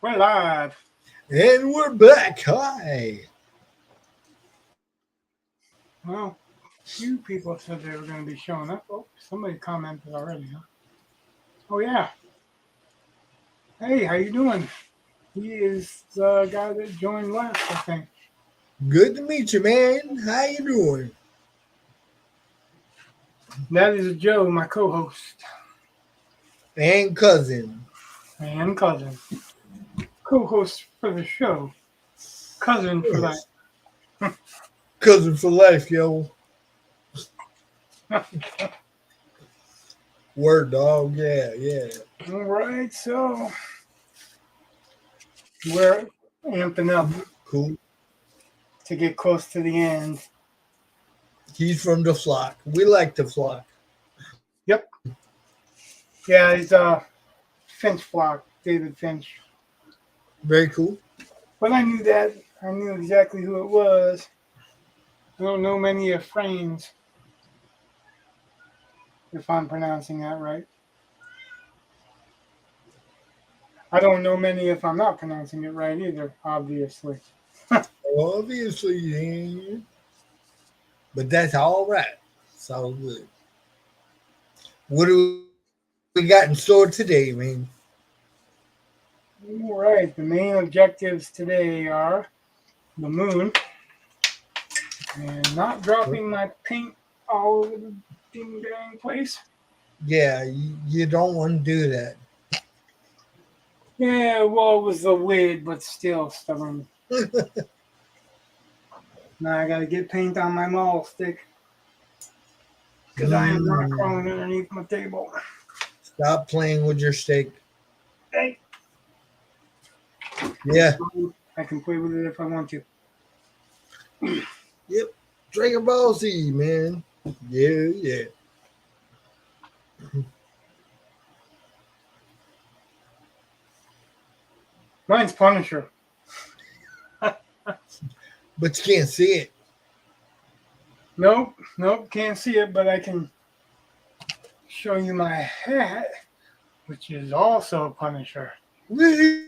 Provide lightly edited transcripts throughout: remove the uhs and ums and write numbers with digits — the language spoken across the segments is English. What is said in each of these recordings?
We're live. And we're back. Hi. Well, few people said they were going to be showing up. Oh, somebody commented already, huh? Oh, yeah. Hey, how you doing? He is the guy that joined last, I think. Good to meet you, man. How you doing? That is Joe, my co-host. And cousin. And cousin. Co-host for the show. Cousin for Yes. Cousin for life, yo. that. Word, dog. Yeah. All right, so we're amping up Cool. to get close to the end. He's from the flock. We like the flock. Yep. Yeah, he's Finch flock, David Finch. Very cool. But I knew that. I knew exactly who it was. I don't know many of Frames, if I'm pronouncing that right. I don't know many if I'm not pronouncing it right either, obviously. Obviously, yeah. But that's all right. It's all good. What do we got in store today, man? All right, the main objectives today are the moon and not dropping my paint all over the ding-dang place. Yeah, you don't want to do that. Yeah, well, it was the lid, but still stubborn. Now I gotta get paint on my maul stick because I am not crawling underneath my table. Stop playing with your steak. Hey. Yeah. I can play with it if I want to. Yep. Dragon Ball Z, man. Yeah. Mine's Punisher. But you can't see it. Nope, can't see it, but I can show you my hat, which is also Punisher. Woo!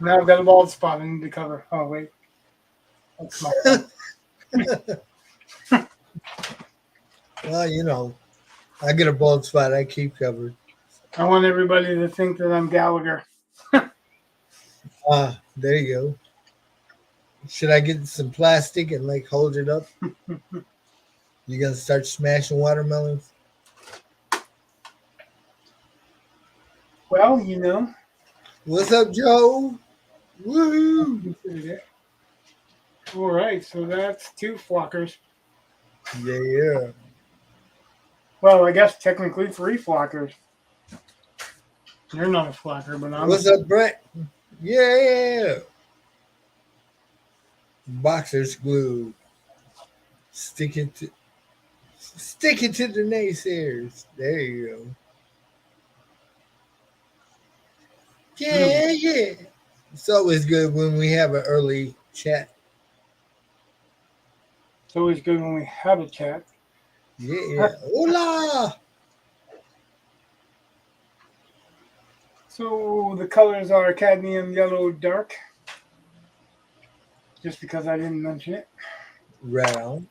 Now I've got a bald spot I need to cover. Oh, wait. That's my Well, I get a bald spot I keep covered. I want everybody to think that I'm Gallagher. There you go. Should I get some plastic and hold it up? You gonna start smashing watermelons? Well, What's up, Joe? Woo! All right, so that's 2 flockers. Yeah. Well, I guess technically 3 flockers. You're not a flocker, but I'm. What's up, Brett? Yeah. Boxer's glue. Stick it to the naysayers. There you go. Yeah. It's always good when we have an early chat. It's always good when we have a chat. Yeah. Hola! So the colors are cadmium yellow dark. Just because I didn't mention it. Right on.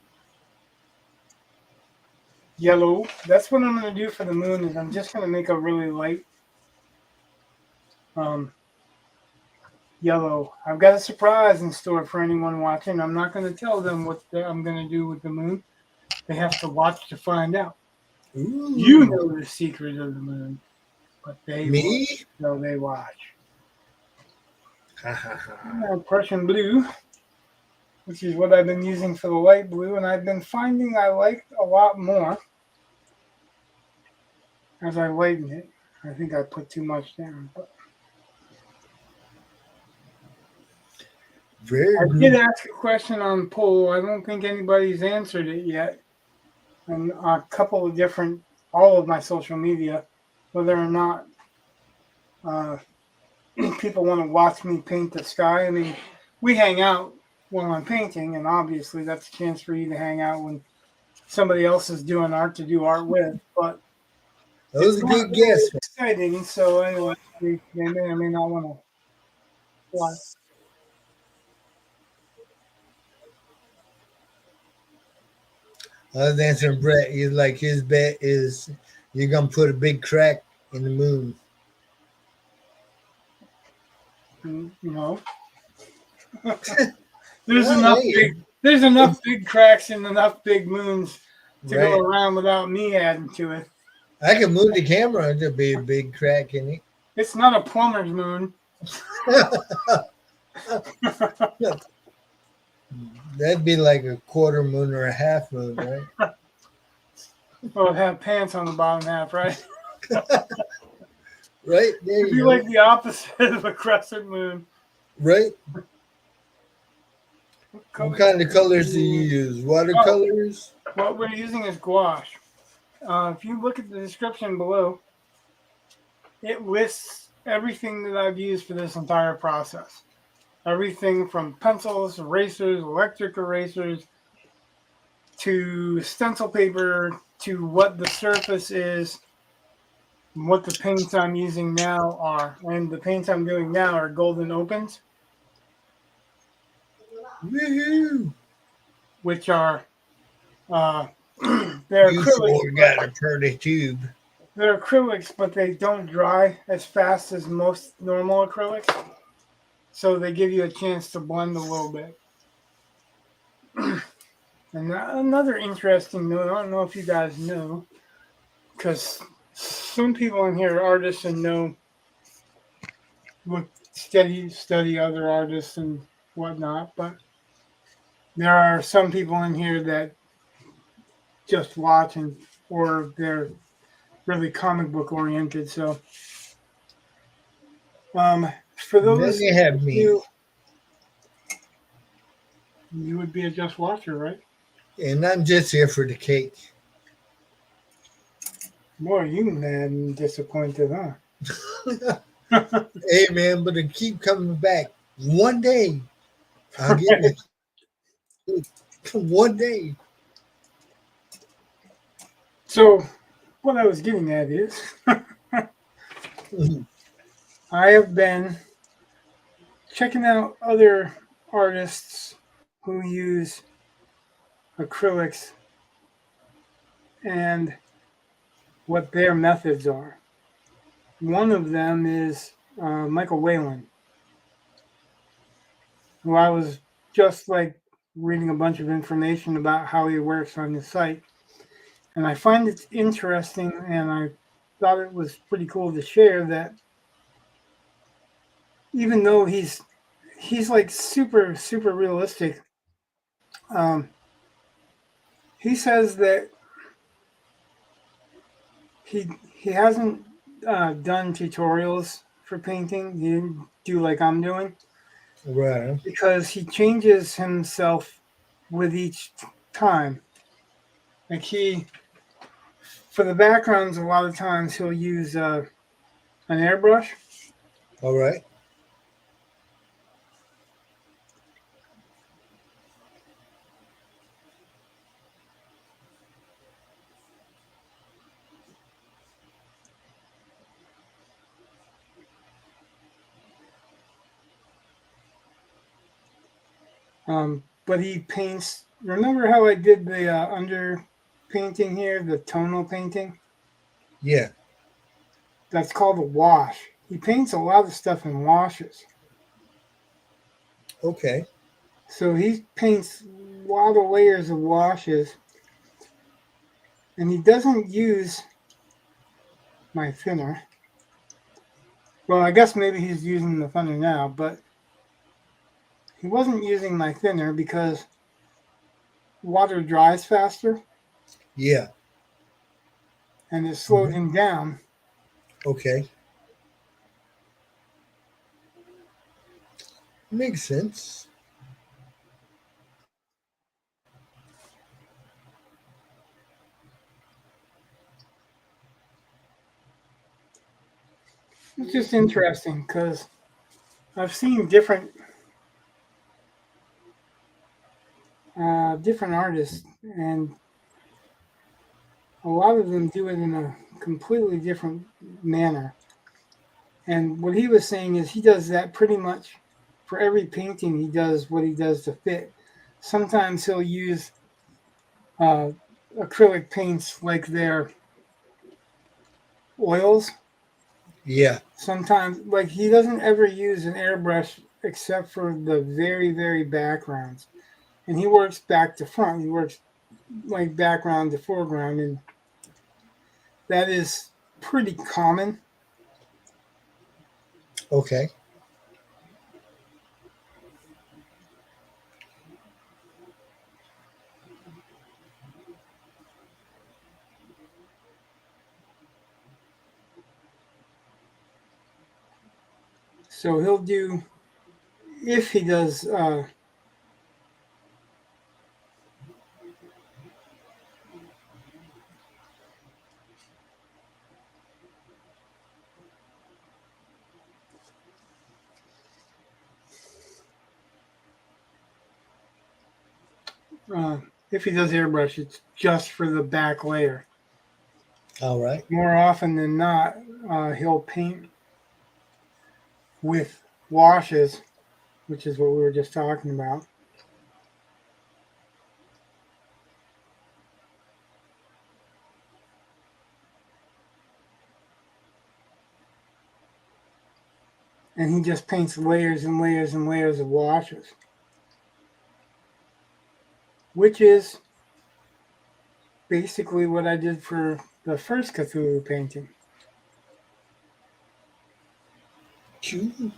Yellow. That's what I'm going to do for the moon is I'm just going to make a really light yellow. I've got a surprise in store for anyone watching. I'm not going to tell them what I'm going to do with the moon. They have to watch to find out. Ooh. You know the secret of the moon, but they Me? No, they watch. Prussian blue, which is what I've been using for the light blue, and I've been finding I like a lot more as I lighten it. I think I put too much down. But I did ask a question on poll. I don't think anybody's answered it yet. And a couple of different, all of my social media, whether or not people want to watch me paint the sky. I mean, we hang out while I'm painting, and obviously that's a chance for you to hang out when somebody else is doing art to do art with. But that was a good guess. exciting. So anyway, they may or may not want to watch. I was answering Brett. He's like, his bet is you're gonna put a big crack in the moon. You know, Well, hey, there's enough big cracks and enough big moons to go right. around without me adding to it. I can move the camera and there'll be a big crack in It's not a plumber's moon. it. That'd be like a quarter moon or a half moon, right? Well, have pants on the bottom half, right? Right there, It'd be you like go. the opposite of a crescent moon. Right. What kind of colors do you Oh, use? Watercolors. what we're using is gouache. If you look at the description below, it lists everything that I've used for this entire process. Everything from pencils, erasers, electric erasers, to stencil paper, to what the surface is, what the paints I'm using now are. And the paints I'm doing now are golden opens, Woohoo! which are they're You acrylics, sure got a pretty tube. but they don't dry as fast as most normal acrylics. So they give you a chance to blend a little bit. And another interesting note, I don't know if you guys know, because some people in here are artists and know, study other artists and whatnot, but there are some people in here that just watch or they're really comic book oriented. So for And then those you have me. you would be a just watcher, right? And I'm just here for the cake. Boy, you mad and disappointed, huh? Hey man, but it keep coming back. One day I'll get it. One day. So what I was getting at is Mhm. I have been checking out other artists who use acrylics and what their methods are. One of them is Michael Whalen, who I was just like reading a bunch of information about how he works on his site. And I find it interesting, and I thought it was pretty cool to share that even though he's like super realistic, um, he says that he hasn't done tutorials for painting. He didn't do like I'm doing Right. because he changes himself with each time. Like for the backgrounds, a lot of times he'll use an airbrush, All right. but he paints. Remember how I did the under painting here, the tonal painting? Yeah. That's called a wash. He paints a lot of stuff in washes. Okay. So he paints a lot of layers of washes, and he doesn't use my thinner. Well, I guess maybe he's using the thinner now, but he wasn't using my thinner because water dries faster Yeah. and it slowed Mhm. him down. Okay. Makes sense. It's just interesting because I've seen different artists, and a lot of them do it in a completely different manner. And what he was saying is he does that pretty much for every painting. He does what he does to fit. Sometimes he'll use acrylic paints like they're oils. Yeah. Sometimes, like, he doesn't ever use an airbrush except for the very, very backgrounds. And he works back to front. He works like background to foreground. And that is pretty common. Okay. So he'll do, if he does, if he does airbrush, it's just for the back layer. All right. More often than not, he'll paint with washes, which is what we were just talking about. And he just paints layers and layers and layers of washes, which is basically what I did for the first Cthulhu painting. Cool.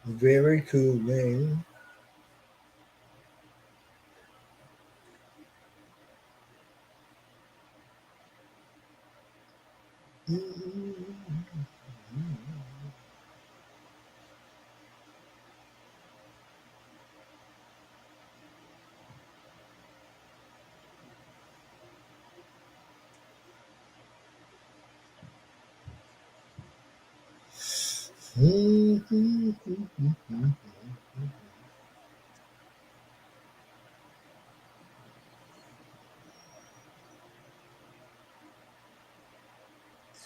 Very cool, man.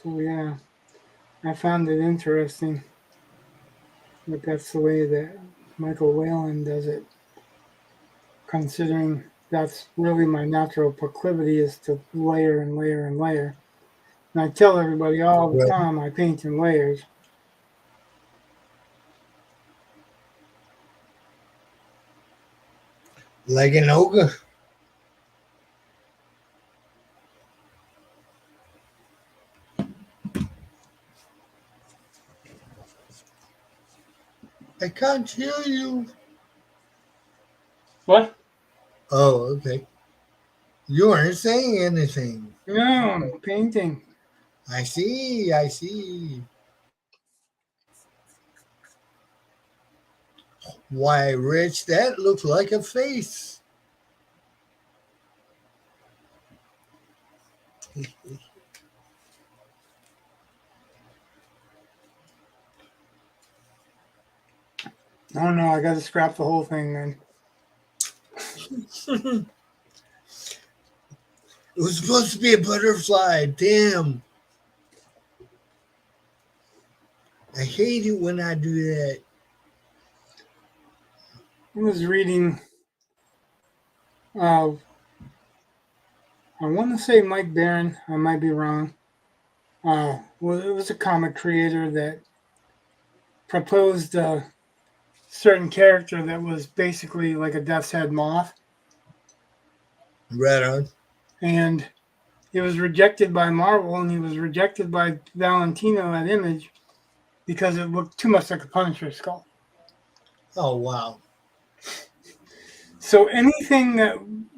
So yeah, I found it interesting that that's the way that Michael Whalen does it, considering that's really my natural proclivity is to layer and layer and layer. And I tell everybody all the Right. time I paint in layers. Like an ogre. I can't hear you. What? Oh, okay. You weren't saying anything. No, painting. I see. I see. Why, Rich, that looked like a face. Oh no, I got to scrap the whole thing then. It was supposed to be a butterfly. Damn. I hate it when I do that. I was reading, I want to say Mike Barron, I might be wrong. Well, it was a comic creator that proposed a certain character that was basically like a death's head moth. Right on. And it was rejected by Marvel and he was rejected by Valentino at Image because it looked too much like a Punisher skull. Oh, wow. So anything that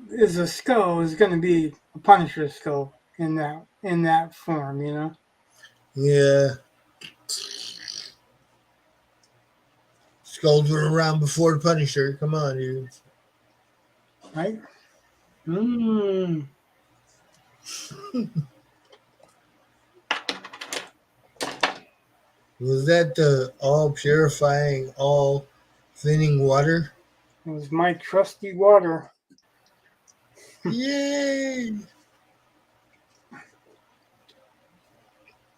is a skull is going to be a Punisher skull in that form, you know. Yeah. Skulls were around before the Punisher. Come on, dude. Right? Was that the all purifying, all thinning water? It was my trusty water. Yay!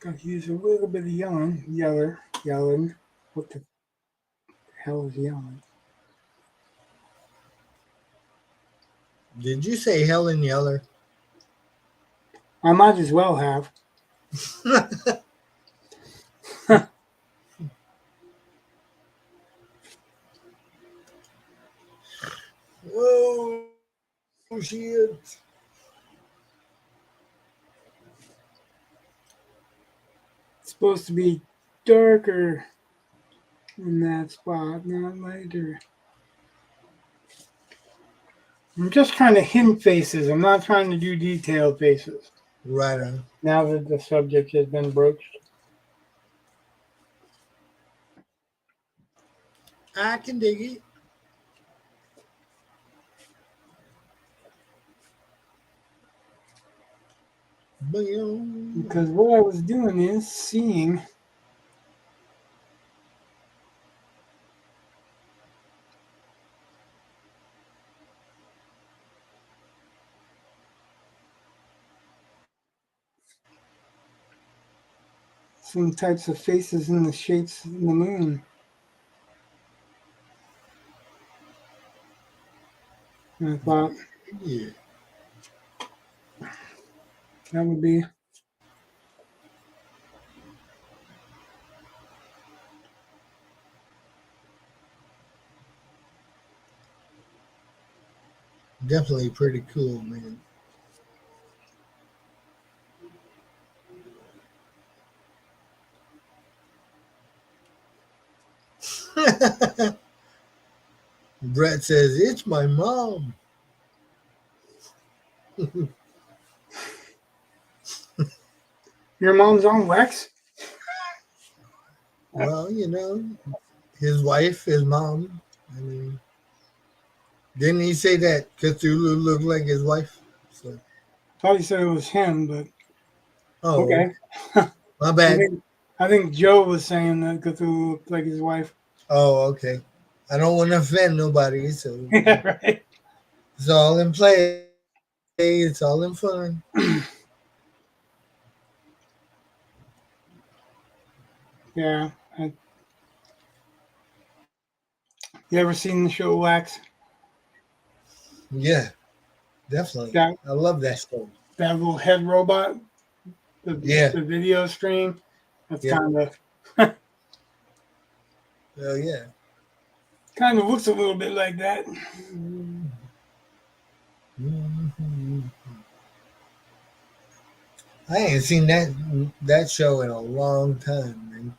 Got to use a little bit of yelling. What the hell is yelling? Did you say Helen Yeller? I might as well have. Whoa, shit. It's supposed to be darker in that spot, not lighter. I'm just trying to hint faces. I'm not trying to do detailed faces. Right on. Now that the subject has been broached. I can dig it. Boom. Because what I was doing is seeing some types of faces in the shapes in the moon. And I thought Yeah. that would be Definitely pretty cool, man. Brett says, it's my mom. your mom's on wax. Well, you know, his wife, his mom. I mean, didn't he say that Cthulhu looked like his wife? So, Thought he said it was him, but oh, okay. my I bad. think Joe was saying that Cthulhu looked like his wife. Oh, okay. I don't want to offend nobody, so Yeah, right. it's all in play. It's all in fun. Yeah. You ever seen the show Wax? Yeah, definitely. That I love that story. that little head robot, Yeah, the video stream. That's yeah. Oh, yeah. kind of looks a little bit like that. I ain't seen that show in a long time, man.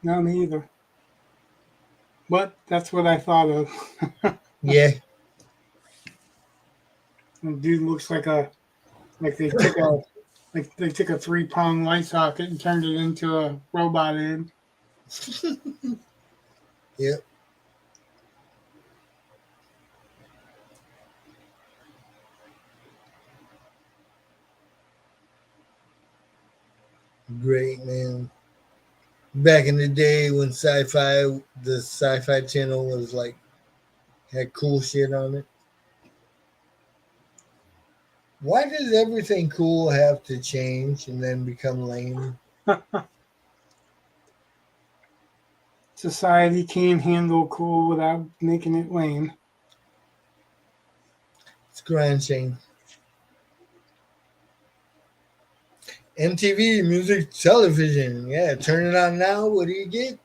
Not me either. But that's what I thought of. Yeah, The dude looks like they took a 3-prong light socket and turned it into a robot head. yep. Great, man. Back in the day when the sci-fi channel was like, had cool shit on it. Why does everything cool have to change and then become lame? Society can't handle cool without making it lame. It's grand shame. MTV, music television. Yeah, turn it on now. What do you get?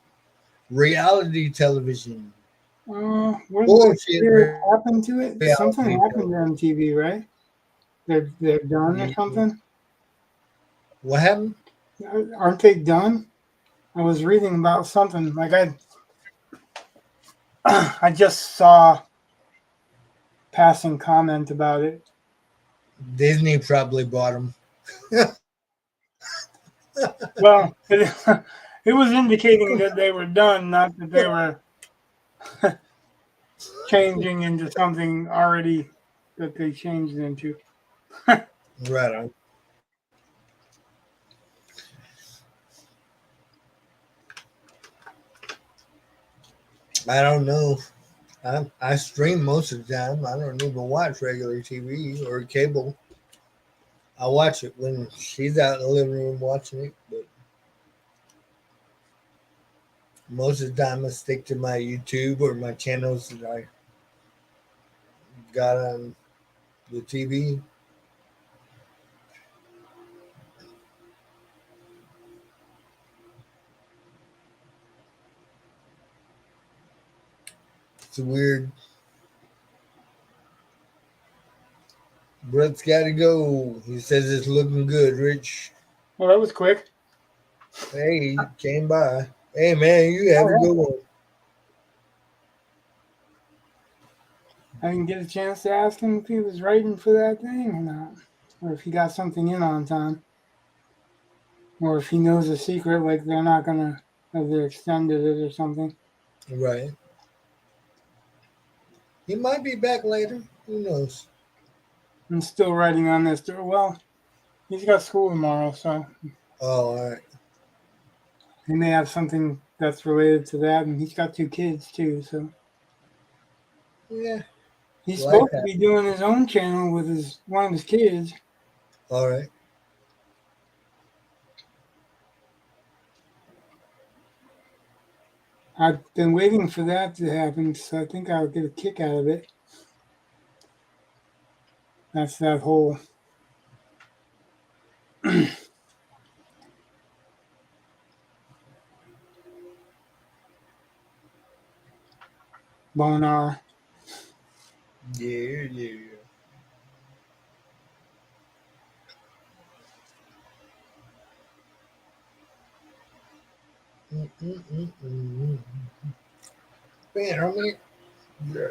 Reality television. What did I Bullshit hear happen to it? Something reality happened to television. MTV, right? They're done or something. What happened? Aren't they done? I was reading about something like I just saw passing comment about it. Disney probably bought them. Well, it was indicating that they were done, not that they were changing into something already that they changed into. Right on. I don't know. I stream most of the time. I don't even watch regular TV or cable. I watch it when she's out in the living room watching it, but most of the time I stick to my YouTube or my channels that I got on the TV. It's weird. Brett's got to go. He says it's looking good, Rich. Well, that was quick. Hey, he came by. Hey, man, you have a good one. I didn't get a chance to ask him if he was writing for that thing or not, or if he got something in on time, or if he knows a secret, like they're not gonna have they extended it or something. Right. He might be back later. Who knows? I'm still writing on this. Well, he's got school tomorrow, so Oh, all right. he may have something that's related to that, and he's got 2 kids too, so Yeah. he's Life supposed to be doing his own channel with one of his kids. All right. I've been waiting for that to happen, so I think I'll get a kick out of it. That's that whole bonar. Yeah, yeah. Mm-mm-mm-mm. Man, how many? Yeah.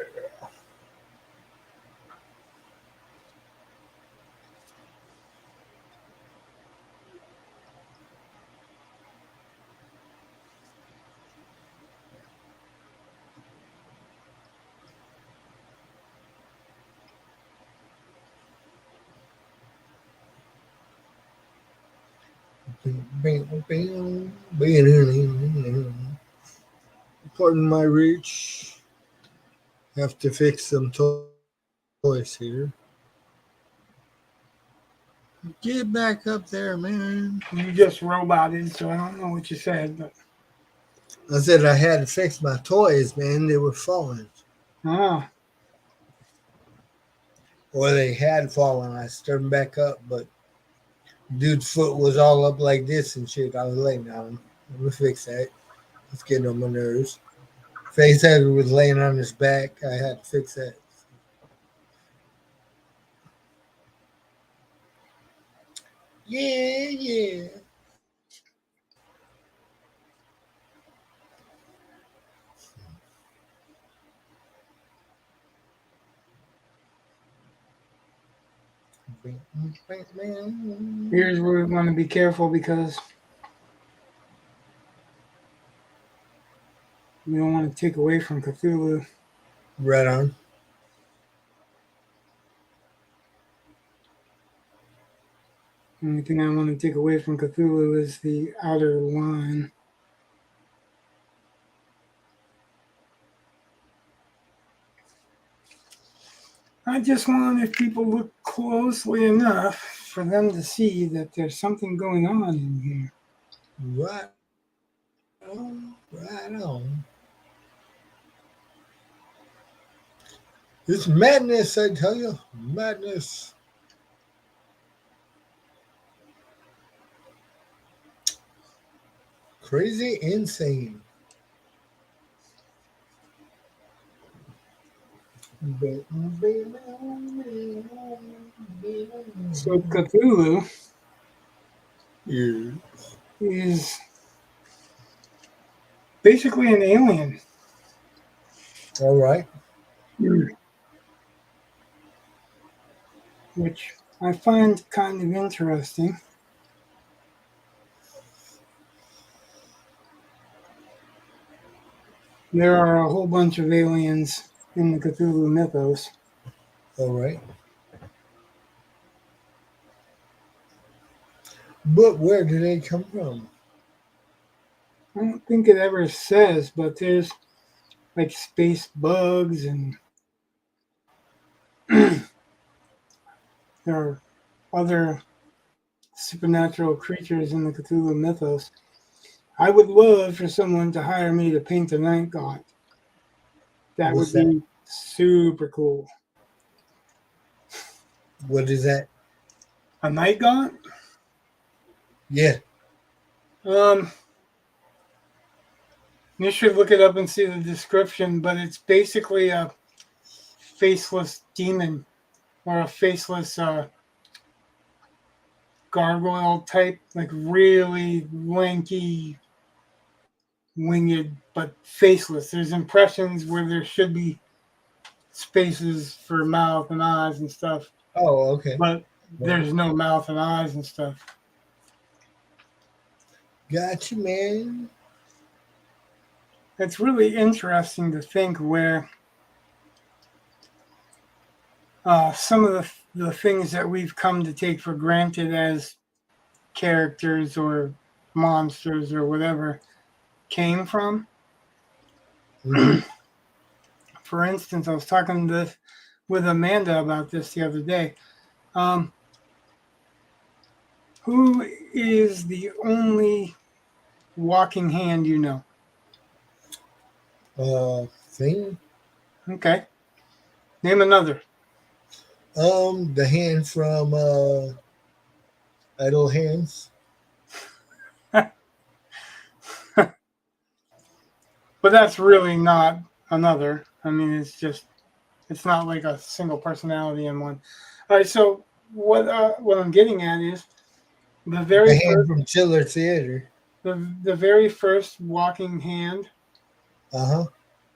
Pardon my reach. Have to fix some toys here. Get back up there, man. You just roboted, so I don't know what you said, but I said I had to fix my toys, man. They were falling. oh, Or they had fallen. I stirred them back up, but dude's foot was all up like this and shit. I was laying down. I'm gonna fix that. It's getting on my nerves. Facehead was laying on his back. I had to fix that. Yeah, yeah. here's where we want to be careful because we don't want to take away from Cthulhu. Right on. The only thing I want to take away from Cthulhu is the outer line. I just want, if people look closely enough, for them to see that there's something going on in here. Right on. Right on. It's madness, I tell you. Madness. Crazy, insane. So Cthulhu Yeah. is basically an alien. All right. Which I find kind of interesting. There are a whole bunch of aliens in the Cthulhu mythos. All right. But where do they come from? I don't think it ever says, but there's like space bugs and there are other supernatural creatures in the Cthulhu mythos. I would love for someone to hire me to paint a night god. That What's would that? be super cool. What is that? A night god? Yeah. Um, you should look it up and see the description, but it's basically a faceless demon or a faceless gargoyle type, like really lanky, winged, but faceless. There's impressions where there should be spaces for mouth and eyes and stuff, Oh, okay. but there's no mouth and eyes and stuff. Got you, man. It's really interesting to think where some of the things that we've come to take for granted as characters or monsters or whatever came from. Mhm. For instance, I was talking with Amanda about this the other day. Who is the only walking hand you know? Thing. Okay. Name another. The hand from Idle Hands. But that's really not another. I mean, it's not like a single personality in one. All right, so what I'm getting at is the The hand from Chiller Theater. the very first walking hand Uh-huh.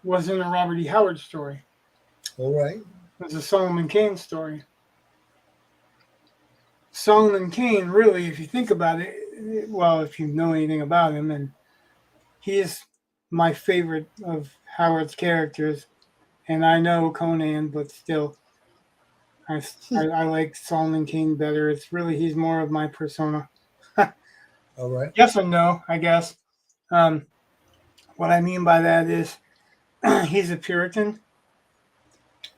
was in a Robert E. Howard story. All right. It was a Solomon Kane story. Solomon Kane, really, if you think about it, well, if you know anything about him, and he is my favorite of Howard's characters. And I know Conan, but still, I like Solomon Kane better. It's really, he's more of my persona. All right. Yes and no, I guess. Um, what I mean by that is he's a Puritan,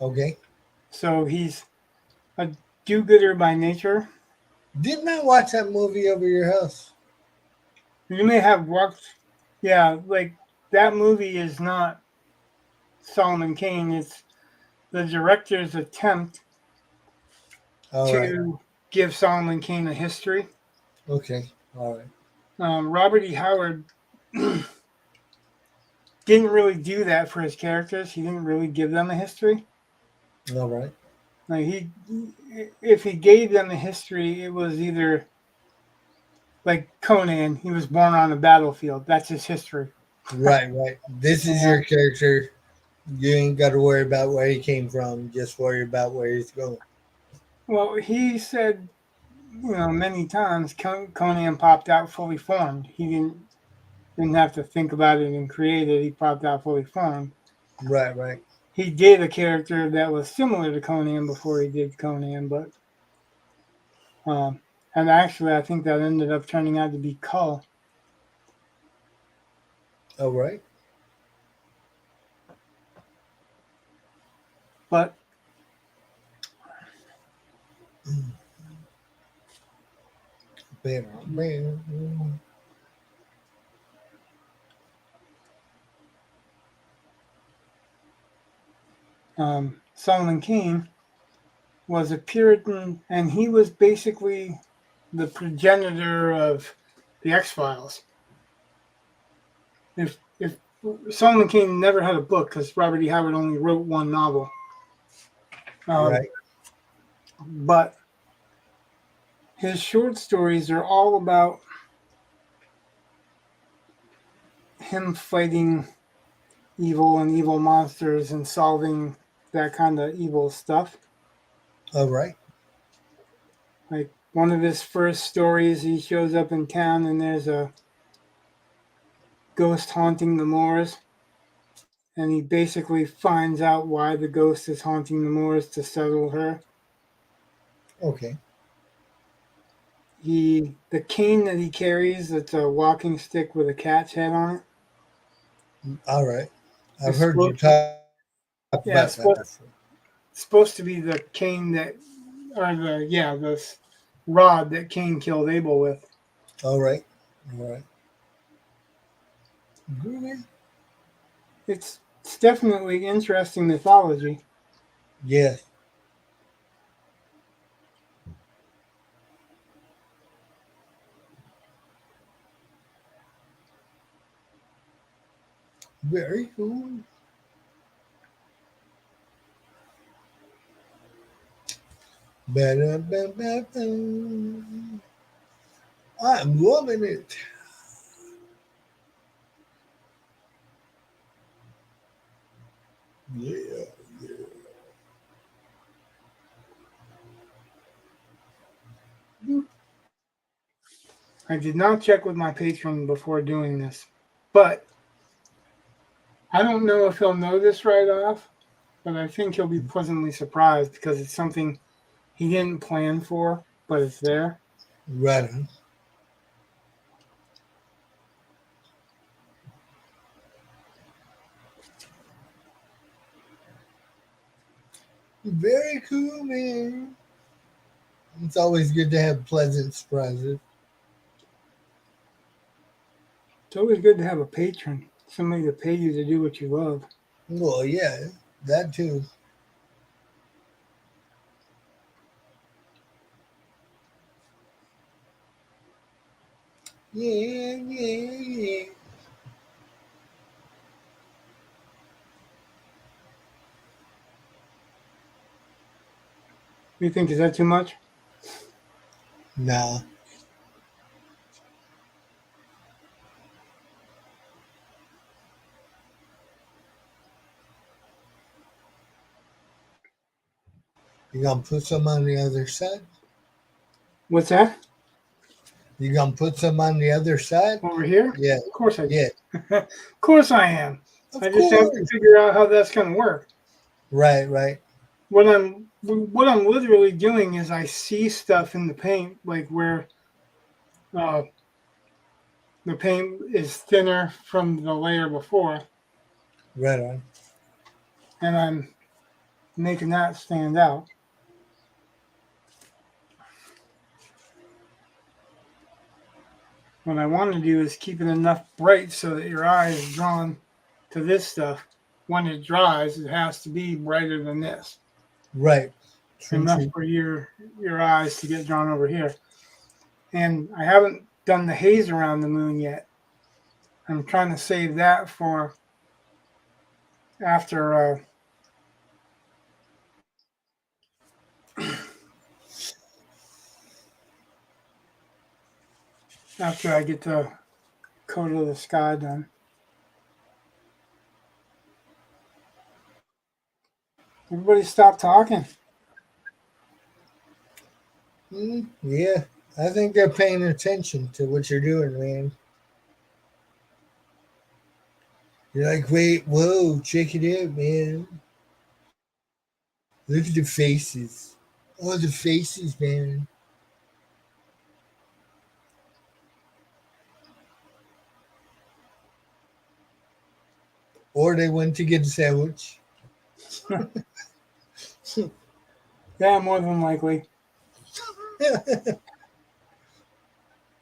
Okay. so he's a do-gooder by nature. Didn't I watch that movie over your house? You may have walked, yeah, like that movie is not Solomon Kane. It's the director's attempt All right. to give Solomon Kane a history. Okay. All right. Robert E. Howard didn't really do that for his characters. He didn't really give them a history. All right. Like if he gave them a history, it was either like Conan. He was born on a battlefield. That's his history. Right. Right. This is your character. You ain't got to worry about where he came from. Just worry about where he's going. Well, he said, many times Conan popped out fully formed. He didn't have to think about it and create it. He popped out fully formed. Right. Right. He did a character that was similar to Conan before he did Conan, but and actually, I think that ended up turning out to be Kull. All right. But Solomon Kane was a Puritan, and he was basically the progenitor of the X-Files. If Solomon Kane never had a book because Robert E. Howard only wrote one novel. Right. But his short stories are all about him fighting evil and evil monsters and solving that kind of evil stuff. All right. Like one of his first stories, he shows up in town and there's a ghost haunting the moors. And he basically finds out why the ghost is haunting the moors to settle her. Okay. The cane that he carries, it's a walking stick with a cat's head on it. All right. I've It's heard you supposed talk Yeah, about it's that before. supposed to be the cane that, or the rod that Cain killed Abel with. All right. Good, man. It's definitely interesting mythology. Yeah. Very cool. Ba-da-ba-ba-ba. I'm loving it. Yeah. I did not check with my patron before doing this, but I don't know if he'll know this right off, but I think he'll be pleasantly surprised because it's something he didn't plan for, but it's there. Right on. Very cool, man. It's always good to have pleasant surprises. It's always good to have a patron, somebody to pay you to do what you love. Well, yeah, that too. Yeah. You think, is that too much? Nah. You gonna put some on the other side? What's that? You gonna put some on the other side? Over here? Yeah. Of course I do. Yeah. Of course I am. Of I just have to course. figure out how that's going to work. Right. What I'm literally doing is I see stuff in the paint, like where uh, the paint is thinner from the layer before, Right on. and I'm making that stand out. What I want to do is keep it enough bright so that your eye is drawn to this stuff. When it dries, it has to be brighter than this. Right. Enough True. for your eyes to get drawn over here. And I haven't done the haze around the moon yet. I'm trying to save that for after after I get the coat of the sky done. Everybody stop talking. Yeah. I think they're paying attention to what you're doing, man. You're like, wait, whoa, check it out, man. Look at the faces. Oh, the faces, man. Or they went to get a sandwich. Yeah, more than likely.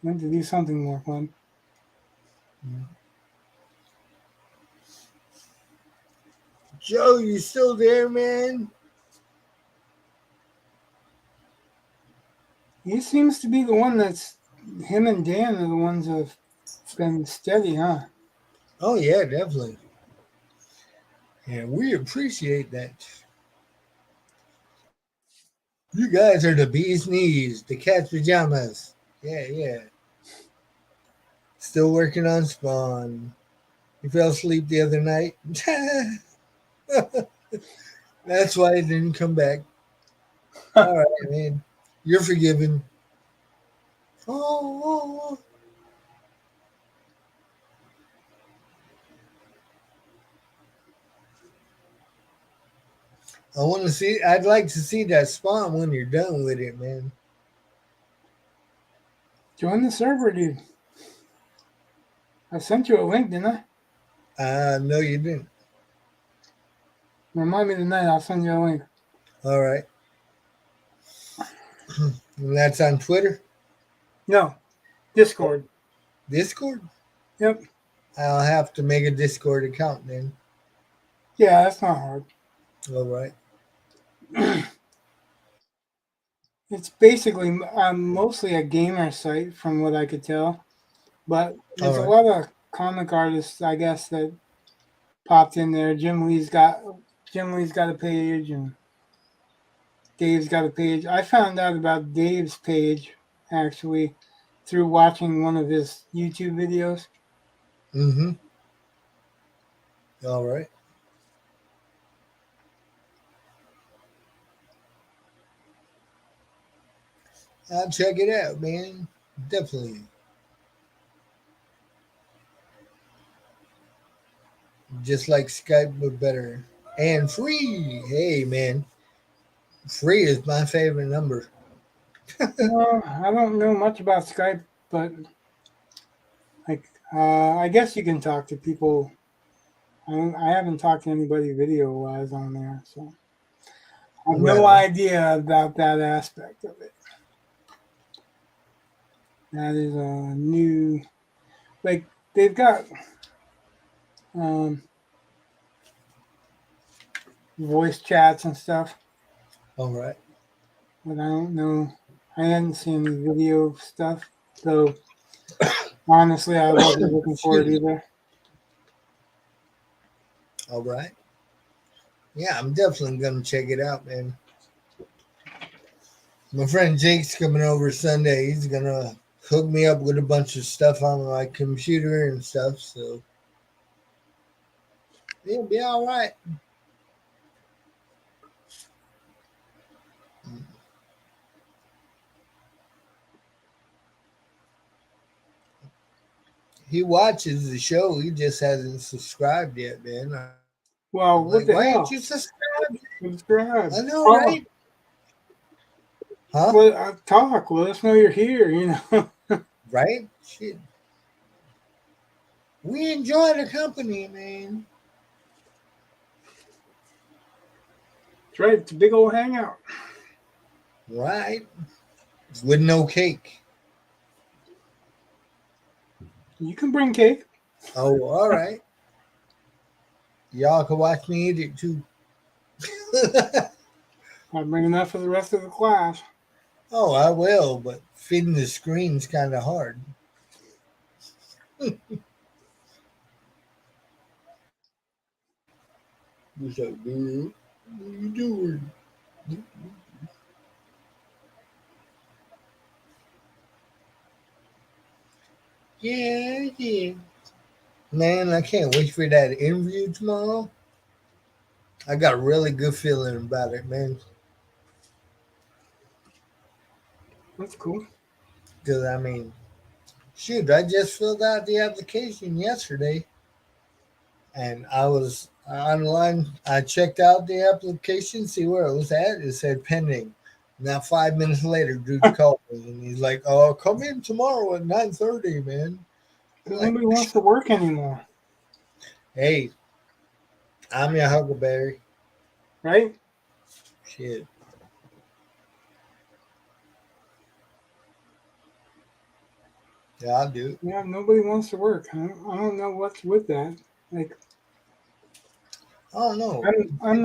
Went to do something more fun. Joe, you still there, man? He seems to be the one that's him and Dan are the ones that have been steady, huh? Oh, yeah, definitely. Yeah, we appreciate that. You guys are the bee's knees, the cat's pajamas. Yeah. Still working on Spawn. You fell asleep the other night. That's why it didn't come back. All right, man. You're forgiven. Oh. I'd like to see that Spawn when you're done with it, man. Join the server, dude. I sent you a link, didn't I? No, you didn't. Remind me tonight. I'll send you a link. All right. And that's on Twitter, No, Discord. Discord. Yep. I'll have to make a Discord account then. Yeah, that's not hard. All right. It's basically mostly a gamer site, from what I could tell. But All there's a right. lot of comic artists, I guess, that popped in there. Jim Lee's got a page, and Dave's got a page. I found out about Dave's page actually through watching one of his YouTube videos. Mm-hmm. All right. I'll check it out, man. Definitely. Just like Skype, but better. And free. Hey, man. Free is my favorite number. Well, I don't know much about Skype, but I guess you can talk to people. I haven't talked to anybody video wise on there, so I have Right no on. idea about that aspect of it. That is a new, like they've got um, voice chats and stuff, All right. but I don't know. I hadn't seen any video stuff, though. Honestly, I wasn't looking for Excuse it me. either. All right. Yeah, I'm definitely going to check it out, man. My friend Jake's coming over Sunday. He's going to hook me up with a bunch of stuff on my computer and stuff. So it'll be all right. He watches the show. He just hasn't subscribed yet, man. Well, I'm what like, the why ain't hell? you subscribed? Subscribe. I know, Talk. right? Huh? Well, talk. Let us know you're here. Right? Shit. We enjoy the company, man. That's right. It's a big old hangout. Right? With no cake. You can bring cake. Oh, all right. Y'all can watch me eat it too. I'll bring enough for the rest of the class. Oh, I will, but feeding the screen's kind of hard. What's up, dude? What you doing? Yeah, yeah. Man, I can't wait for that interview tomorrow. I got a really good feeling about it, man. That's cool. Because, I mean, shoot, I just filled out the application yesterday and I was online. I checked out the application, see where it was at. It said pending. Now 5 minutes later, dude called me and he's like, "Oh, come in tomorrow at 9:30, man." I'm Because like, nobody wants to work anymore, "Hey, I'm your Huckleberry." right? Shit, yeah, I'll do it. Yeah, nobody wants to work. I don't know what's with that. Like, I don't know. I'm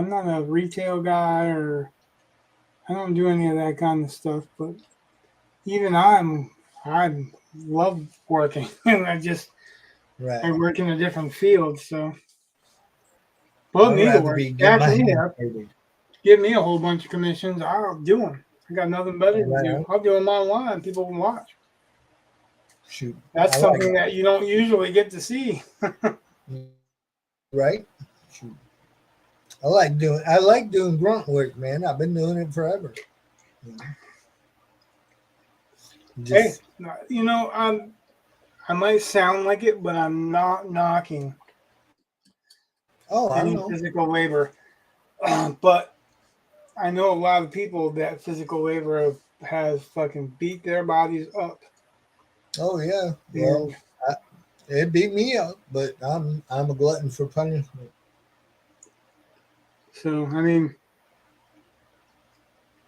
not a retail guy, or I don't do any of that kind of stuff. But even I love working, and I Right. work in a different field, so put I'd me to rather work, be getting back my me hands up, dirty. give me a whole bunch of commissions. I'll do them. I got nothing better All to do. right. I'll do them online. People can watch. Shoot, That's I like something that you don't usually get to see. it. Right. Shoot. I like doing grunt work, man. I've been doing it forever. You know, Hey, just I might sound like it, but I'm not knocking oh, I any know. physical labor. But I know a lot of people that physical labor has fucking beat their bodies up. Oh yeah. Well, And I, it beat me up, but I'm a glutton for punishment. so, I mean,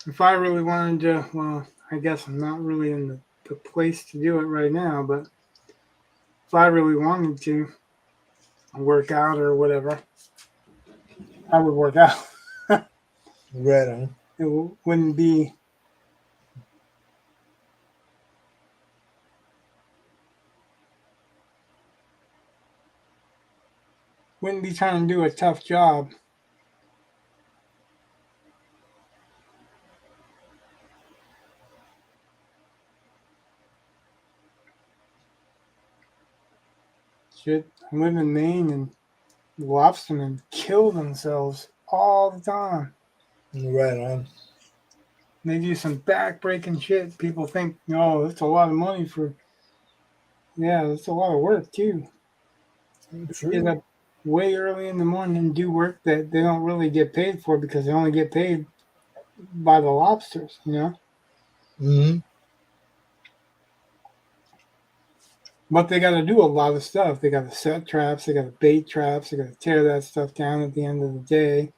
If I really wanted to, well, I guess I'm not really in the place to do it right now, but if I really wanted to work out or whatever, I would work out. Right on. It wouldn't be trying to do a tough job. Shit, I live in Maine and lobstermen kill themselves all the time. Right on. They do some back-breaking shit. People think, oh, that's a lot of money for. Yeah, that's a lot of work too. Get True. up way early in the morning and do work that they don't really get paid for because they only get paid by the lobsters, you know. Mm-hmm. But they got to do a lot of stuff. They got to set traps. They got to bait traps. They got to tear that stuff down at the end of the day.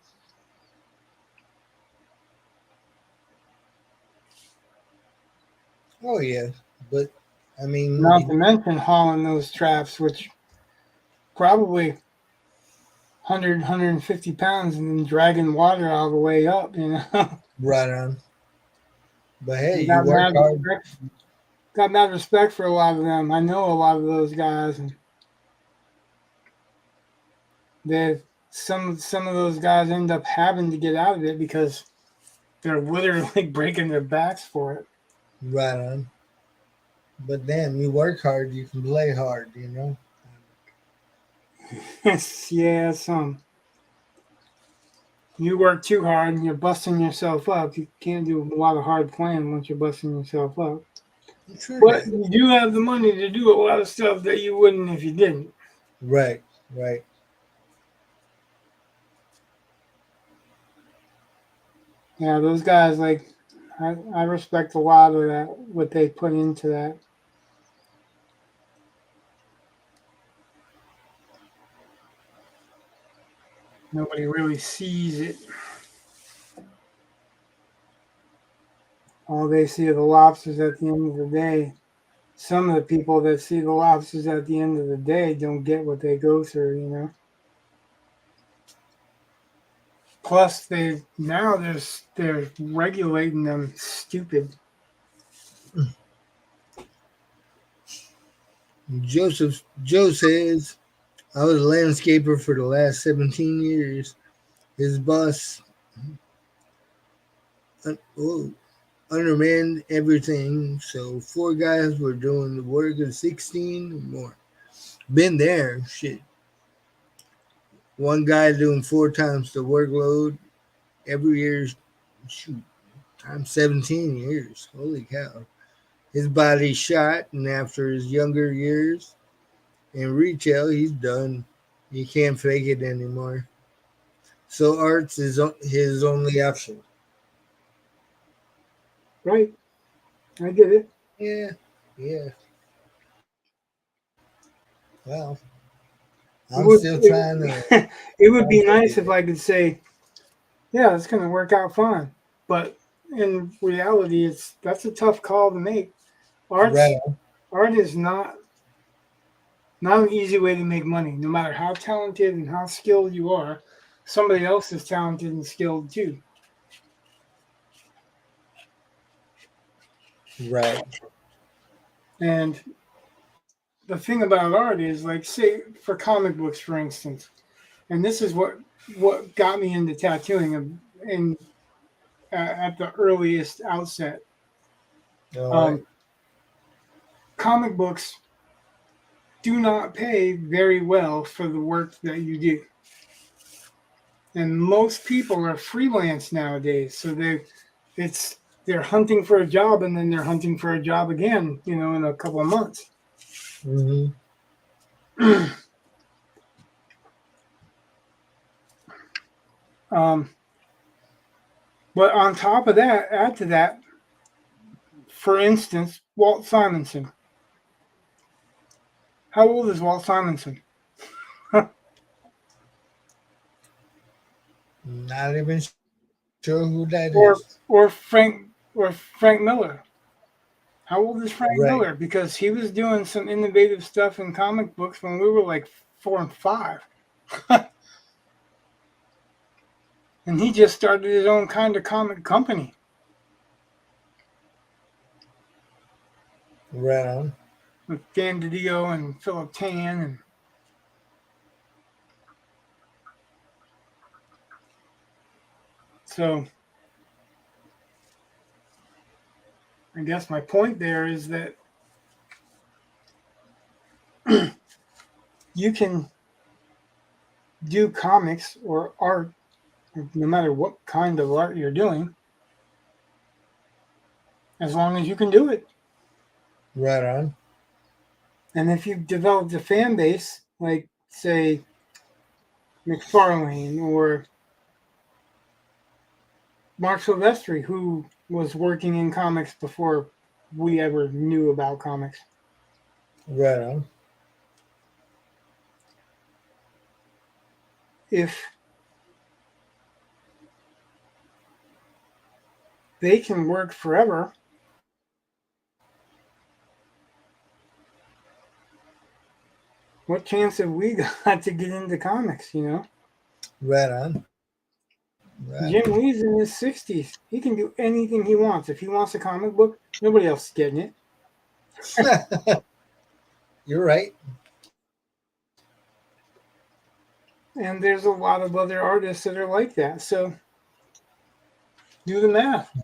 Oh yeah, but I mean, Not to mention hauling those traps, which probably 150 pounds, and then dragging water all the way up, you know. right on. But hey, And you work hard. got mad respect for a lot of them. I know a lot of those guys, and they some of those guys end up having to get out of it because they're literally breaking their backs for it. Right on. But damn, you work hard, you can play hard. You know. Yeah, some. You work too hard and you're busting yourself up. You can't do a lot of hard playing once you're busting yourself up. True But that. you do have the money to do a lot of stuff that you wouldn't if you didn't. Right. Right. Yeah, those guys, like, I respect a lot of that, what they put into that. Nobody really sees it. All they see are the lobsters at the end of the day. Some of the people that see the lobsters at the end of the day don't get what they go through, you know. Plus, they're regulating them stupid. Joe says I was a landscaper for the last 17 years. His boss oh, undermanned everything, so 4 guys were doing the work of 16 or more. Been there, shit. One guy doing 4 times the workload every year. Shoot, times 17 years. Holy cow. His body's shot, and after his younger years in retail, he's done. He can't fake it anymore. So arts is his only option. Right. I get it. Yeah, yeah. Well, It I'm would still trying to it, it would be nice if concentrate. I could say, yeah, it's going to work out fine. But in reality, that's a tough call to make. Right. Arts art is not an easy way to make money. No matter how talented and how skilled you are, somebody else is talented and skilled too. Right. And the thing about art is, like, say for comic books, for instance, and this is what got me into tattooing in at the earliest outset. All right. Um, Comic books do not pay very well for the work that you do, and most people are freelance nowadays, so it's they're hunting for a job and then they're hunting for a job again, you know, in a couple of months. Mm-hmm. um, but on top of that, add to that, for instance, Walt Simonson. How old is Walt Simonson? Not even sure who that or is. or Frank Miller. How old is Frank Right. Miller? Because he was doing some innovative stuff in comic books when we were like 4 and 5. And he just started his own kind of comic company. Right on. With Dan DiDio and Philip Tan. And so I guess my point there is that you can do comics or art, no matter what kind of art you're doing, as long as you can do it. Right on. And if you've developed a fan base, like, say, McFarlane or Mark Silvestri, who was working in comics before we ever knew about comics. Right on. If they can work forever, what chance have we got to get into comics, you know? Right on. Right Jim on. Lee's in his 60s. He can do anything he wants. If he wants a comic book, nobody else is getting it. You're right. And there's a lot of other artists that are like that. So do the math.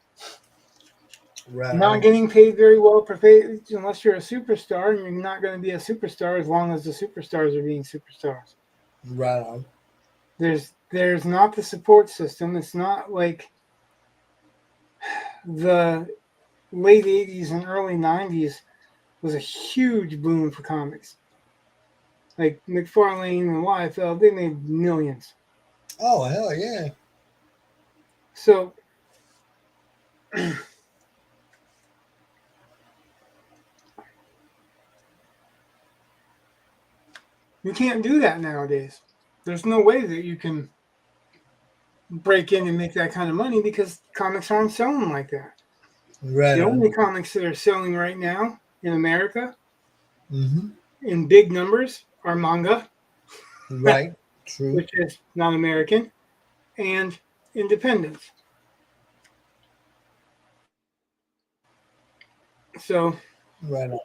Right Not on. getting paid very well unless you're a superstar, and you're not going to be a superstar as long as the superstars are being superstars. Right on. There's not the support system. It's not like the late 80s and early 90s was a huge boom for comics. Like McFarlane and YFL, they made millions. Oh, hell yeah. So you can't do that nowadays. There's no way that you can break in and make that kind of money because comics aren't selling like that. Right The on. only comics that are selling right now in America Mm-hmm. in big numbers are manga, Right. True. which is not American, and independence. So Right on.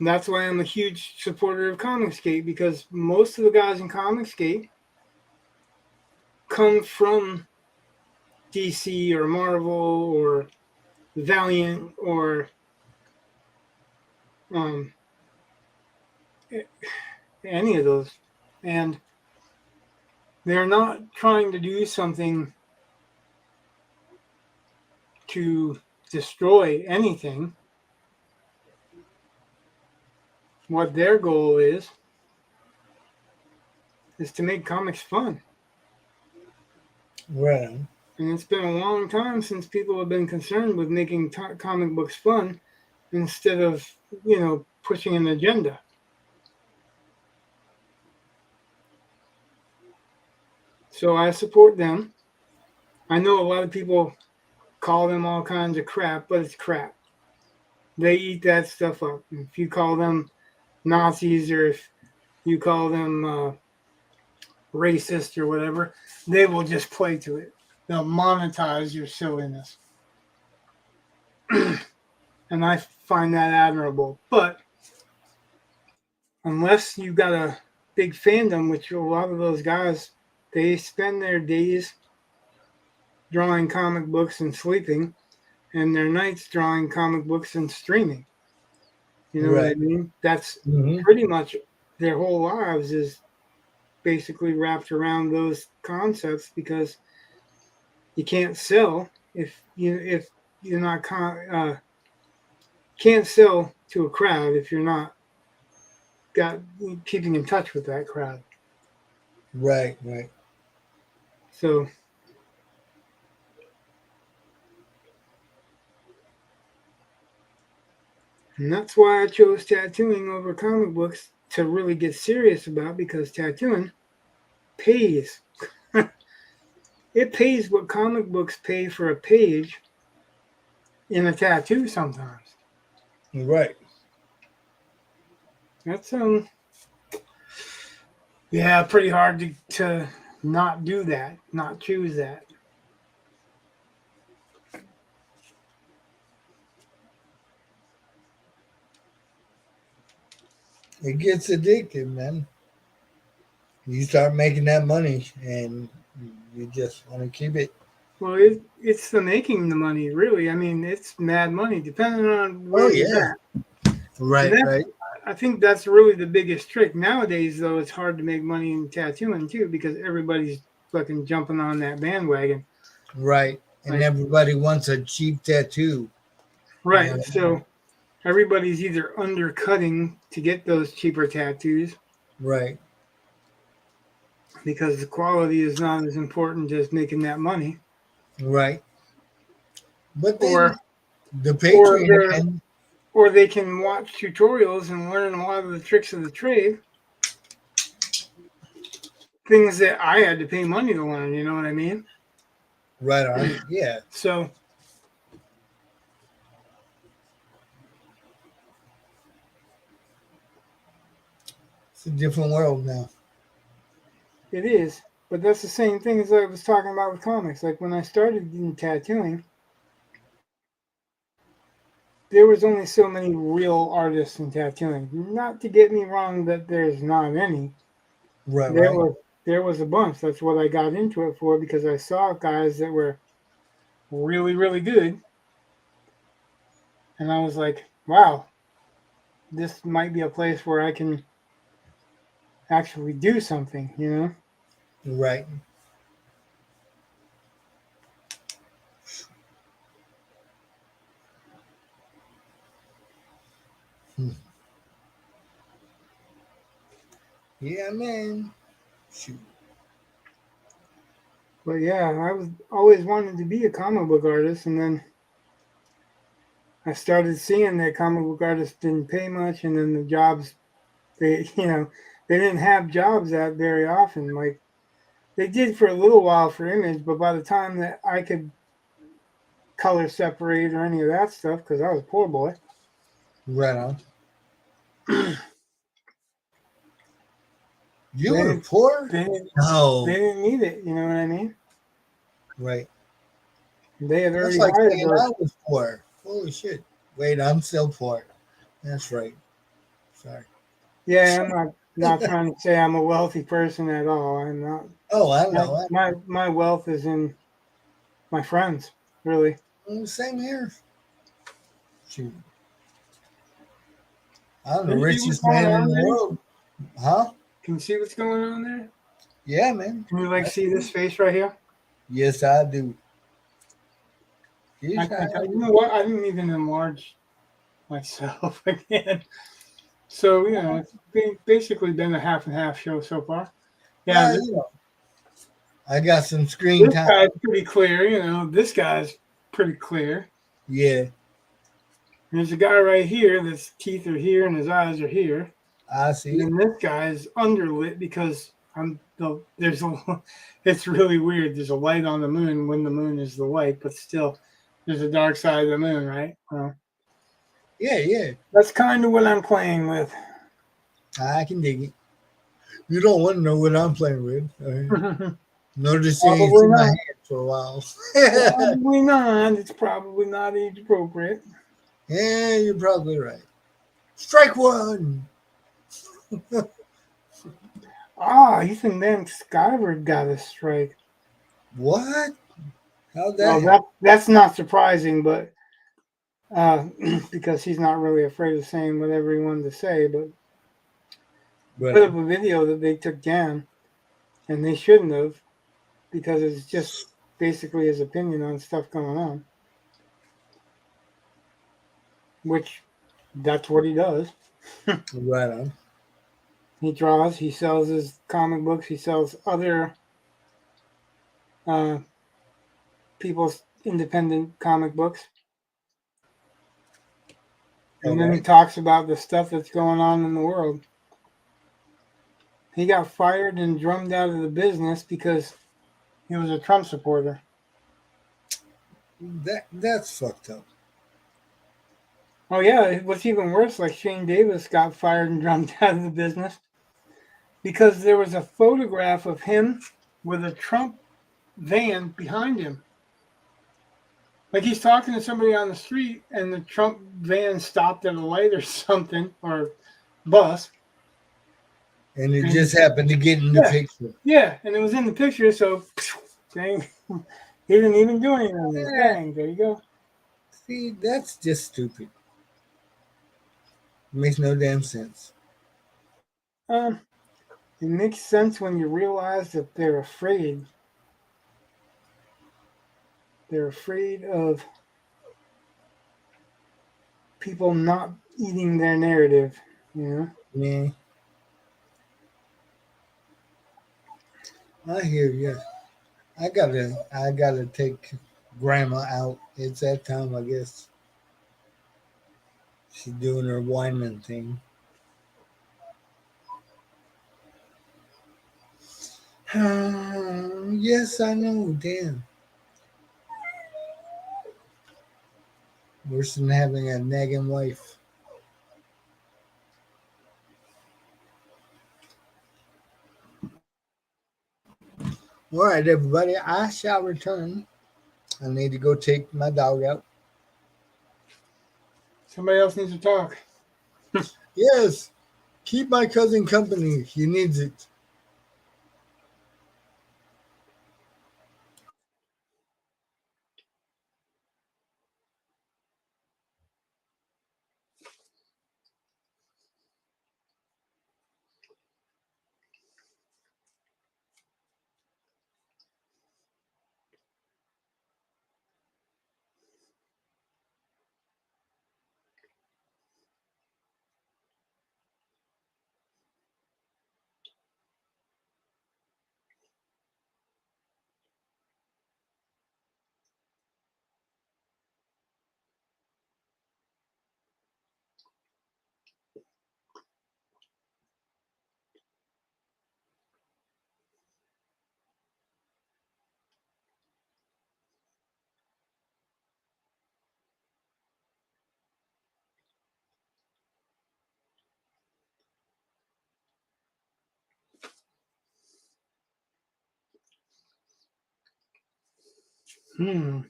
that's why I'm a huge supporter of Comicsgate, because most of the guys in Comicsgate come from DC or Marvel or Valiant or any of those. And they're not trying to do something to destroy anything. What their goal is to make comics fun. Right on. And it's been a long time since people have been concerned with making comic books fun instead of, pushing an agenda. So I support them. I know a lot of people call them all kinds of crap, but it's crap. They eat that stuff up. If you call them Nazis or if you call them racist or whatever, they will just play to it. They'll monetize your silliness. And I find that admirable. But unless you got a big fandom, which a lot of those guys, they spend their days drawing comic books and sleeping, and their nights drawing comic books and streaming. You know what I Right. mean? That's Mm-hmm. pretty much their whole lives is basically wrapped around those concepts, because you can't sell if you're not can't sell to a crowd if you're not keeping in touch with that crowd. Right. Right. So and that's why I chose tattooing over comic books to really get serious about, because tattooing pays. it pays what comic books pay for a page in a tattoo sometimes. Right. That's yeah, pretty hard to not do that, not choose that. It gets addictive, man. You start making that money and you just want to keep it. Well, it's the making the money, really. I mean, it's mad money, depending on Oh, where you're yeah. at. Right, And right. I think that's really the biggest trick. Nowadays, though, it's hard to make money in tattooing, too, because everybody's fucking jumping on that bandwagon. Right. And Like, everybody wants a cheap tattoo. right. Yeah. So everybody's either undercutting to get those cheaper tattoos Right. because the quality is not as important as making that money, Right. But then or the or Patreon, they're man. or they can watch tutorials and learn a lot of the tricks of the trade. Things that I had to pay money to learn, you know what I mean? Right on. Yeah. So It's a different world now. it is. But that's the same thing as I was talking about with comics. Like when I started in tattooing, there was only so many real artists in tattooing. Not to get me wrong that there's not any. Right, There right. was there was a bunch. That's what I got into it for, because I saw guys that were really, really good. And I was like, wow, this might be a place where I can actually do something, you know? Right. Hmm. Yeah, man. Shoot. But yeah, I was always wanted to be a comic book artist, and then I started seeing that comic book artists didn't pay much, and then the jobs they they didn't have jobs that very often. Like they did for a little while for Image, but by the time that I could color separate or any of that stuff, because I was a poor boy, Right on. You they were didn't poor? they didn't, they No. didn't need it. You know what I mean? Right. They had That's already like hired saying those. I was poor. Holy shit. Wait, I'm still poor. That's right. Sorry. Yeah, I'm not trying to say I'm a wealthy person at all. I'm not. Oh, I My know. my wealth is in my friends, really. Same here. Shoot. I'm the Can you see what's richest going man in on the there? world. Huh? Can you see what's going on there? Yeah, man. Can you like see this face right here? Yes, I do. Yes, I You do. know what? I didn't even enlarge myself again. So it's basically been a half and half show so far. Yeah, Well, I got some screen this time. guy's pretty clear. This guy's pretty clear. Yeah, There's a guy right here that's teeth are here and his eyes are here. I see. And then this guy's underlit because it's really weird. There's a light on the moon when the moon is the light, but still there's a dark side of the moon, right? Well, Yeah. that's kind of what I'm playing with. I can dig it. You don't want to know what I'm playing with. Probably Notice you ain't seen my not. hand for a while. Probably not. It's probably not age appropriate. Yeah, you're probably right. Strike one. Ethan Van Skyver got a strike. What? How'd that Well, happen? that's not surprising, but because he's not really afraid of saying whatever he wanted to say, but put up a video that they took down, and they shouldn't have, because it's just basically his opinion on stuff going on, which that's what he does. Right on. He draws, he sells his comic books, he sells other people's independent comic books. And then he talks about the stuff that's going on in the world. He got fired and drummed out of the business because He was a Trump supporter. That's fucked up. Oh yeah, what's even worse, like Shane Davis got fired and jumped out of the business because there was a photograph of him with a Trump van behind him. Like he's talking to somebody on the street and the Trump van stopped at a light or something, or bus. And it And just happened to get in the yeah, picture. yeah, and it was in the picture, so dang, he didn't even do anything. Yeah. Bang, there you go. See, that's just stupid. Makes no damn sense. Um, it makes sense when you realize that they're afraid. They're afraid of people not eating their narrative, you know? Yeah, I hear you. I gotta take grandma out. It's that time, I guess. She's doing her whining thing. Yes, I know. Damn. Worse than having a nagging wife. All right, everybody. I shall return. I need to go take my dog out. Somebody else needs to talk. Yes. Keep my cousin company. He needs it. Hmm.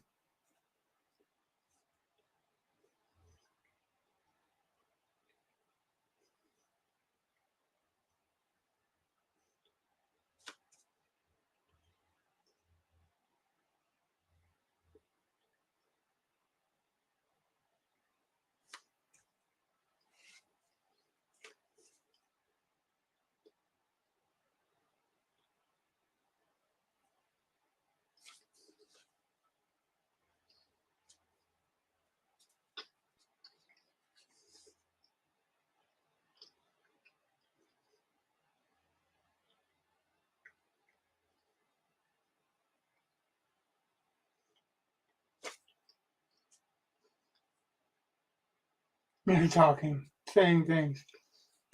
They're talking, saying things.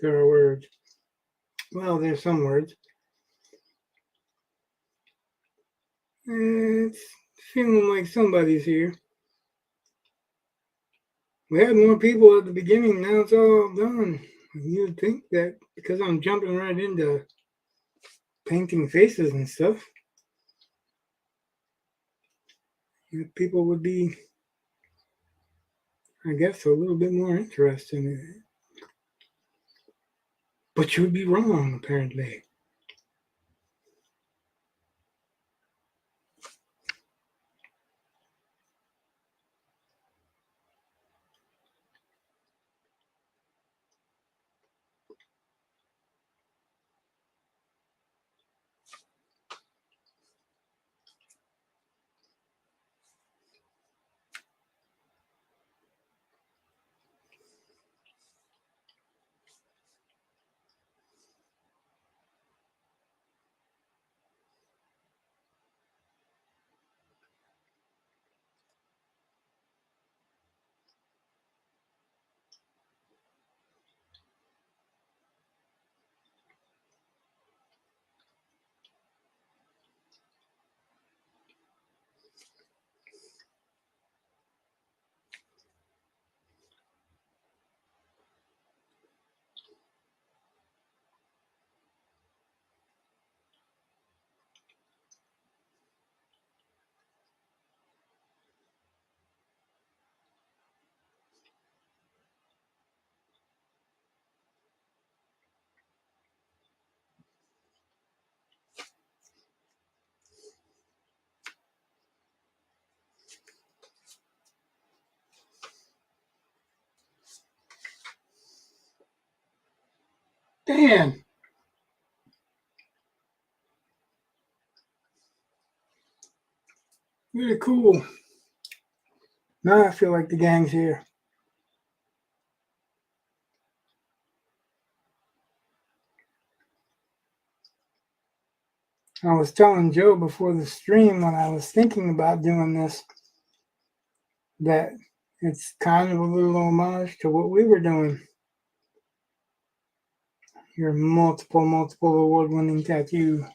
There are words. Well, there's some words. It's feeling like somebody's here. We had more people at the beginning. Now it's all done. You'd think that because I'm jumping right into painting faces and stuff, people would be, I guess, a little bit more interested in it. But you'd be wrong, apparently. Dan. Really cool. Now I feel like the gang's here. I was telling Joe before the stream when I was thinking about doing this that it's kind of a little homage to what we were doing. Your multiple award-winning tattoo.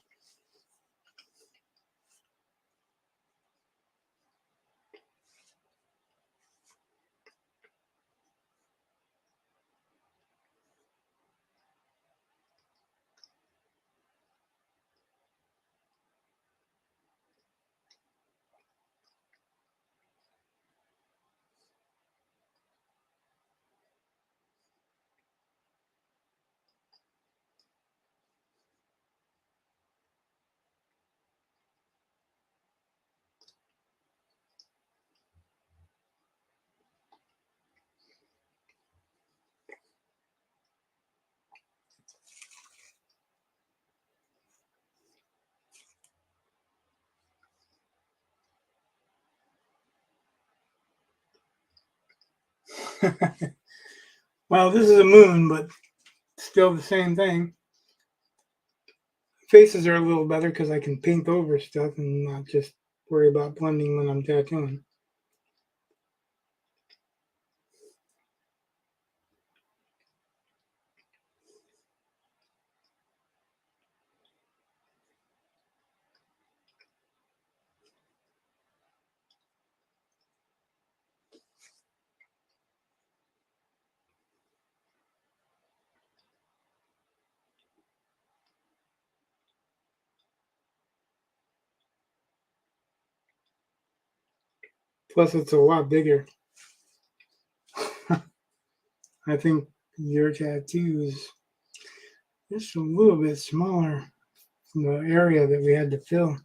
Well, this is a moon, but still the same thing. Faces are a little better because I can paint over stuff and not just worry about blending when I'm tattooing. Plus, it's a lot bigger. I think your tattoo is just a little bit smaller from the area that we had to fill. A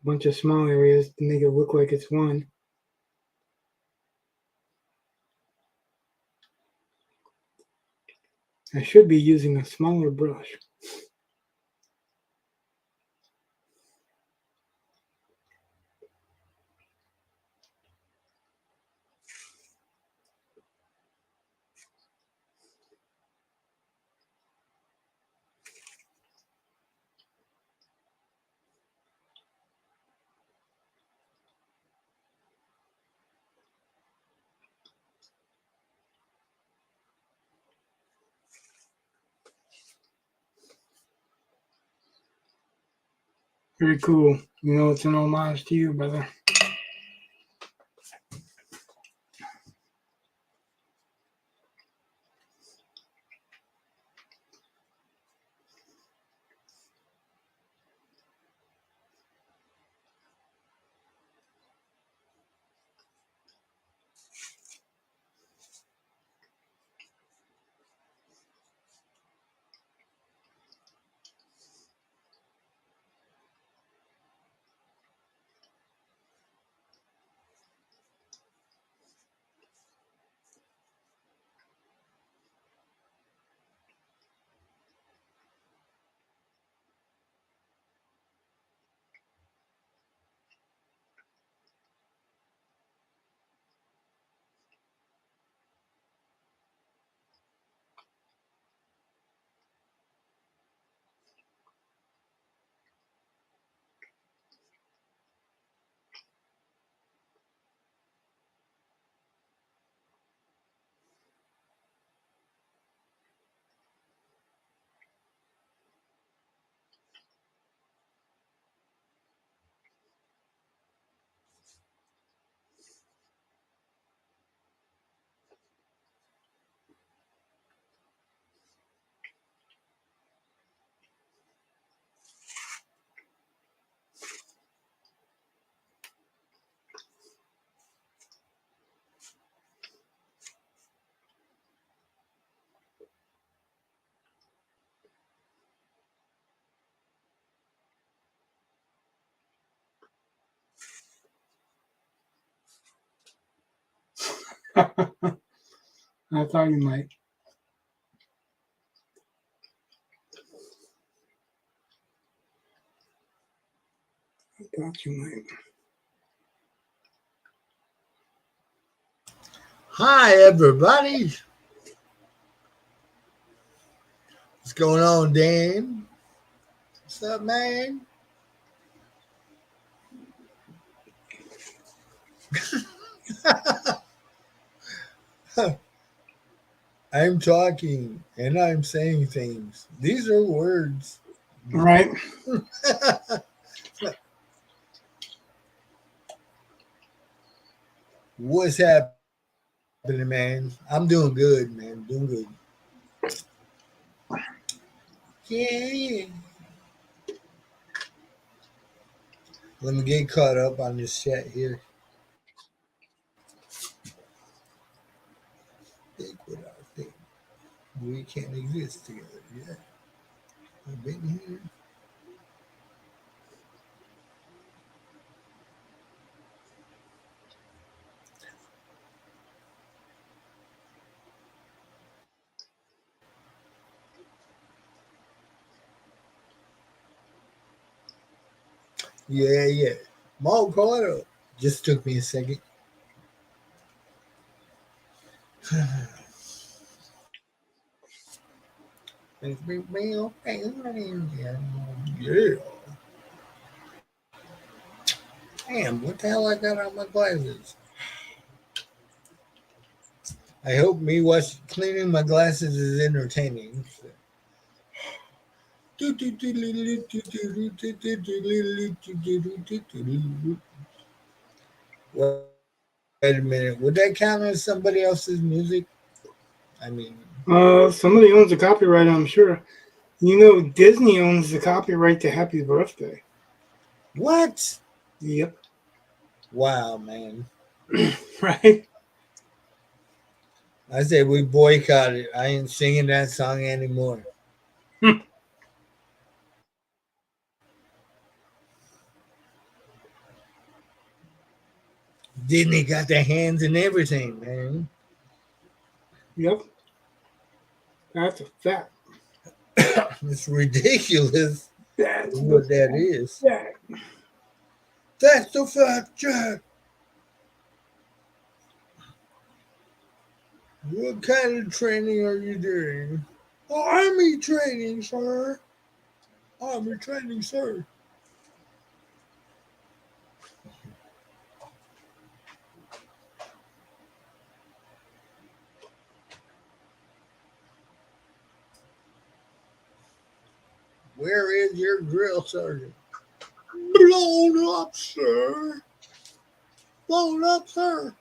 bunch of small areas to make it look like it's one. I should be using a smaller brush. Very cool. You know, it's an homage to you, brother. I thought you might. Thought you might. Hi, everybody. What's going on, Dan? What's up, man? I'm talking and I'm saying things. These are words. Right. What's happening, man? I'm doing good, man. Doing good. Yeah. Let me get caught up on this chat here. Think what I think. We can't exist together. Yeah. I've been here. Yeah. I'm all caught up. Just took me a second. Yeah. Damn, what the hell I got on my glasses? I hope me cleaning my glasses is entertaining. Wait a minute. Would that count as somebody else's music? I mean, Somebody owns the copyright, I'm sure. You know, Disney owns the copyright to Happy Birthday. what? Yep. Wow, man. Right. I said we boycott it. I ain't singing that song anymore. Disney got their hands in everything, man. Yep. That's a fact. It's ridiculous That's what that is. fact. That's the fact, Jack. What kind of training are you doing? Army training, sir. Army training, sir. Where is your drill sergeant? Blown up, sir. Blown up, sir.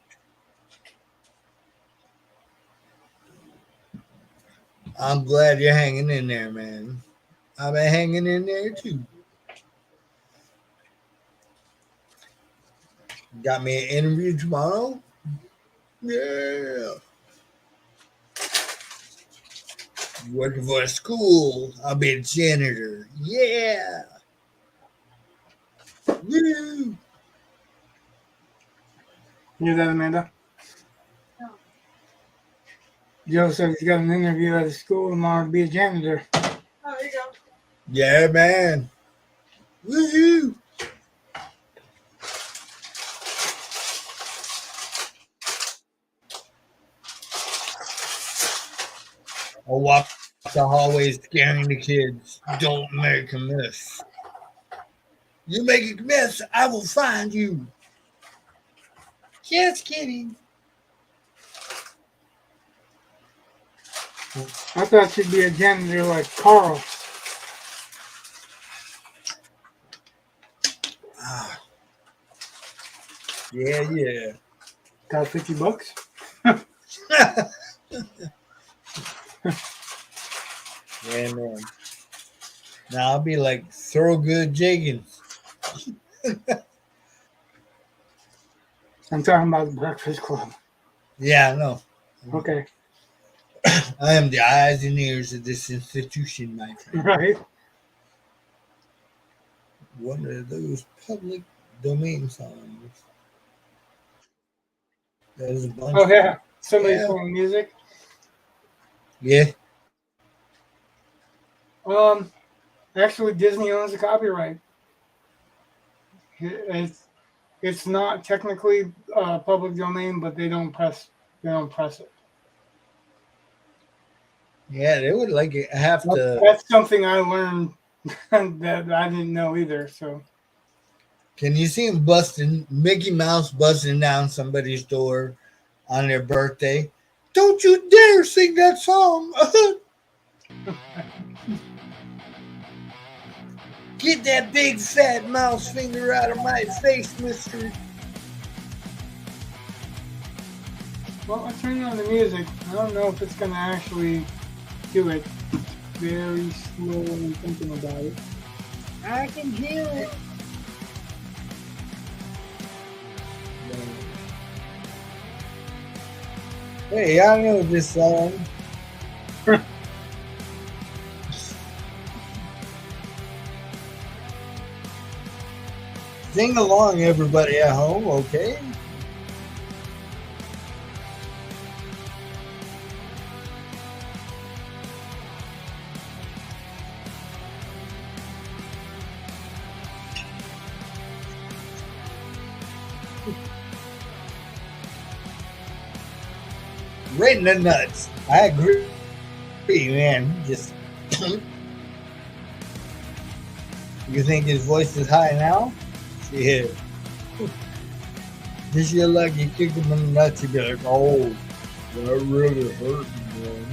I'm glad you're hanging in there, man. I've been hanging in there too. Got me an interview tomorrow? Yeah. Working for a school. I'll be a janitor. Yeah. Woo. You hear that, Amanda? Joe said he's got an interview at a school tomorrow to be a janitor. Oh, there you go. Yeah, man. Woohoo. I'll walk the hallways scaring the kids. Don't make a mess. You make a mess, I will find you. Just kidding. I thought you'd be a janitor like Carl. Ah. Yeah. Got $50? Yeah, man. Now I'll be like Thurgood Jenkins. I'm talking about the Breakfast Club. Yeah, I know. Okay. I am the eyes and ears of this institution, my friend. Right. One of those public domain songs. There's a bunch. Oh, yeah. Somebody's Yeah. playing music. Yeah. Actually, Disney owns the copyright. It's not technically public domain, but they don't press it. Yeah, they would like have to. That's something I learned that I didn't know either. So Can you see him Mickey Mouse busting down somebody's door on their birthday? Don't you dare sing that song! Get that big fat mouse finger out of my face, mister. well, I turned on the music. I don't know if it's gonna actually do it. Very slowly thinking about it. I can hear it. Hey, I know this song. Sing along, everybody at home, okay? Right in the nuts. I agree, man. Just you think his voice is high now? Yeah. This your luck, you kick him in the nuts, he'd be like, oh, that really hurt me, man.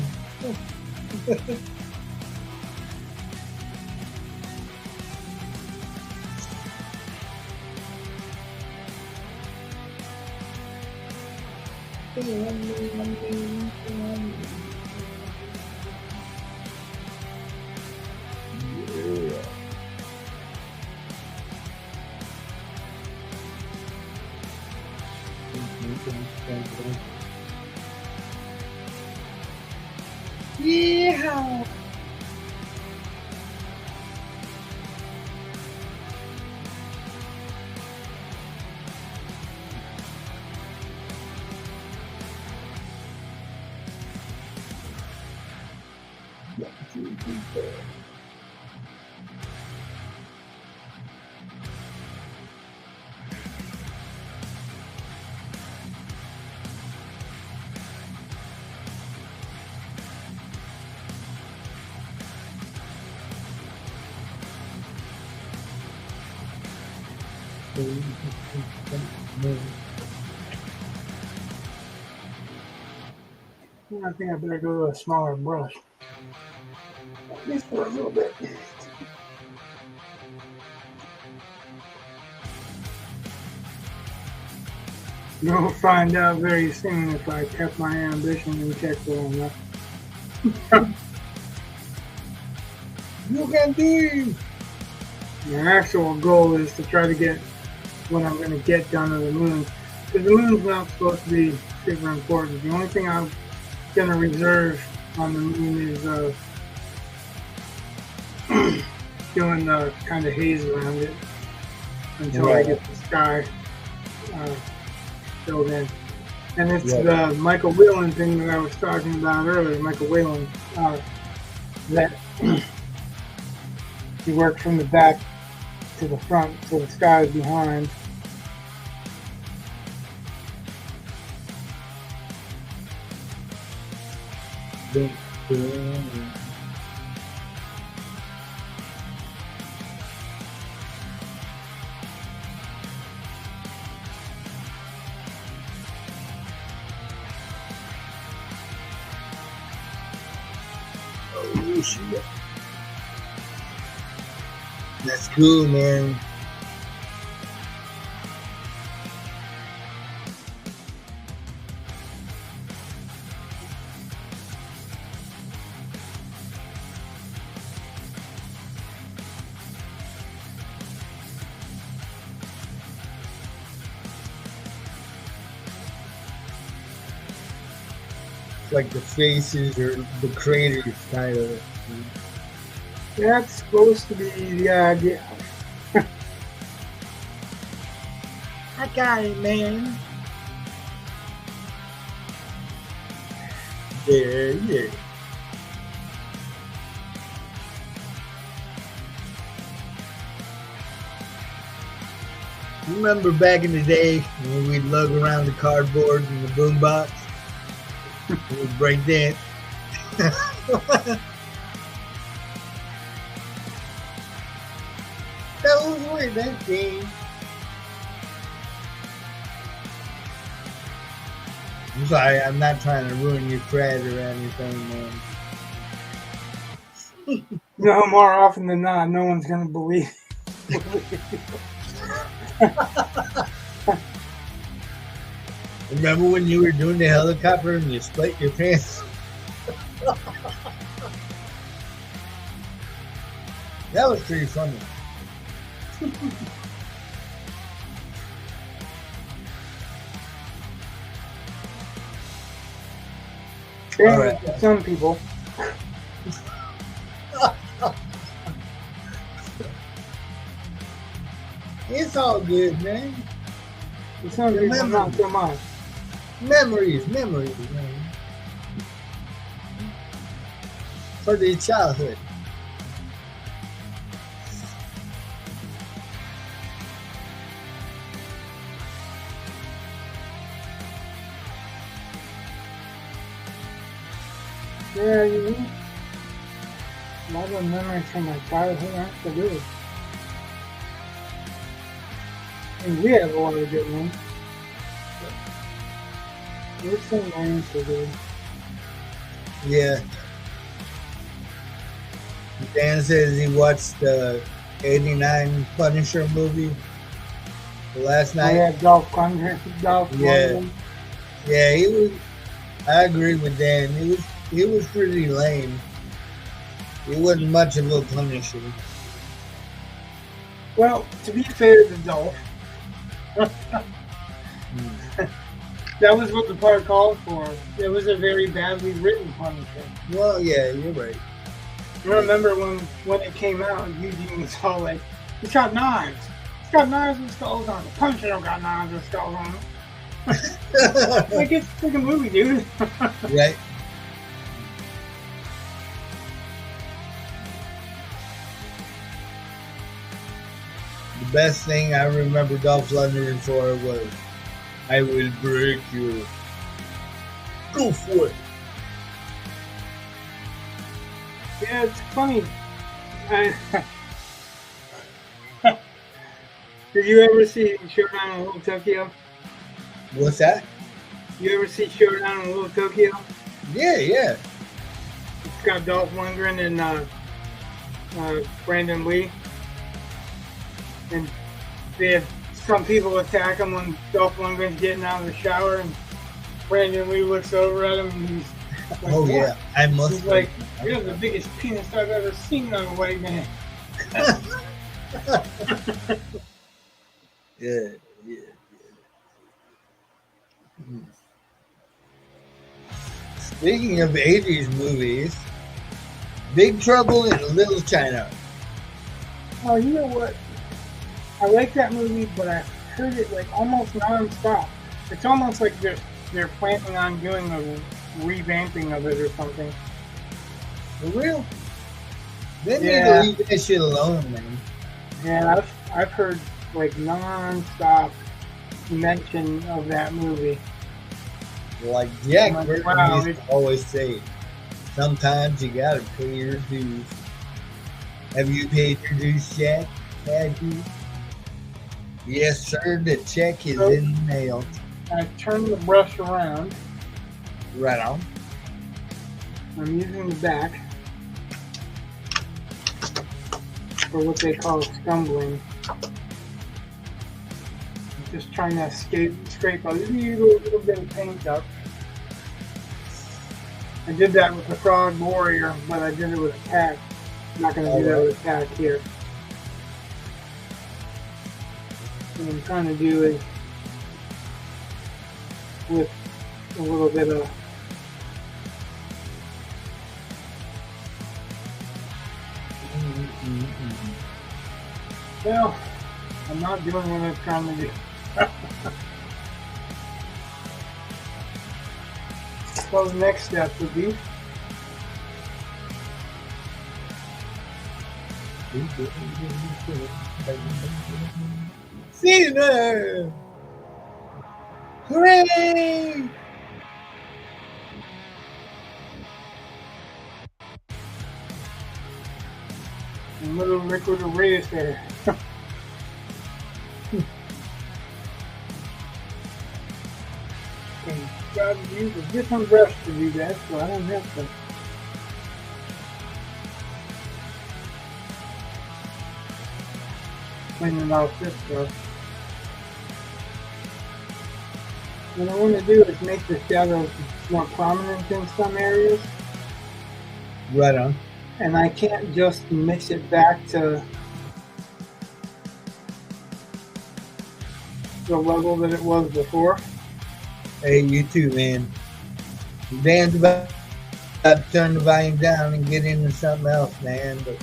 Yeah. I think I better go to a smaller brush. Just for a little bit. You'll find out very soon if I kept my ambition in check long enough. You can do it. My actual goal is to try to get what I'm going to get done to the moon. Because the moon's not supposed to be super important. The only thing I'm going to reserve on the moon is doing the kind of haze around it until I get the sky filled in. And it's the Michael Whelan thing that I was talking about earlier, Michael Whelan, that he worked from the back to the front, so the sky is behind. Oh, shit. That's cool, man. Like the faces or the craters, kind of. That's supposed to be the idea. I got it, man. Yeah. Remember back in the day when we'd lug around the cardboard in the boombox? We'd break dance. That was weird, that thing. I'm sorry, I'm not trying to ruin your cred or anything, man. No, more often than not, no one's gonna believe. Remember when you were doing the helicopter and you split your pants? That was pretty funny. All right. Some people. It's all good, man. Some people Remember. not so much. Memories, man. For the childhood. Yeah, you know, a lot of memories from my childhood aren't so good. And we have a lot of good ones. There's some names so good. Yeah. Dan says he watched the 89 Punisher movie last I night. had Dolph Lundgren. Yeah. Yeah, he was. I agree with Dan. He was pretty lame. He wasn't much of a Punisher. Well, to be fair to Dolph, that was what the part called for. It was a very badly written Punisher. Well, yeah, you're right. I remember when it came out, Eugene was all like, "It's got knives. It's got knives and skulls on it. Punisher don't got knives and skulls on it." Like, it's a freaking movie, dude. Right. The best thing I remember Dolph Lundgren for was, "I will break you. Go for it." Yeah, it's funny. Did you ever see Showdown in Little Tokyo? What's that? You ever see Showdown in Little Tokyo? Yeah. It's got Dolph Lundgren and Brandon Lee. And they have some people attack him when Dolph Lundgren's getting out of the shower, and Brandon Lee looks over at him and he's like, Oh "What?" yeah, I must. He's like, "You're the biggest penis I've ever seen on a white man." Yeah. Speaking of 80s movies, Big Trouble in Little China. Oh, you know what? I like that movie, but I heard it like almost non-stop. It's almost like they're planning on doing a revamping of it or something. For real? They need Yeah. to leave that shit alone, man. Yeah, I've heard like non-stop mention of that movie. Like Jack Like, Burton wow, used to always say, sometimes you gotta pay your dues. Have you paid your dues, Jack? Have you? Yes, sir. The check is in the mail. I turn the brush around. Right on. I'm using the back for what they call scumbling. I'm just trying to scrape a little bit of paint up. I did that with the Frog Warrior, but I did it with a cat. I'm not going to do that with a cat here. What I'm trying to do is with a little bit of well, I'm not doing what I'm trying to do. So the next step would be Sienna! Hooray! And little liquid arrays there. And got to use a different brush to do that, so I don't have to. Cleaning off this stuff. What I want to do is make the shadows more prominent in some areas, Right on. and I can't just mix it back to the level that it was before. Hey, you too, man. Dan's about to turn the volume down and get into something else, man. But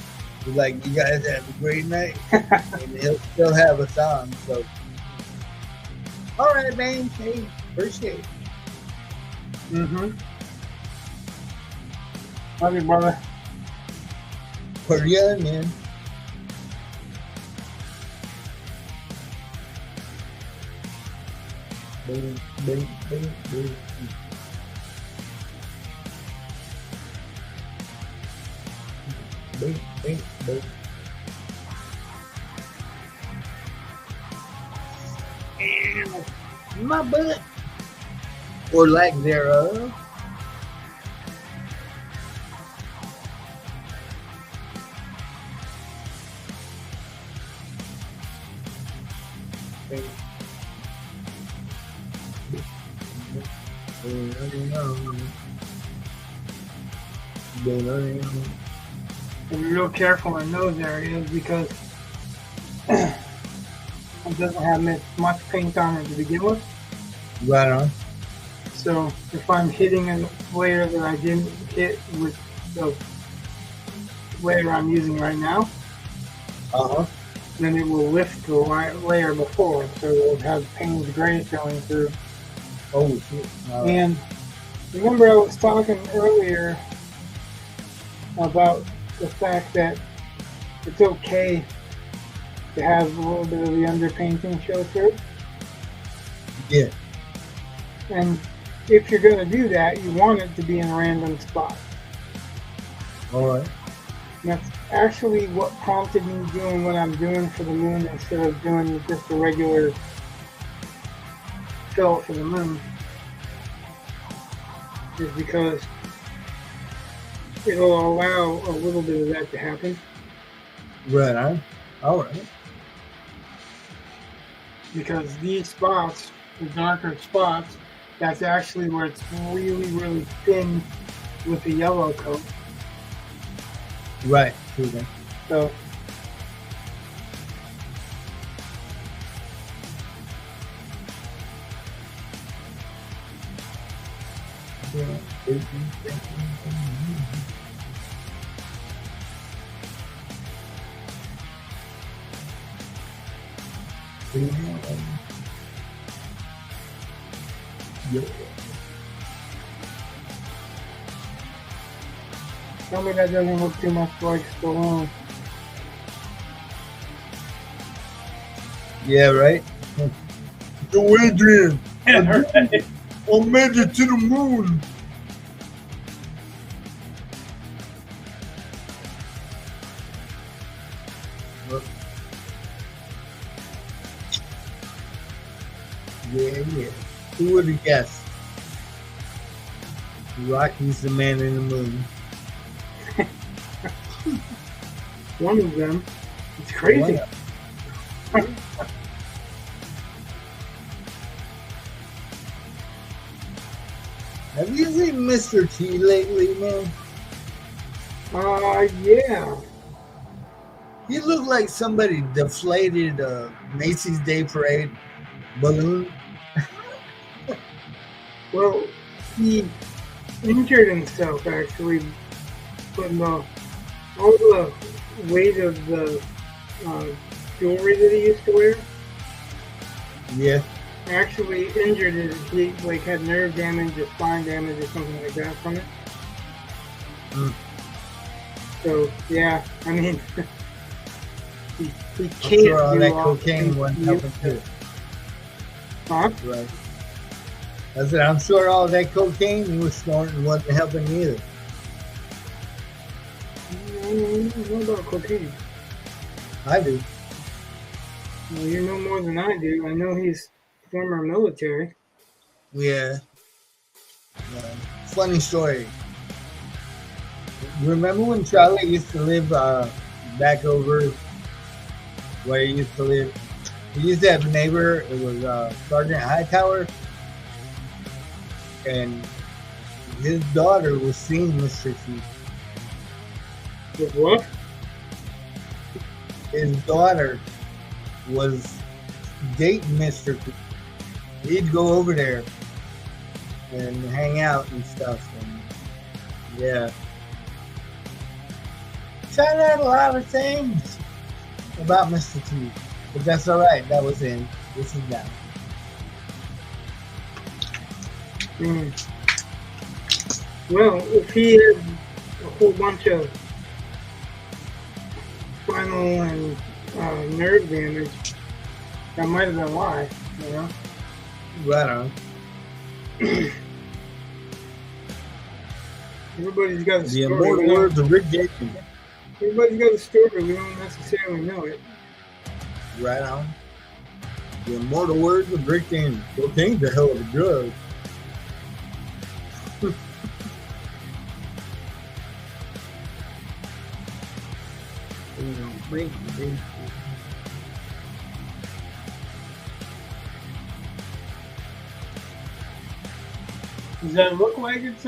he's like, you guys have a great night. And he'll still have us on. So, all right, man. Hey, appreciate it. Mm-hmm. Love you, brother. For you, man. Boom, boom, boom, boom. Boom, boom, boom. Ow, my butt. Or lack thereof. Be real careful in those areas because it doesn't have much paint on it to begin with. Right on. So if I'm hitting a layer that I didn't hit with the layer I'm using right now, then it will lift the layer before, so it will have Payne's gray showing through. Oh shit. And remember I was talking earlier about the fact that it's okay to have a little bit of the underpainting show through. Yeah. And if you're going to do that, you want it to be in random spots. Alright. And that's actually what prompted me doing what I'm doing for the moon instead of doing just a regular fill for the moon. Is because it'll allow a little bit of that to happen. Right on. Alright. Because these spots, the darker spots, that's actually where it's really, really thin with the yellow coat. Right. True then. So Yeah. tell me that doesn't look too much like Stallone. Yeah, right? Yo, Adrian, Right. I made it to the moon. Yeah, yeah. Who would have guessed? Rocky's the man in the moon. One of them. It's crazy. Have you seen Mr. T lately, man? Yeah. He looked like somebody deflated a Macy's Day Parade balloon. Well, he injured himself actually, putting all the weight of the jewelry that he used to wear. Yeah. Actually injured it. He like had nerve damage or spine damage or something like that from it. So yeah, I mean, he He I'm can't sure all do that all the cocaine things wasn't he helping used to. too. Huh? Right. I said, I'm sure all that cocaine he was snorting wasn't helping either. I don't know about cocaine. I do. Well, you know more than I do. I know he's former military. Yeah. Funny story. Remember when Charlie used to live back over where he used to live? He used to have a neighbor. It was Sergeant Hightower, and his daughter was seeing Mr. T. With what? His daughter was dating Mr. T. He'd go over there and hang out and stuff. And yeah. Found out a lot of things about Mr. T. But that's alright. That was in. This is now. Well, if he had a whole bunch of spinal and nerve damage, that might have been why, you know? Right on. Everybody's got a The story. immortal words of Rick Jason. Everybody's got a story. We don't necessarily know it. Right on. The immortal words of Rick Jason. Cocaine's a hell of a drug. Does that look like it's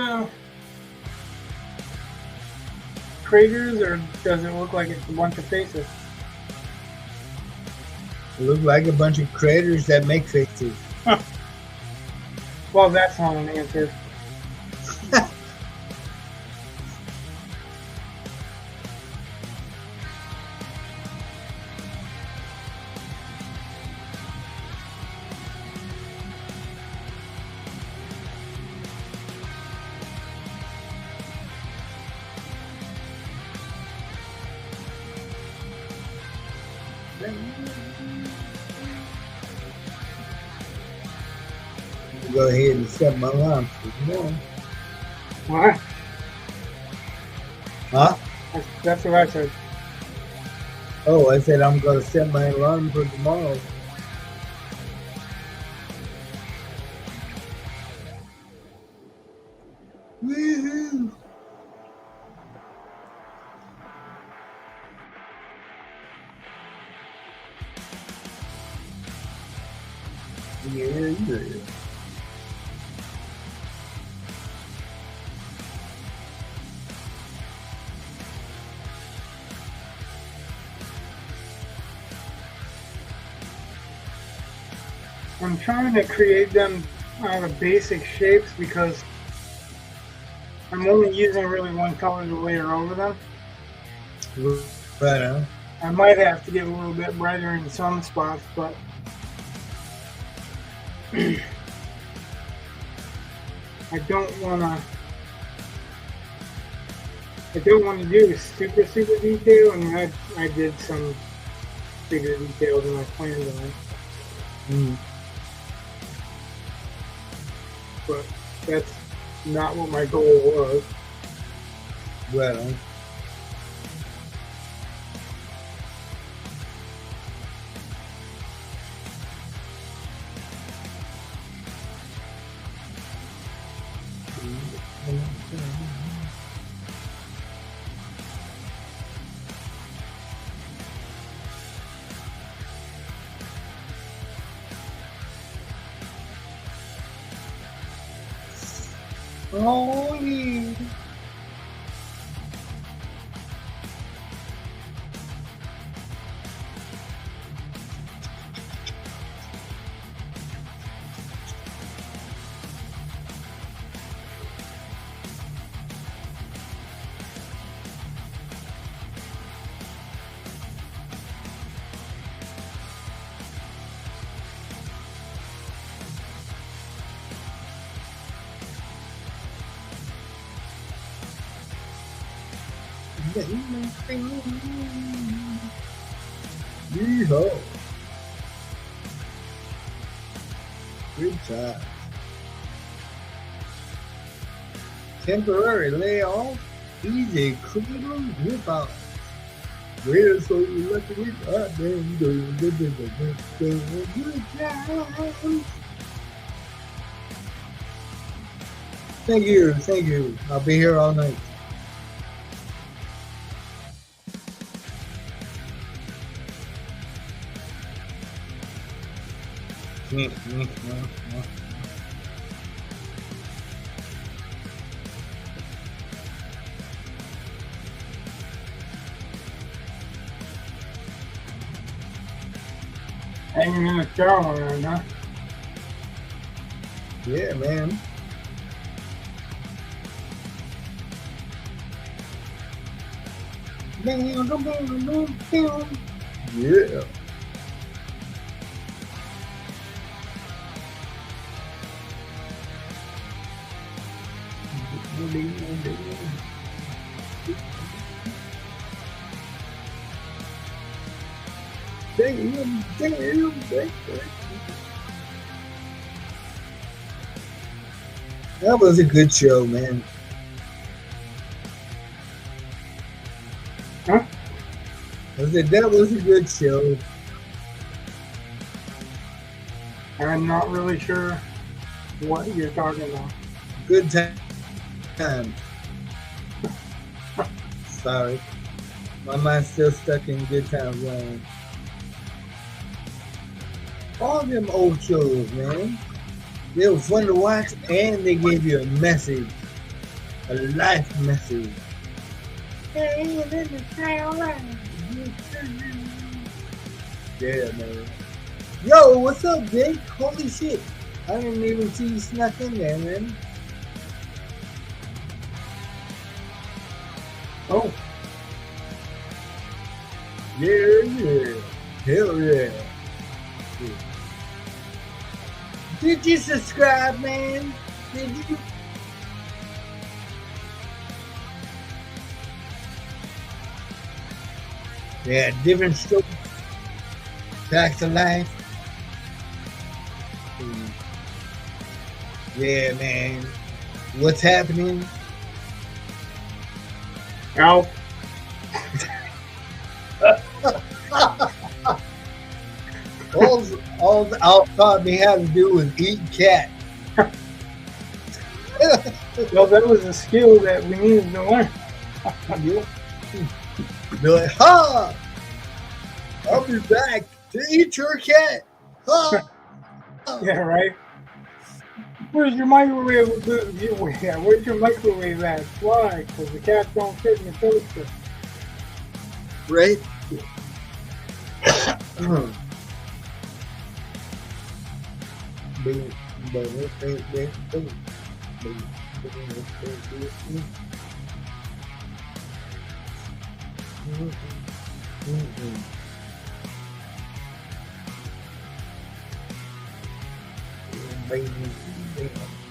craters, or does it look like it's a bunch of faces? It looked like a bunch of craters that make faces. Well, that's not an answer. Go ahead and set my alarm for tomorrow. What? Huh? That's what I said. Oh, I said I'm going to set my alarm for tomorrow. Woohoo! Yeah. I'm trying to create them out of basic shapes because I'm only using really one color to layer over them. Right on. I might have to get a little bit brighter in some spots, but I don't want to do super detail, and I did some bigger details than I planned on. But that's not what my goal was. Right on. Oh, yeah. Yeehaw. Good time. Temporary layoff. Easy criminal hip-hop. We're so lucky we got them. Good times. Thank you, thank you. I'll be here all night. Hanging in the shower right now. Yeah, man. Yeah. That was a good show, man. Huh? I said that was a good show. I'm not really sure what you're talking about. Good time. Sorry. My mind's still stuck in good times, man. All them old shows, man. They were fun to watch, and they gave you a message. A life message. Yeah, man. Yo, what's up, Jake? Holy shit. I didn't even see you snuck in there, man. Oh, Yeah. Hell yeah. Did you subscribe, man? Did you? Yeah, different strokes. Back to life. Yeah, man. What's happening? ow. All Al taught me how to do was eat cat. Well, that was a skill that we needed to learn. Be like, ha! I'll be back to eat your cat. Ha! Yeah, right. Where's your microwave? Yeah, where's your microwave at? Why? Because the cat don't fit in the toaster. Right? All right.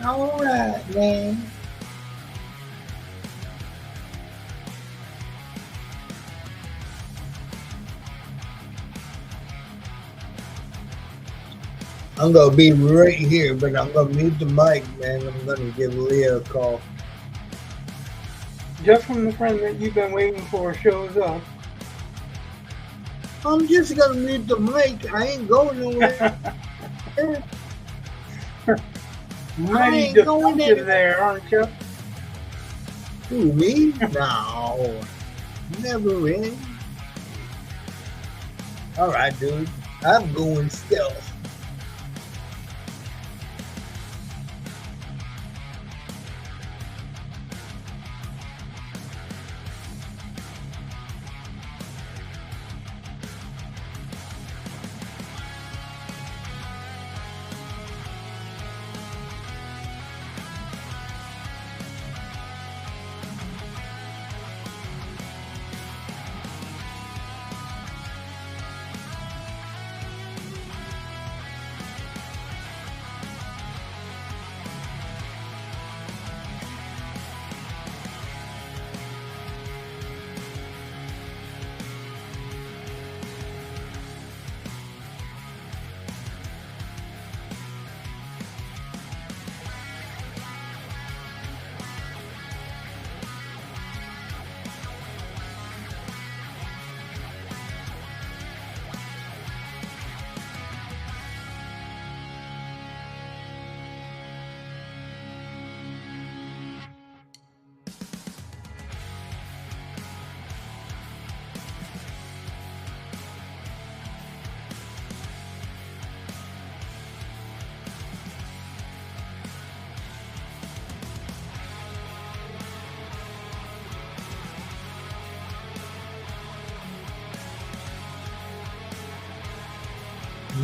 All right, man. I'm gonna be right here, but I'm gonna mute the mic, man. I'm gonna give Leah a call. Just when the friend that you've been waiting for shows up. I'm just gonna mute the mic. I ain't going nowhere. Mighty defective there, aren't you? Who, me? No. Never in. Alright, dude. I'm going stealth.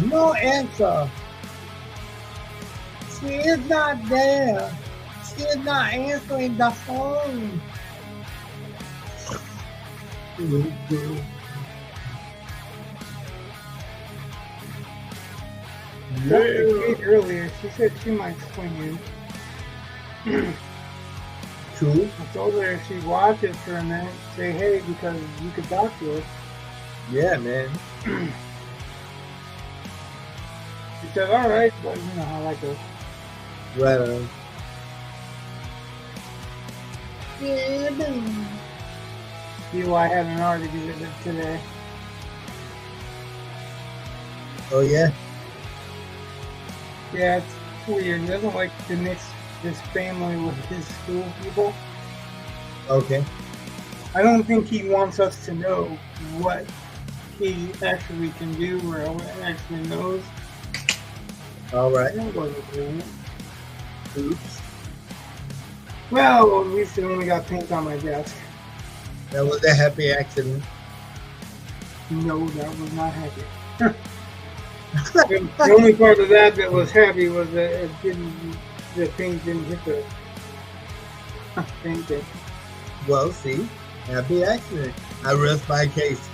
No answer. She is not there. She is not answering the phone. Kate earlier, she said she might swing in. True. I told her if she watches for a minute, say hey because you could talk to her. Yeah, man. She said, all right, but you know how that goes. Right on. Yeah, man. Eli had an article today. Oh, yeah? Yeah, it's weird. He doesn't like to mix his family with his school people. Okay. I don't think he wants us to know what he actually can do or what he actually knows. All I right. don't go to doing it. Oops. Well, at least it only got paint on my desk. That was a happy accident. No, that was not happy. The only part of that was happy was that the paint didn't hit the painting. Well, see, happy accident. I rest my case.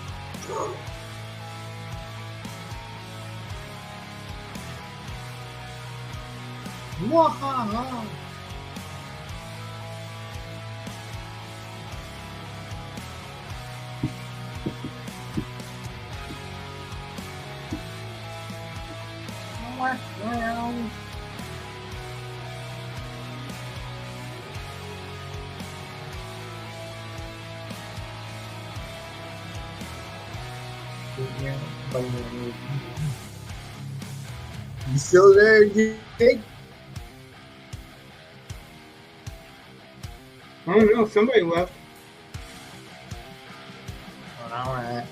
Wahaha. You still there, Jake? I don't know, somebody left. All right.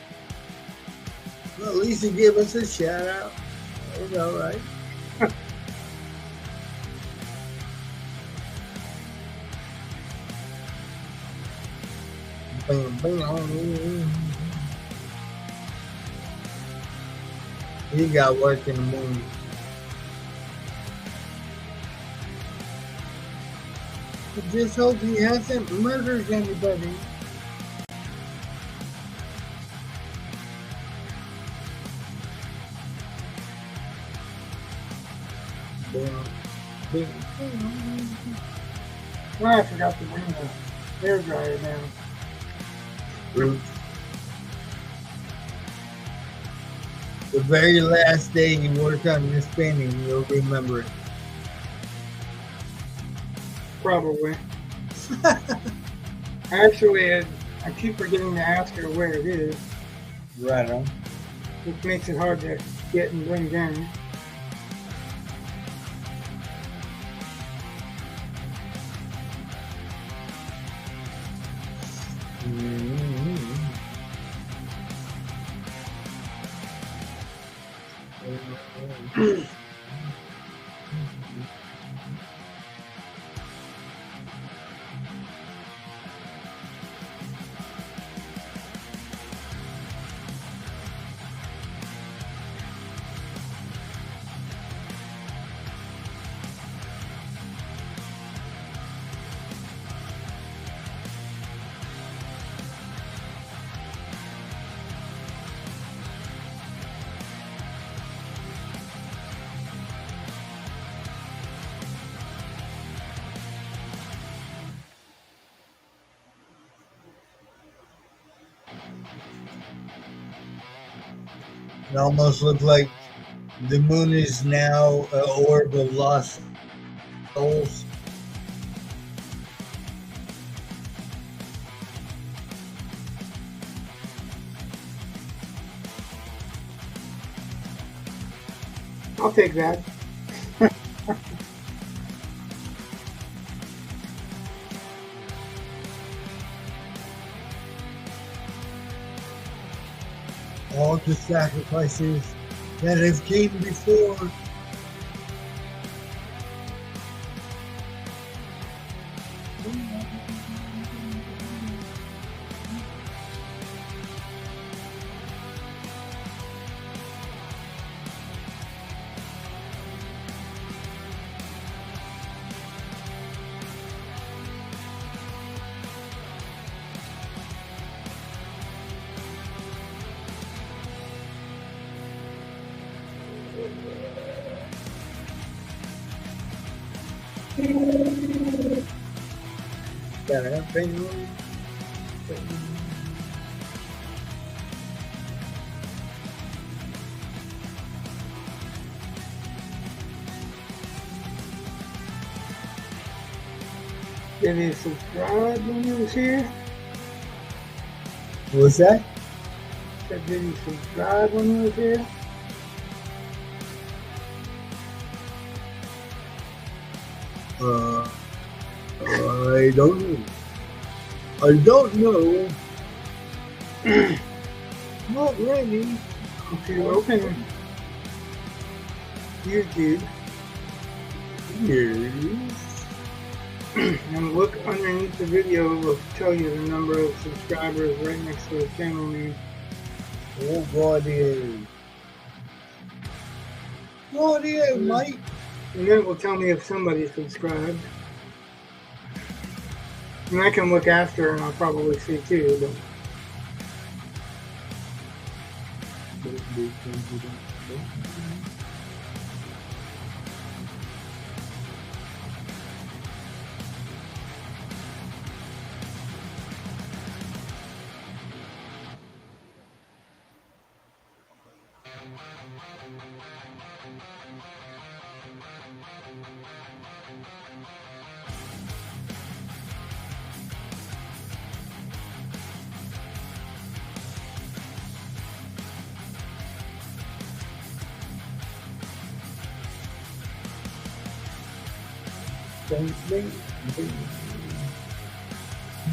Well, at least you gave us a shout out. That was all right. Bam, bam. He got work in the morning. I just hope he hasn't murdered anybody. Bam, bam. Oh, I forgot to bring the hair dryer down. Oops. The very last day you work on this painting, you'll remember it. Probably. Actually, I keep forgetting to ask her where it is, Right on. which makes it hard to get and bring down. It almost looks like the moon is now an orb of lost souls. I'll take that. All the sacrifices that have came before. Did he subscribe when he was here? What's that? Did he subscribe when he was here? I don't know. I don't know. Not really. If you open YouTube Yes. and look underneath the video, it will tell you the number of subscribers right next to the channel name. Oh, God, yeah. God, yeah, mate. And then it will tell me if somebody subscribed. And I can look after and I'll probably see too, but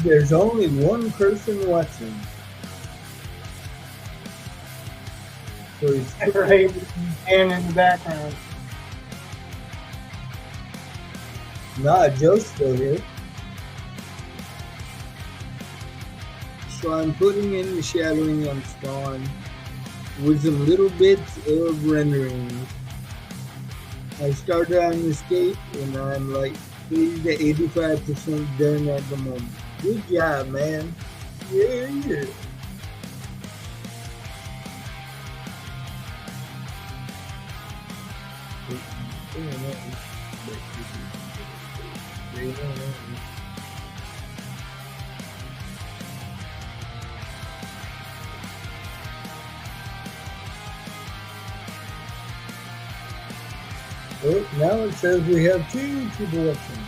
There's only one person watching. So he's right, and in the background. Nah, Joe's still here. So I'm putting in the shadowing on Spawn with some little bits of rendering. I started on Escape and I'm like 80 to 85% done at the moment. Good job, man. Yeah, yeah. Oh, now it says we have 2 people watching.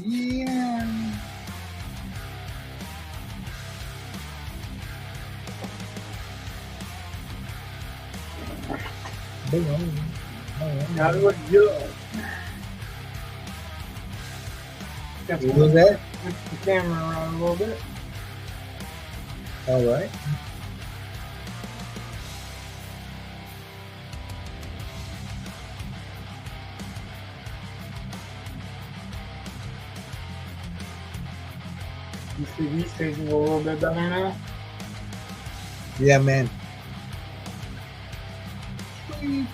Yeah. Now it looks good. Got What was that? Switch the camera around a little bit. All right. You see these faces a little bit better now? Yeah, man. Sweet.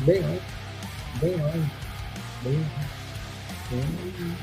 Bam, bam, bam, bam.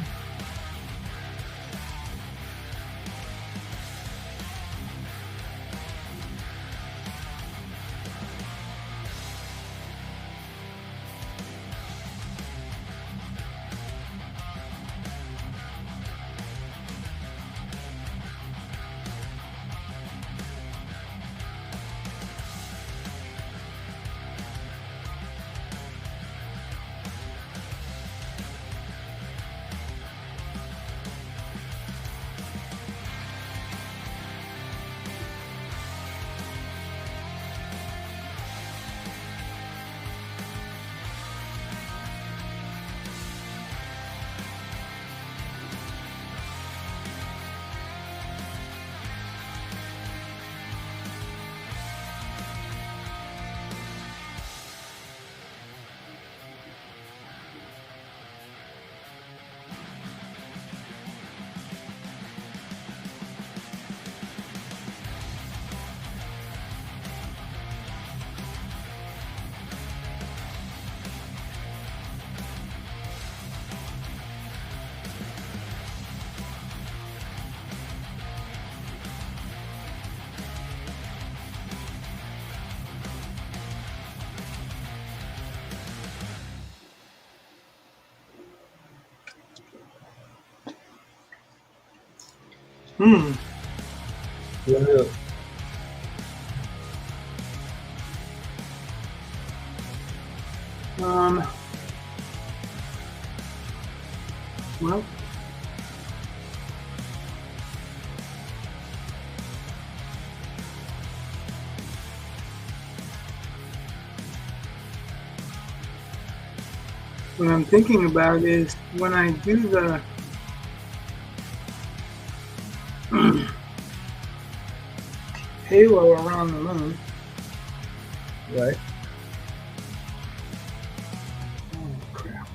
Hmm. What up? Well, what I'm thinking about is when I do the halo around the moon. Right. Oh crap!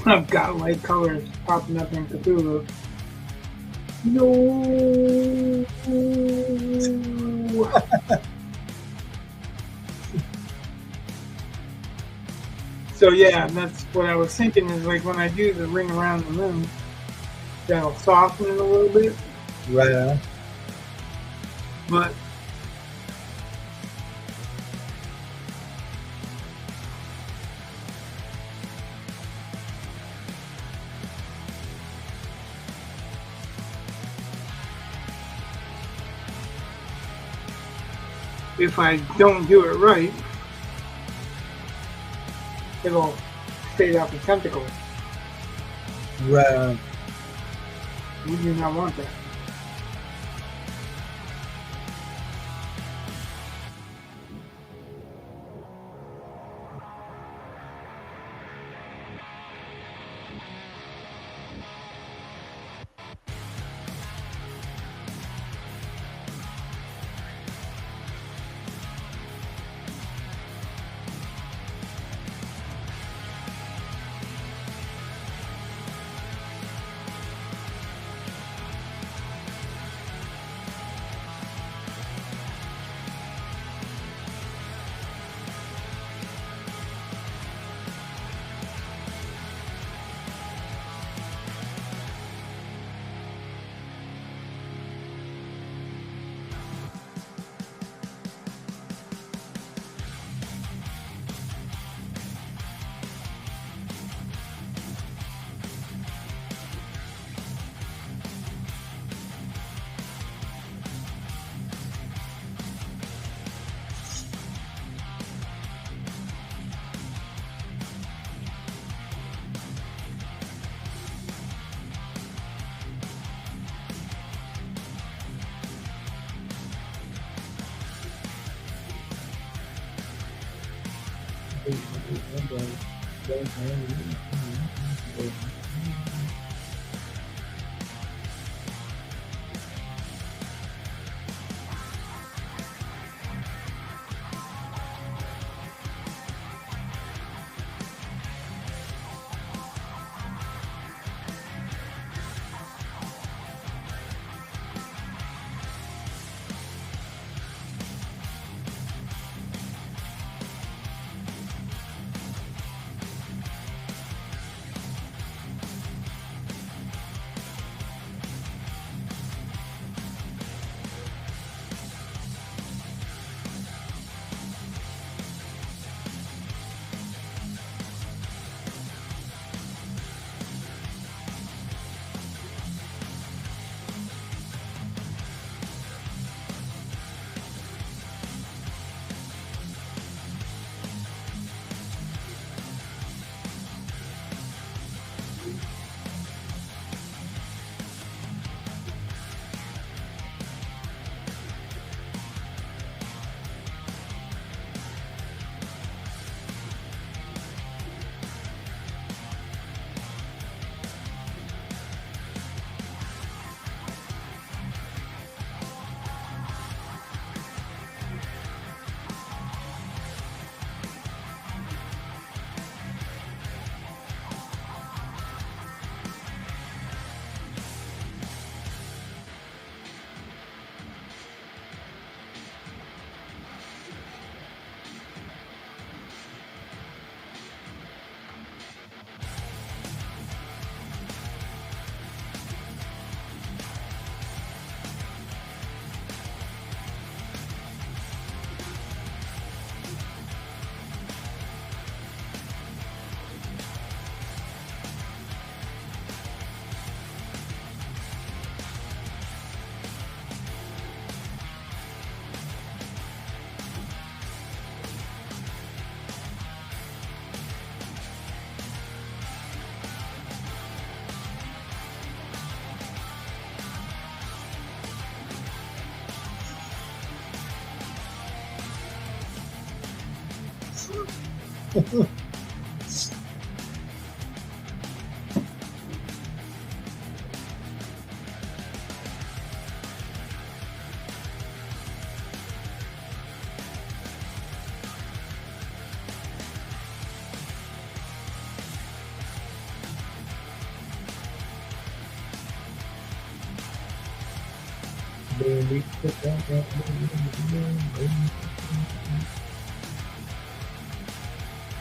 I've got light colors popping up in Cthulhu. No. So yeah, that's what I was thinking. Is like when I do the ring around the moon, that'll soften it a little bit. Right on. But if I don't do it right, it'll fade out the tentacles. Right on. We do not want that.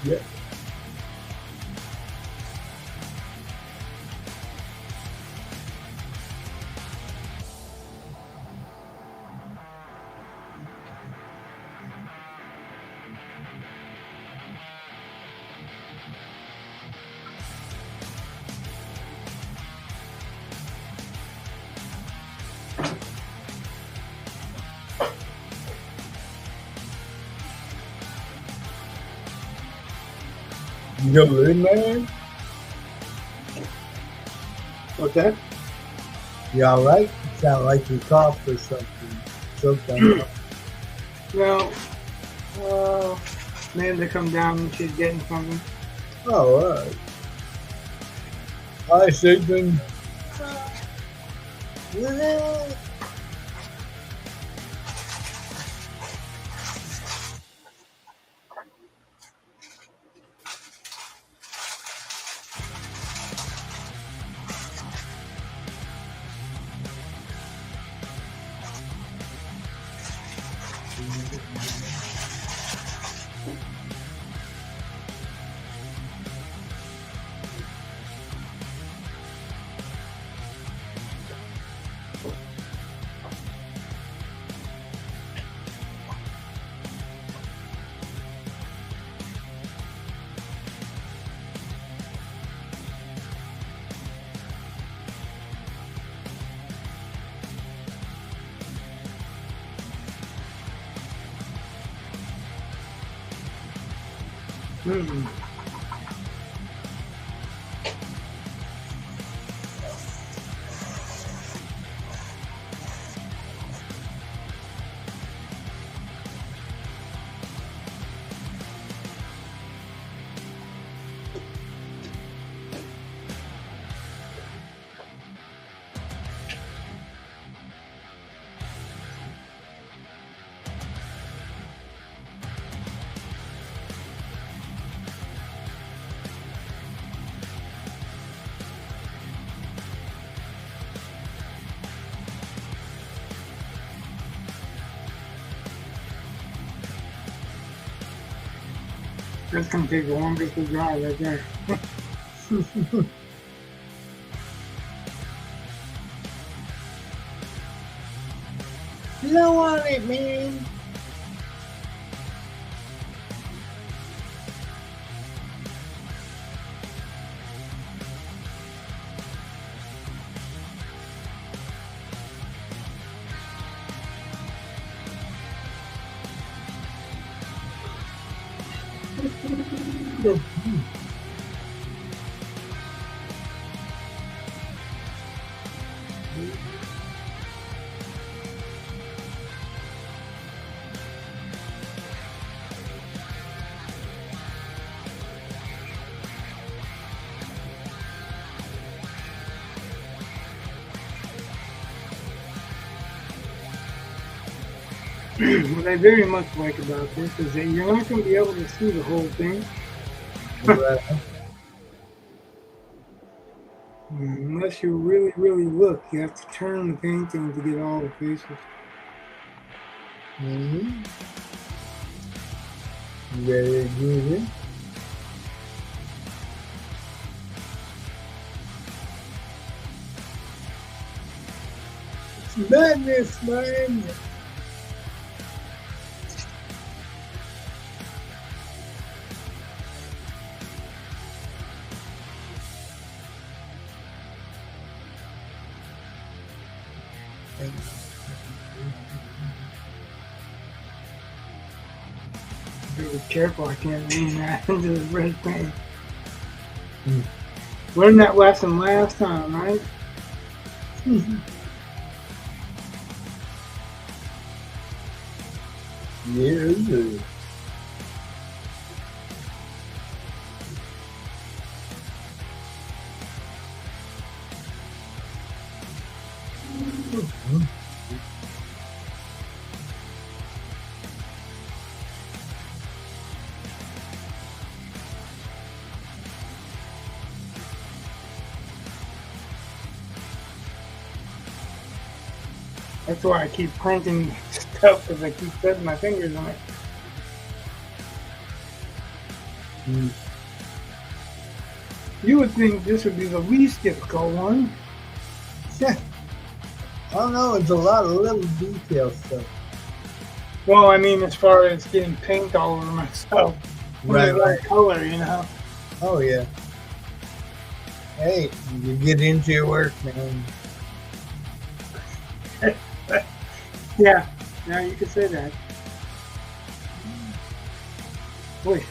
Yeah. You know, good man. What's that? You all right? You sound like you coughed or something. Something. No. Amanda come down and she's getting something. Oh, all right. Hi, Sigmund. Mm-mm. That's gonna take the longest to dry right there. You don't want it, man. What I very much like about this is that you're not going to be able to see the whole thing unless you really, really look. You have to turn the painting to get all the faces. Mm-hmm. Very good. It's madness, man. Be careful, I can't lean that into the red paint. Learned that lesson last time, right? Yeah. That's why I keep cranking stuff, because I keep setting my fingers on it. Mm. You would think this would be the least difficult one. I don't know, it's a lot of little detail stuff. Well, I mean, as far as getting paint all over myself. Right. Color, you know. Oh, yeah. Hey, you get into your work, man. Yeah, you could say that. Boy.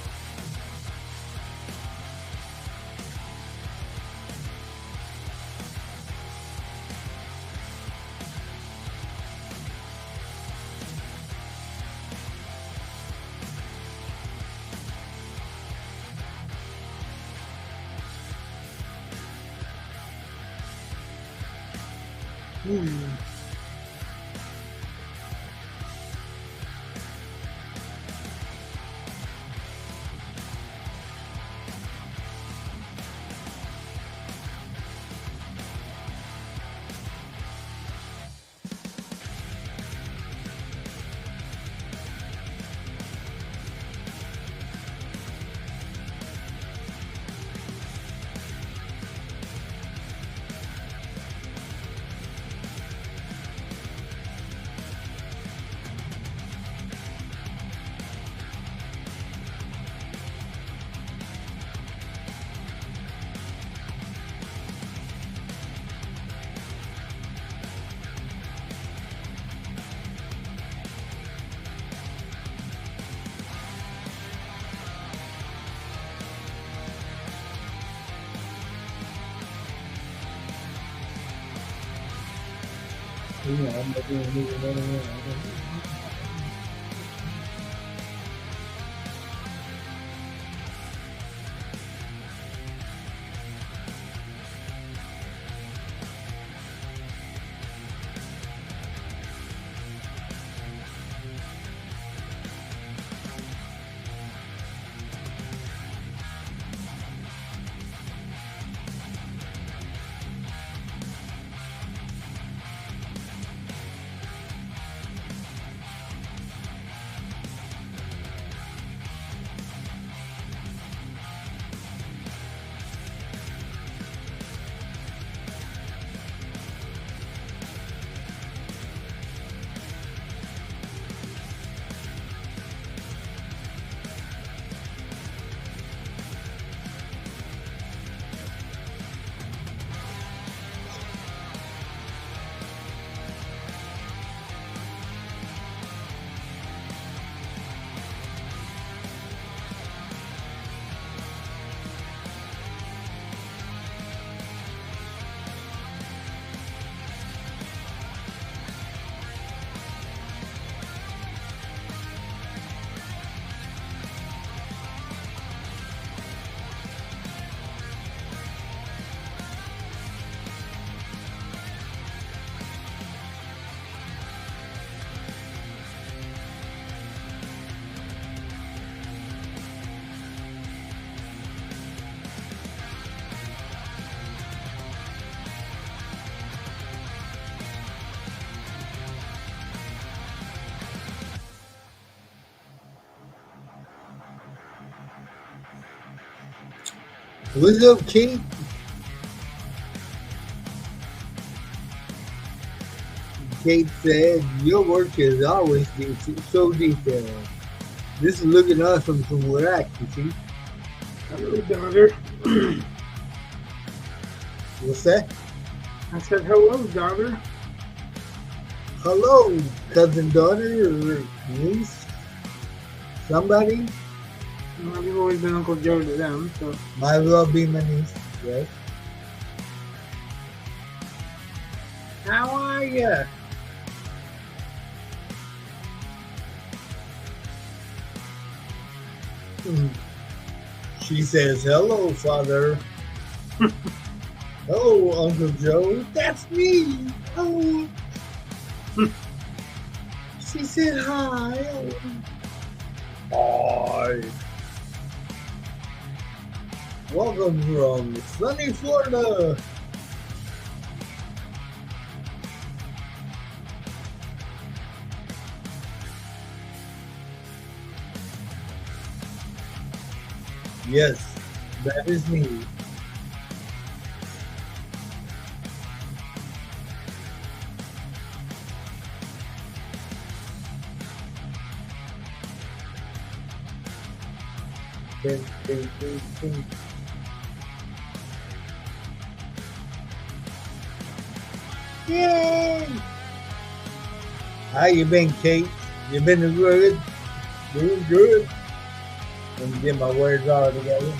What's up, Kate? Kate said, your work is always so detailed. This is looking awesome from where I can see. Hello, daughter. What's that? I said, hello, daughter. Hello, cousin, daughter, or niece? Somebody? Well, you've always been Uncle Joe to them, so. Might as well be my niece, right? How are ya? She says, hello, father. Hello, Uncle Joe. That's me. Oh. She said hi. Hi. Welcome from sunny Florida. Yes, that is me. Ding, ding, ding, ding. Yay! How you been, Kate? You been good? Doing good. Let me get my words all together.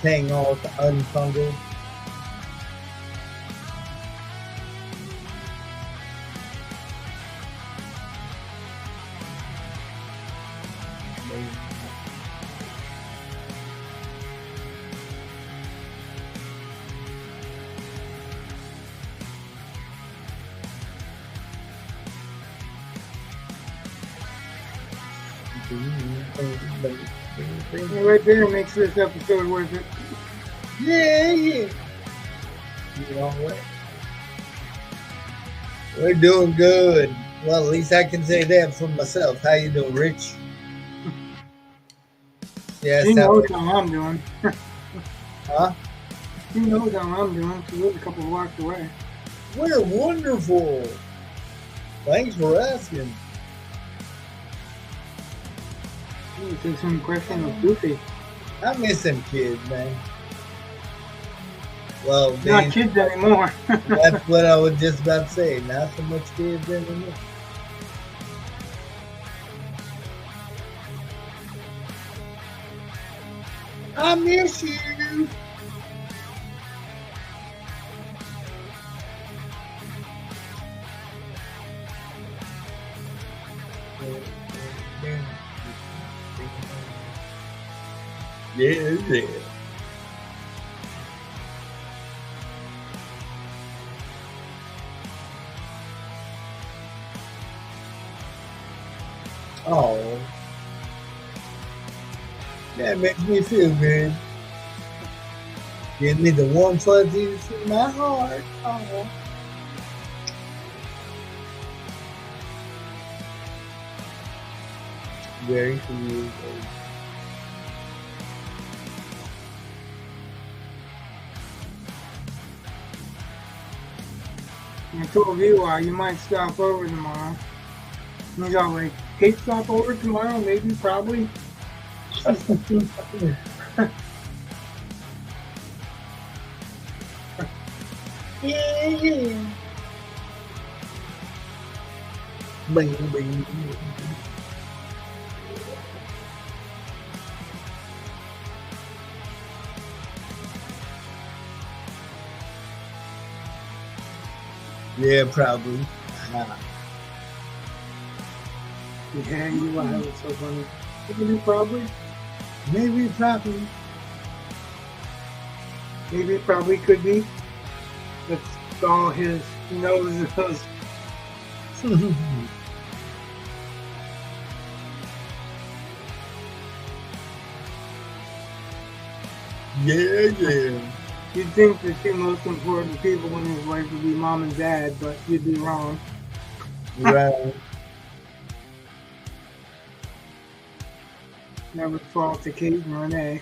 Hang all to unfungled. Right there makes this episode worth it. Yeah. You know what? We're doing good. Well, at least I can say that for myself. How you doing, Rich? Yeah, She knows how I'm doing. Huh? She knows how I'm doing. She lives a couple of blocks away. We're wonderful. Thanks for asking. You take some question of Goofy. I miss them kids, man. Well, Not kids anymore. that's what I was just about to say. Not so much kids anymore. I miss you. Yeah. Oh, that makes me feel good. Give me the warm fuzzies in my heart. Oh. Very cool. I told you you might stop over tomorrow. He's all like, Kate stop over tomorrow? Maybe, probably. Yeah. Bing, bing. Yeah, probably. Yeah, you are. It's so funny. Maybe, probably. Maybe, probably. Maybe, probably could be. That's all his nose is. Yeah. You'd think the two most important people in his life would be mom and dad, but you'd be wrong. Right. Never fall to Kate and Renee.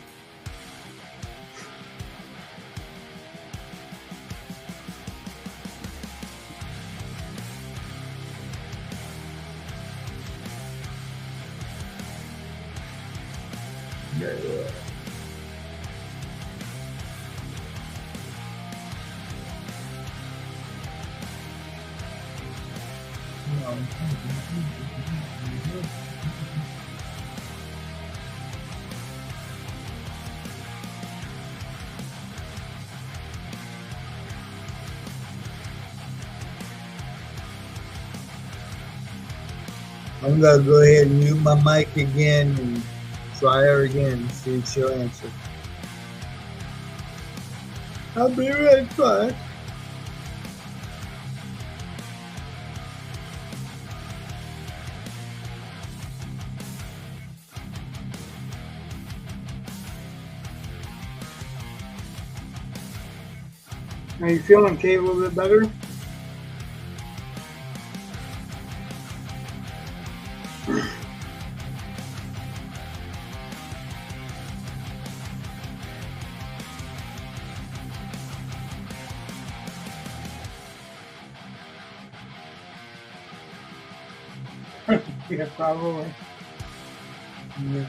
Yeah. I'm gonna go ahead and mute my mic again and try her again, see if she'll answer. I'll be right back. Are you feeling, Kate, a little bit better? Yeah, probably. Yeah.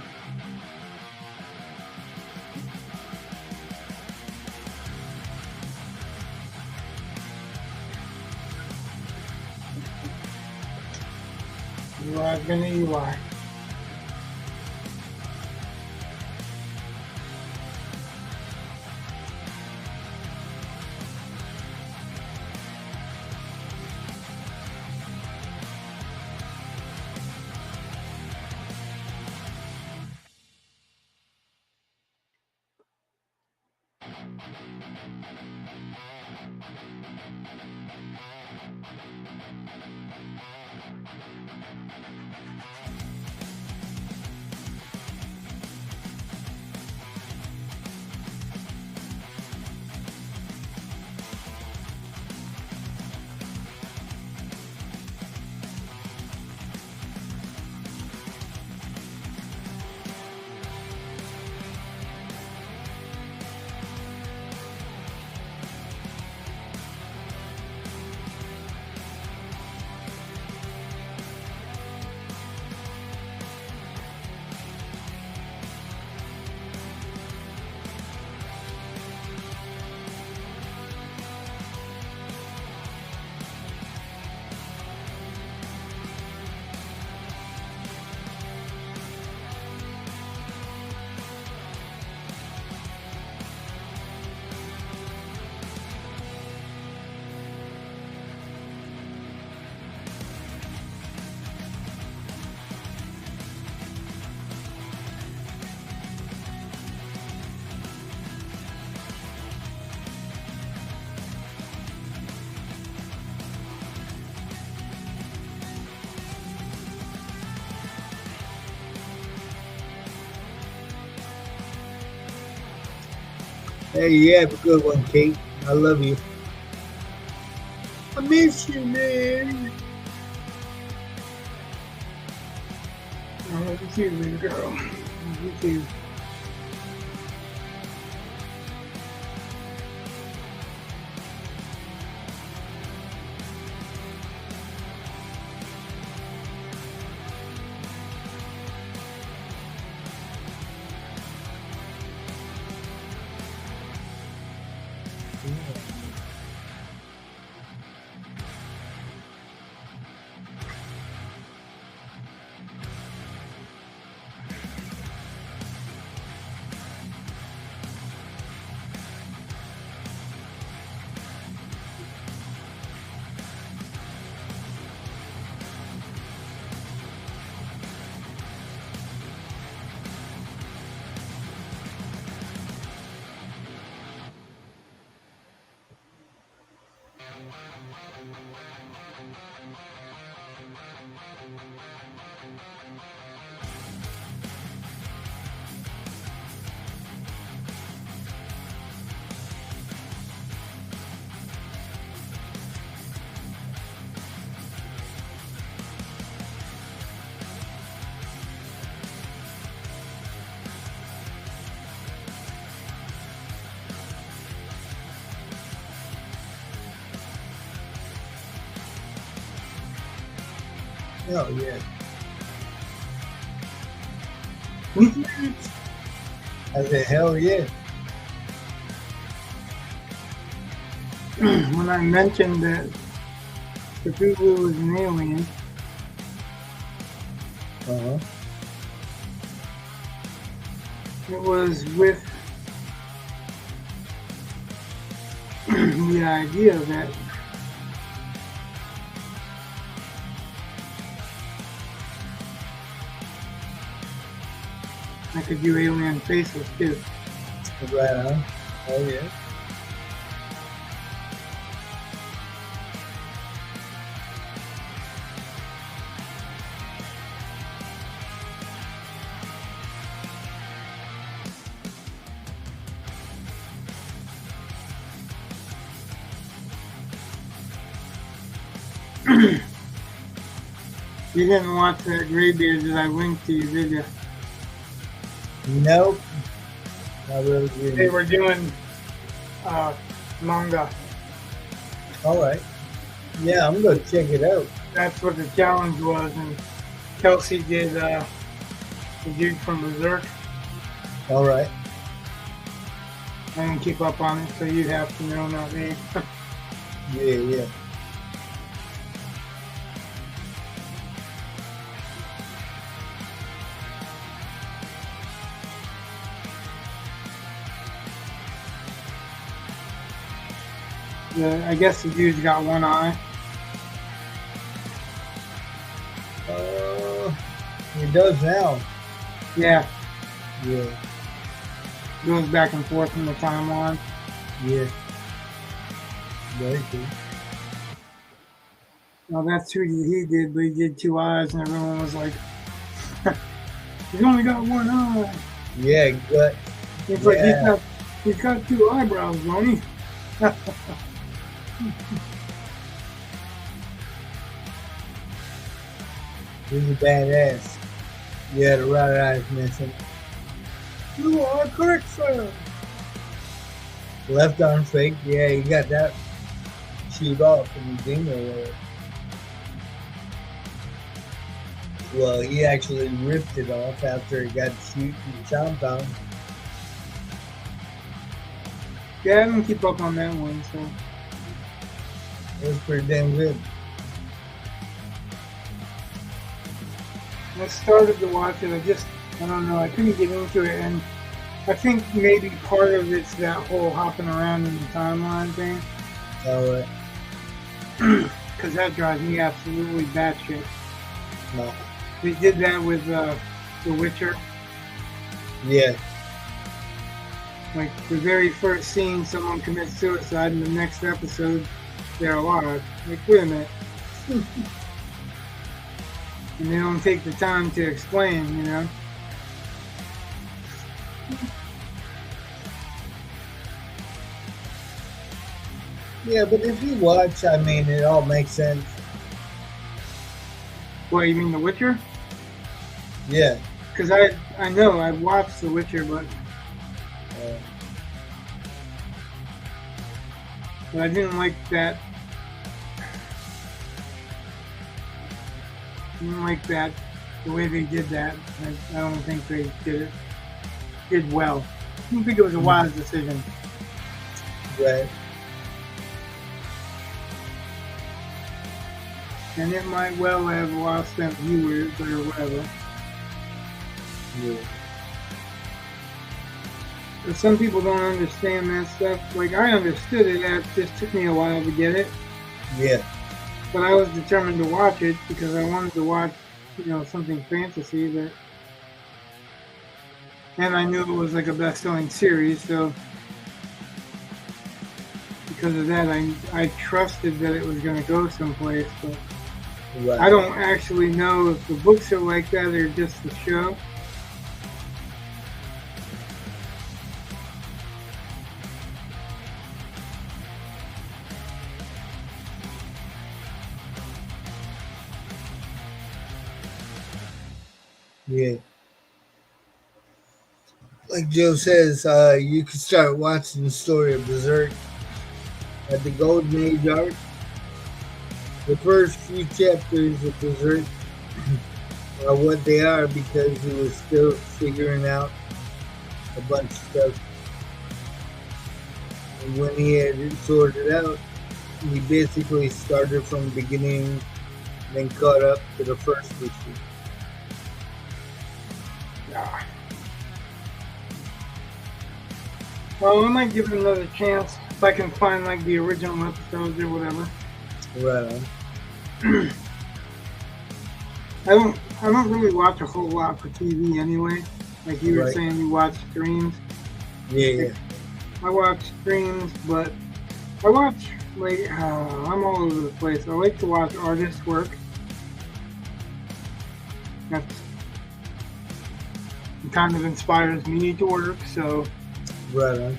You are gonna you are. Hey, you have a good one, Kate. I love you. I miss you, man. I love you too, little girl. Love you too. Oh, yeah. I said, hell yeah. When I mentioned that Cthulhu was an alien, Uh-huh. it was with the idea that I could do alien faces too. Right on. Oh, yeah. You didn't watch that Greybeard that I linked to you, did you? Nope. I really They didn't. were doing manga. All right. Yeah, I'm going to check it out. That's what the challenge was, and Kelsey did the dude from Berserk. All right. I didn't keep up on it, so you'd have to know, not me. Yeah. I guess the dude's got one eye. He does now. Yeah, Yeah. goes back and forth in the timeline. Yeah. Very cool. Well, that's who he did, but he did two eyes, and everyone was like, he's only got one eye. Yeah, but It's like he's got two eyebrows, don't he? he's a badass. Yeah, the right eye's missing. You are correct, sir. Left arm fake. Yeah, he got that chewed off in the dingo. Well, he actually ripped it off after it got chomped on. Yeah, I didn't keep up on that one, so. It was pretty damn good. I started to watch it, I don't know, I couldn't get into it, and I think maybe part of it's that whole hopping around in the timeline thing, All right. because that drives me absolutely batshit. No. They did that with The Witcher. Yeah. Like, the very first scene, someone commits suicide, and the next episode, they're alive. Like, wait a minute. And they don't take the time to explain, you know? Yeah, but if you watch, I mean, it all makes sense. What, you mean The Witcher? Yeah. Because I know, I've watched The Witcher, but I didn't like that. The way they did that. I don't think they did well. I don't think it was a wise decision. Right. And it might well have lost them viewers or whatever. Yeah. But some people don't understand that stuff. Like, I understood it. It just took me a while to get it. Yeah. But I was determined to watch it because I wanted to watch, something fantasy and I knew it was like a best-selling series, so because of that, I trusted that it was going to go someplace. But Right. I don't actually know if the books are like that or just the show. Yeah. Like Joe says, you can start watching the story of Berserk at the Golden Age arc. The first few chapters of Berserk are what they are because he was still figuring out a bunch of stuff. And when he had it sorted out, he basically started from the beginning and then caught up to the first issue. Yeah. Well, I might give it another chance if I can find like the original episodes or whatever. Right. I don't really watch a whole lot for TV anyway. Like you were saying, you watch streams. Yeah. I watch streams, but I watch like I'm all over the place. I like to watch artists' work. That kind of inspires me to work. So Right.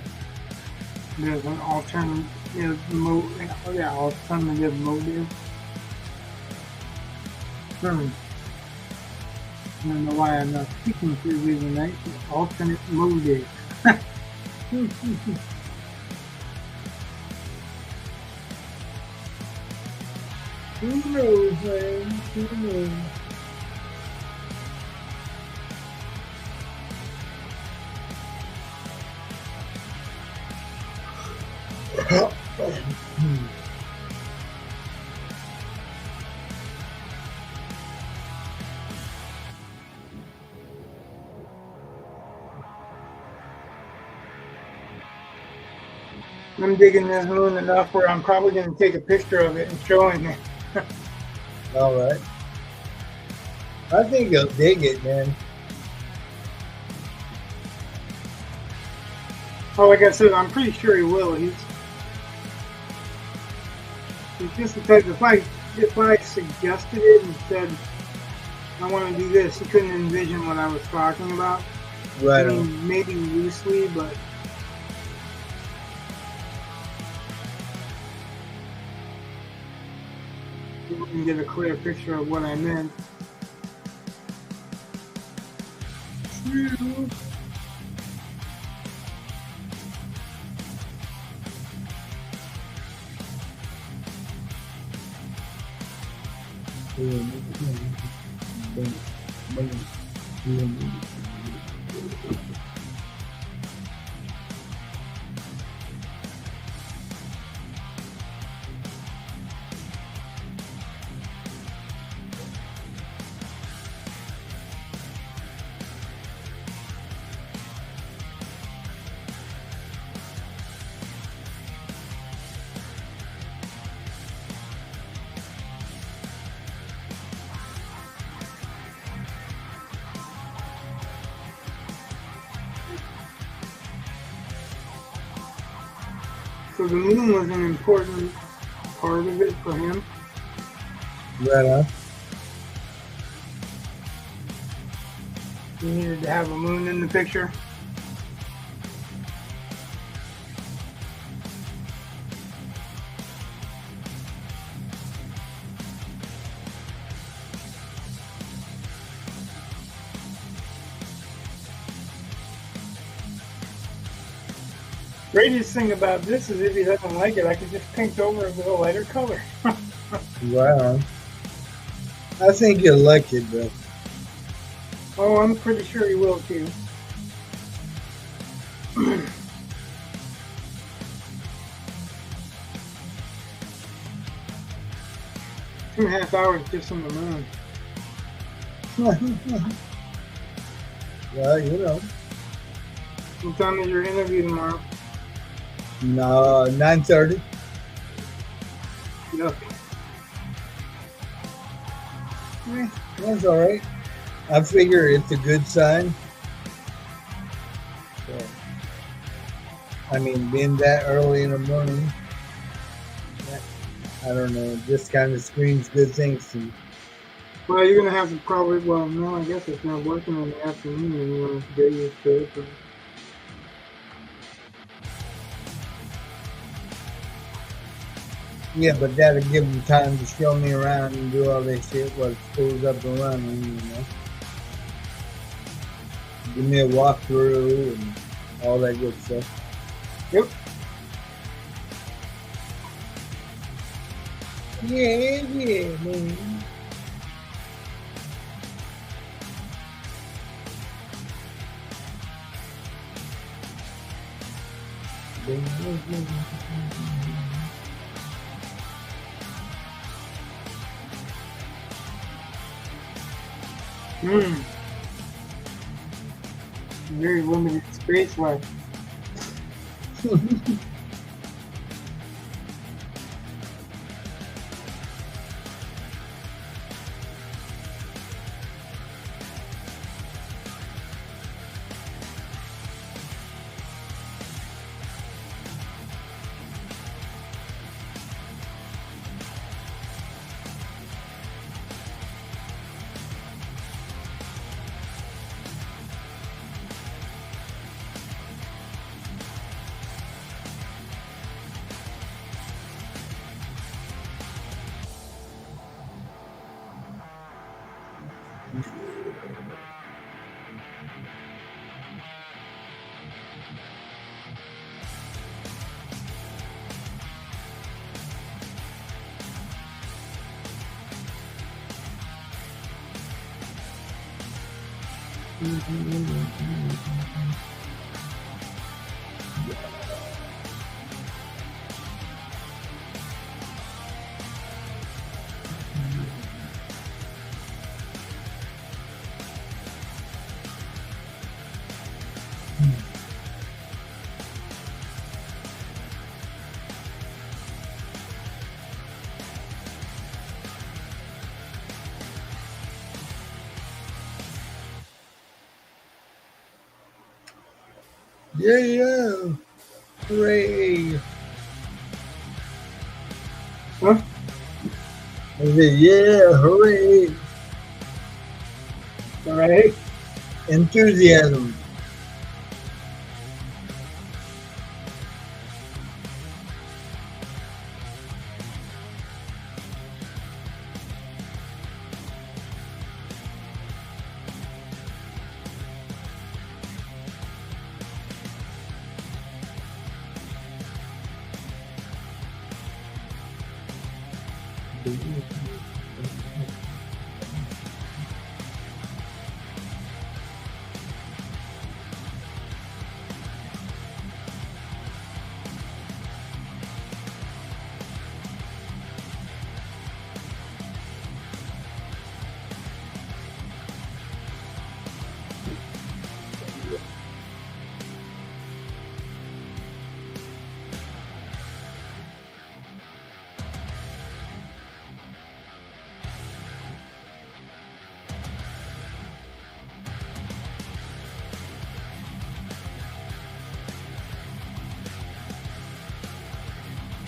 there's an alternative motive. Alternative motive. I don't know why I'm not speaking freely tonight. Alternate motive. Who knows, man? Who knows? I'm digging this moon enough where I'm probably going to take a picture of it and show him it. All right. I think he'll dig it, man. Oh, like I said, I'm pretty sure he will. He's just the type. If I suggested it and said I want to do this, he couldn't envision what I was talking about. Right I on. mean, maybe loosely, but you wouldn't get a clear picture of what I meant. So the moon was an important part of it for him. Right on. He needed to have a moon in the picture. Greatest thing about this is if he doesn't like it, I can just paint over it with a lighter color. Right on. I think you'll like it, bro. Oh, I'm pretty sure he will too. 2.5 hours just on the moon. Well, you know. What time is your interview tomorrow? No, 9:30. Yep. That's all right. I figure it's a good sign. So, I mean, being that early in the morning, I don't know. This kind of screams good things to me. Well, you're gonna have to probably. Well, no, I guess it's not working in the afternoon anymore. Get used to it. But Yeah, but that'll give them time to show me around and do all this shit while the school's up and running, you know. Give me a walkthrough and all that good stuff. yep. Yeah, man. Very limited space left. Yeah, yeah. Hooray. Huh? I said, yeah, hooray. All right. Enthusiasm.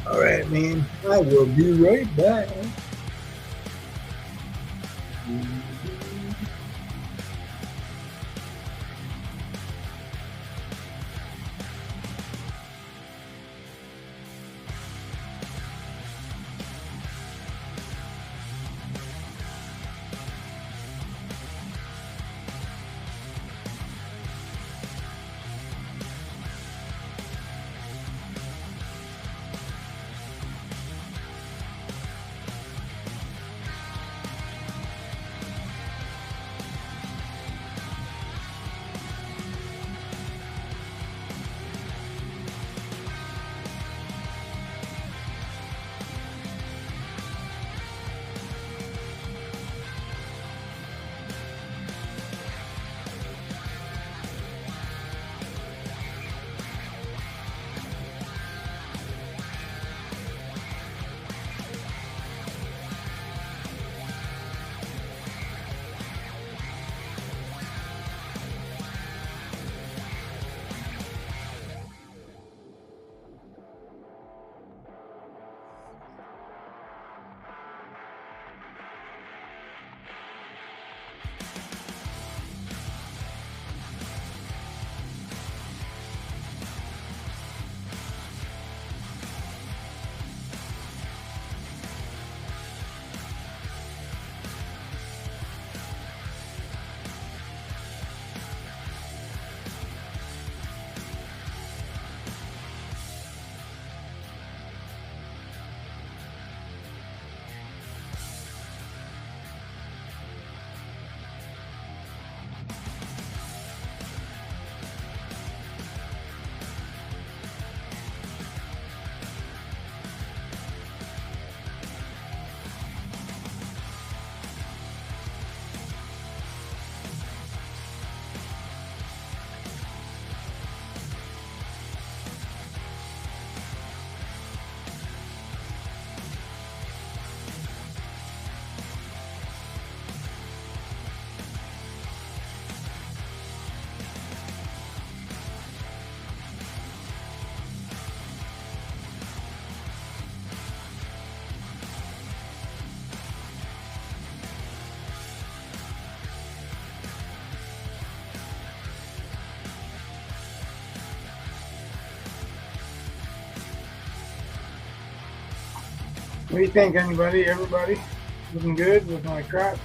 All right, man. I will be right back. What do you think, anybody? Everybody? Looking good? Looking like crap?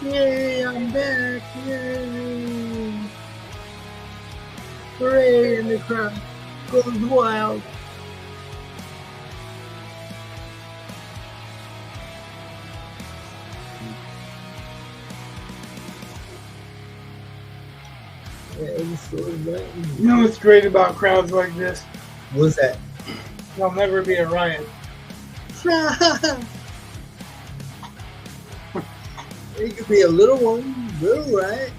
Yay, I'm back. Yay. Hooray, and the crowd goes wild. Yeah, it's so bad. You know what's great about crowds like this? What's that? There'll never be a riot. It could be a little one, little, right?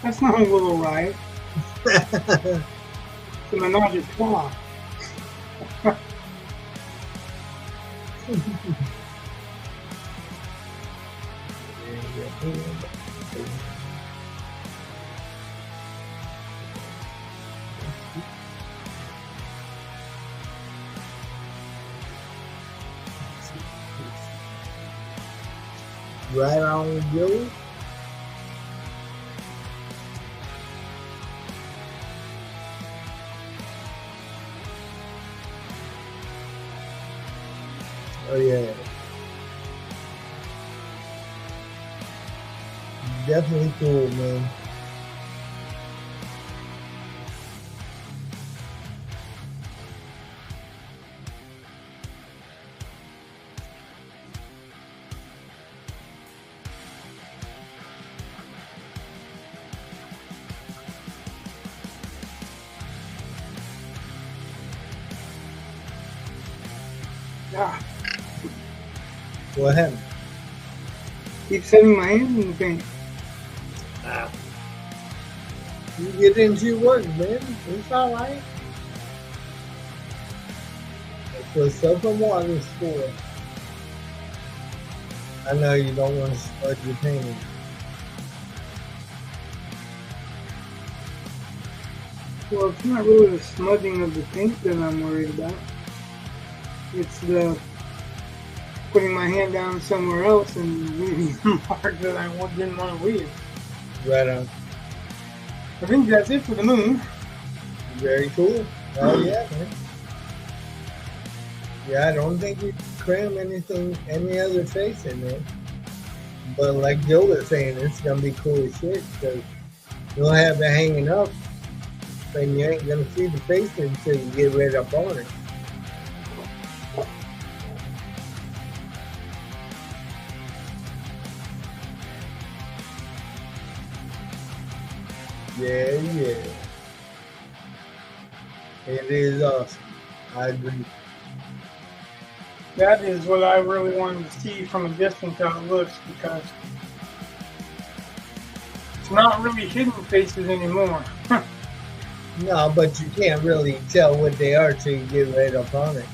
That's not a little riot. It's a menage a trois. Right on, Joey. Oh yeah. Definitely cool, man. Ah, What happened? keep setting my hands in the paint. You get into your work, man. It's all right. That's what soap and water is for. I know you don't want to smudge your painting. Well, it's not really the smudging of the paint that I'm worried about. It's the putting my hand down somewhere else and leaving the mark that I didn't want to leave. Right on. I think that's it for the moon. Very cool. Oh yeah, man. Yeah, I don't think you cram anything, any other face in there. But like Joe was saying, it's gonna be cool as shit because you'll have it hanging up, and you ain't gonna see the face until you get right up on it. Yeah, yeah. It is awesome. I agree. That is what I really wanted to see from a distance how it looks, because it's not really hidden faces anymore. No, but you can't really tell what they are till you get right up on it.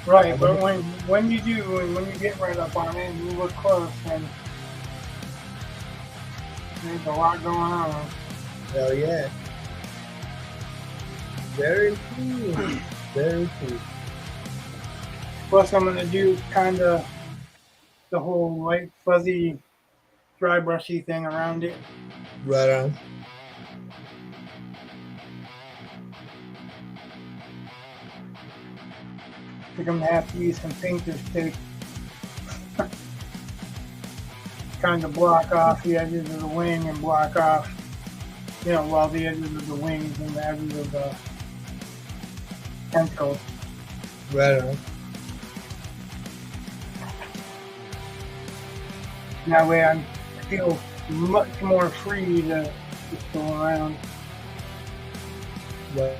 Right, but when you do, and when you get right up on it and you look close, and there's a lot going on. Hell yeah. Very cool. Very cool. Plus, I'm gonna do kind of the whole light fuzzy, dry brushy thing around it. Right on. I think I'm gonna have to use some painter's tape. Kind of block off the edges of the wing and block off, well, the edges of the wings and the edges of the tentacles. Right on. That way I feel much more free to just go around. Right.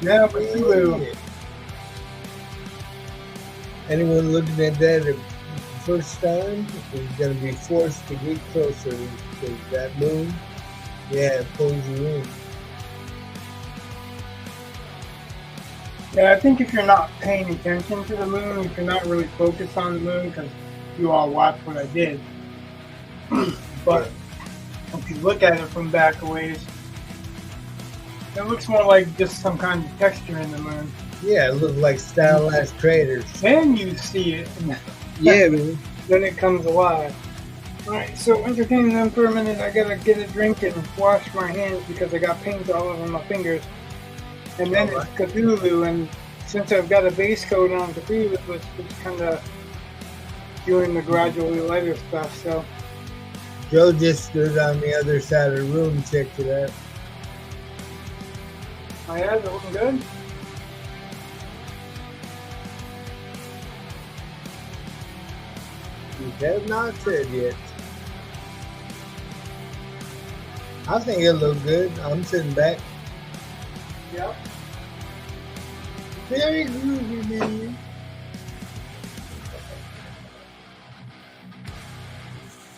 Yeah, but Cthulhu. Yeah. Anyone looking at that the first time is going to be forced to get closer because that moon, yeah, it pulls you in. Yeah, I think if you're not paying attention to the moon, if you're not really focused on the moon, because you all watched what I did, but if you look at it from back a ways, it looks more like just some kind of texture in the moon. Yeah, it looks like stylized craters. Then you see it, and Yeah, man. then it comes alive. Alright, so entertain them for a minute. I gotta get a drink and wash my hands because I got paint all over my fingers. And then it's Cthulhu, and since I've got a base coat on Cthulhu, it's kind of doing the gradually lighter stuff. So Joe just stood on the other side of the room, checked it out. my ads are looking good. You have not said yet. I think it looked good. I'm sitting back. Yep. Very groovy, man.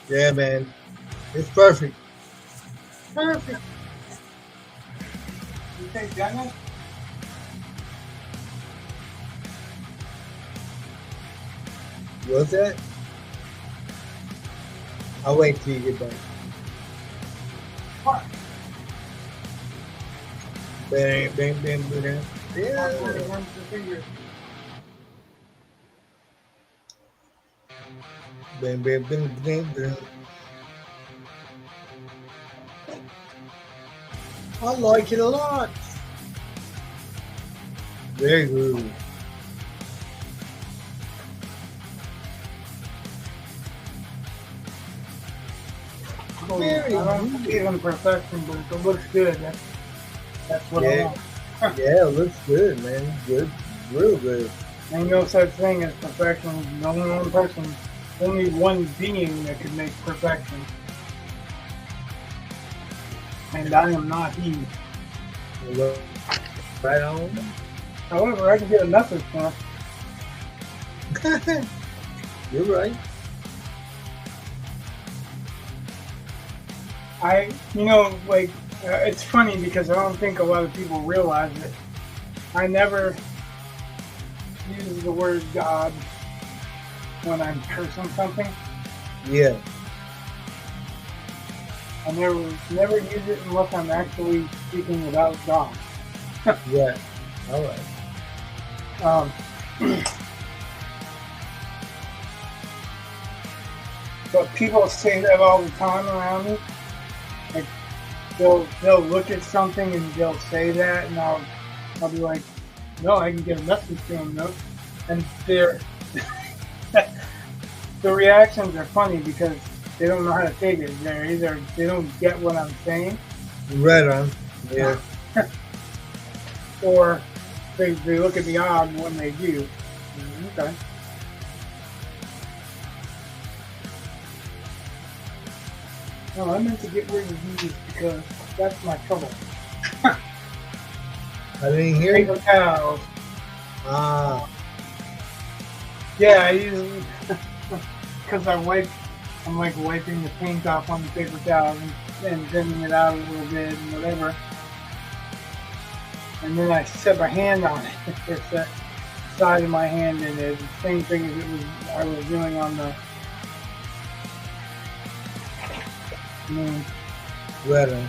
Yeah, man. It's perfect. Perfect. You say Jenna? What's that? I'll wait till you get back. What? Bang, bang, bang, bang. Yeah. Bang, bang, bang, bang, bang. I like it a lot. Very good. I don't believe in perfection, but if it looks good, that's what I want. Yeah, it looks good, man. Good. Real good. Ain't no such thing as perfection. There's only one person, only one being that could make perfection. And I am not he. Right on. However, I can get a message from You're right. it's funny because I don't think a lot of people realize it. I never use the word God when I'm cursing something. Yeah. I never use it unless I'm actually speaking about God. Yeah. All right. But people say that all the time around me. Like they'll look at something and they'll say that, and I'll be like, no, I can get a message to them, no. And they're the reactions are funny because they don't know how to take it. They don't get what I'm saying. Right on. Yeah. Or they look at me odd when they do. Okay. No, I meant to get rid of these because that's my trouble. I didn't hear Paper you. towels. Ah. Yeah, I usually because I'm like wiping the paint off on the paper towel and thinning it out a little bit and whatever. And then I set my hand on it. It's the side of my hand in it. The same thing as I was doing on the moon. Right on.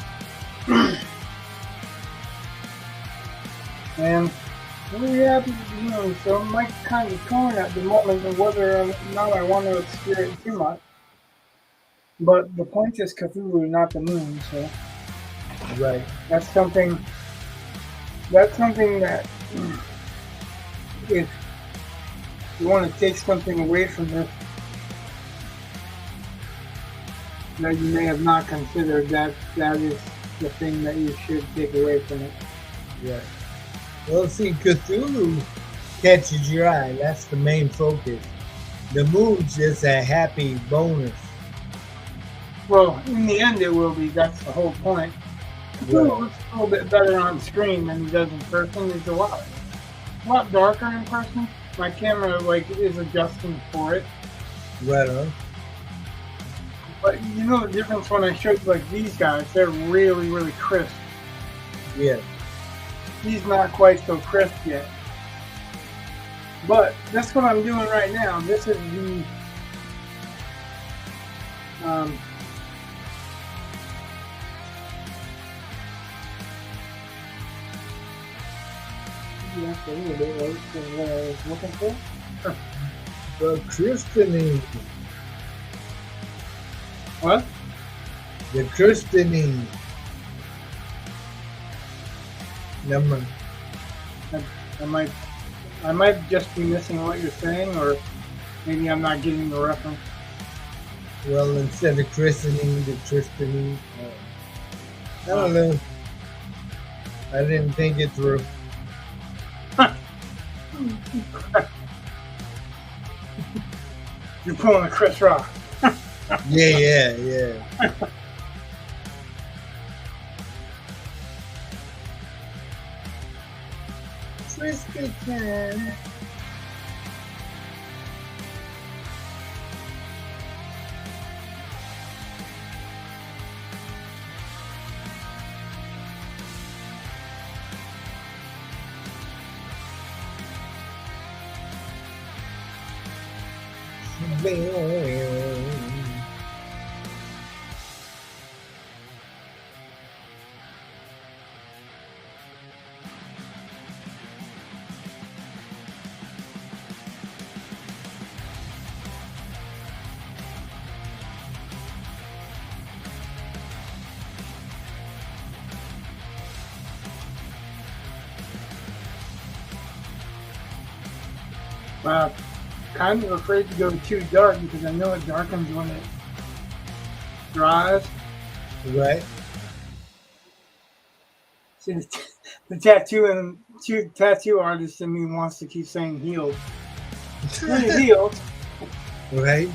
And I'm really happy to be doing so. I'm like kind of torn at the moment of whether or not I want to obscure it too much. But the point is Cthulhu, not the moon, so Right. that's something that if you want to take something away from this that you may have not considered, that is the thing that you should take away from it. Right. Well, see, Cthulhu catches your eye. That's the main focus. The moon's just a happy bonus. Well, in the end it will be, that's the whole point. Cthulhu looks a little bit better on screen than he does in person. It's a lot darker in person. My camera is adjusting for it. Right on. But you know the difference when I showed these guys, they're really, really crisp. Yeah. He's not quite so crisp yet. But that's what I'm doing right now. This is the that's a little bit late for what I was looking for. The christening. What? The christening. Number. I might I might just be missing what you're saying, or maybe I'm not getting the reference. Well, instead of christening, the christening. I don't know. I didn't think it through. You're pulling a Chris Rock. Yeah. Twisted time. Wow. Kind of afraid to go too dark because I know it darkens when it dries. Right. See, the tattoo artist in me wants to keep saying healed. Really healed. Right.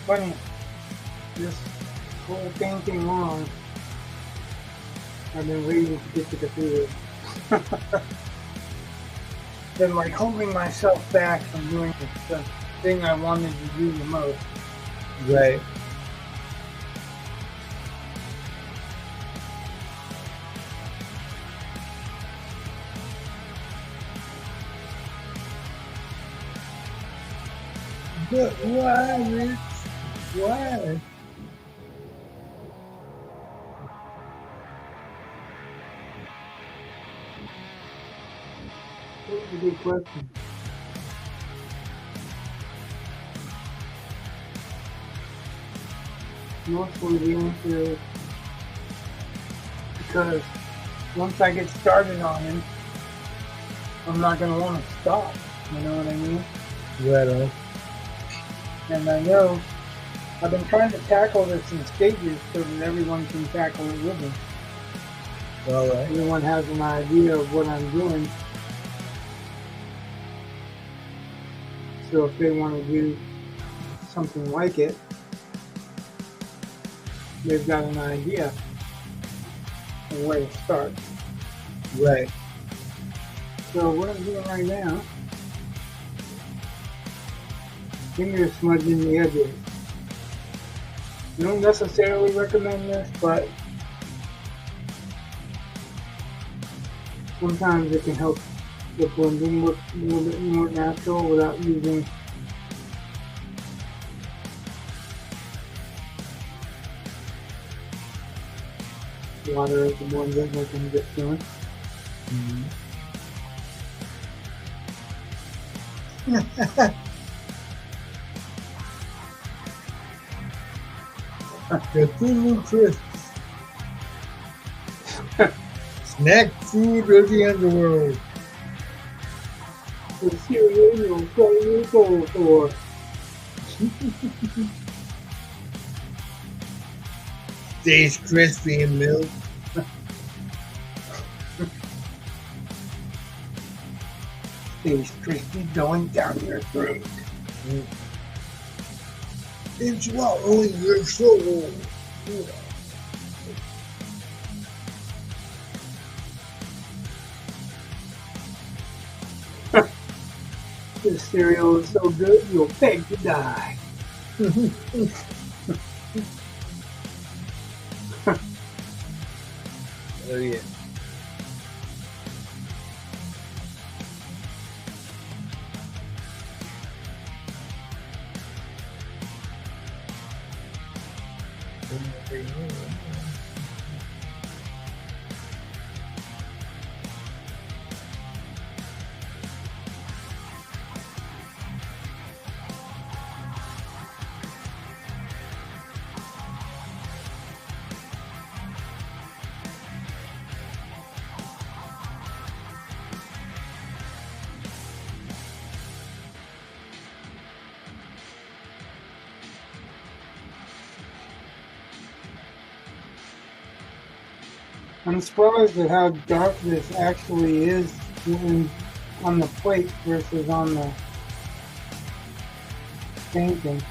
Funny, this whole painting long, I've been waiting to get to Cthulhu. Been like holding myself back from doing the thing I wanted to do the most. Right. But why, Rich? Why? That's a good question. Mostly the answer is because once I get started on it, I'm not going to want to stop. You know what I mean? Right on. And I know I've been trying to tackle this in stages so that everyone can tackle it with me. All right. Everyone has an idea of what I'm doing. So if they want to do something like it, they've got an idea of where to start. Right. So what I'm doing right now, finger smudging the edges. I don't necessarily recommend this, but sometimes it can help the blending look a little bit more natural without using water as the blender like I'm just doing. Cthulhu crisps. Snack food of the underworld. The cereal you'll sell your soul for. Stays crispy in milk. Space crispy going down your throat. And swallowing your soul. This cereal is so good, you'll beg to die. Oh yeah. I'm surprised at how dark this actually is on the plate versus on the painting.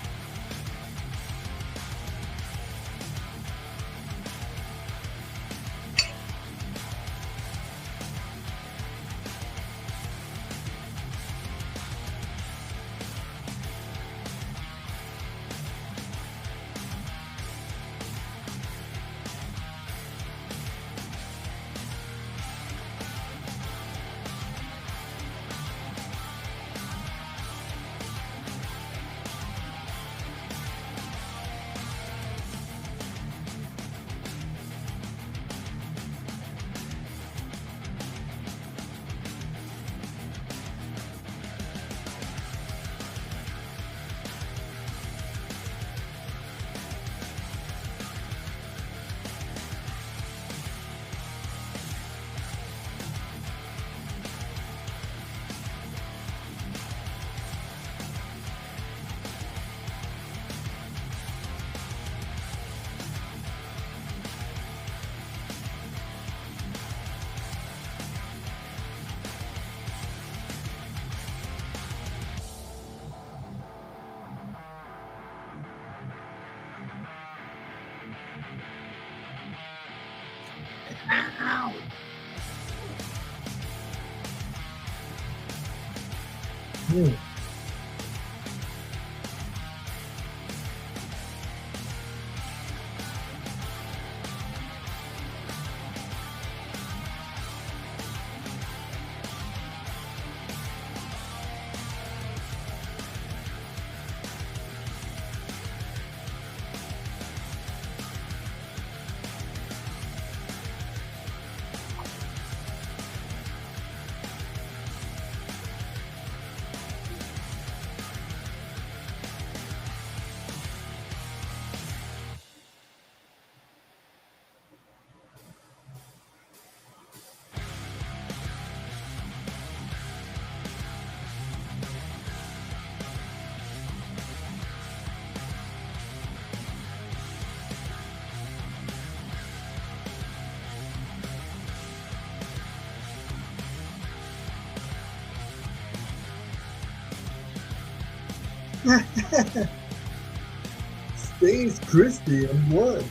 Stays crispy and blood.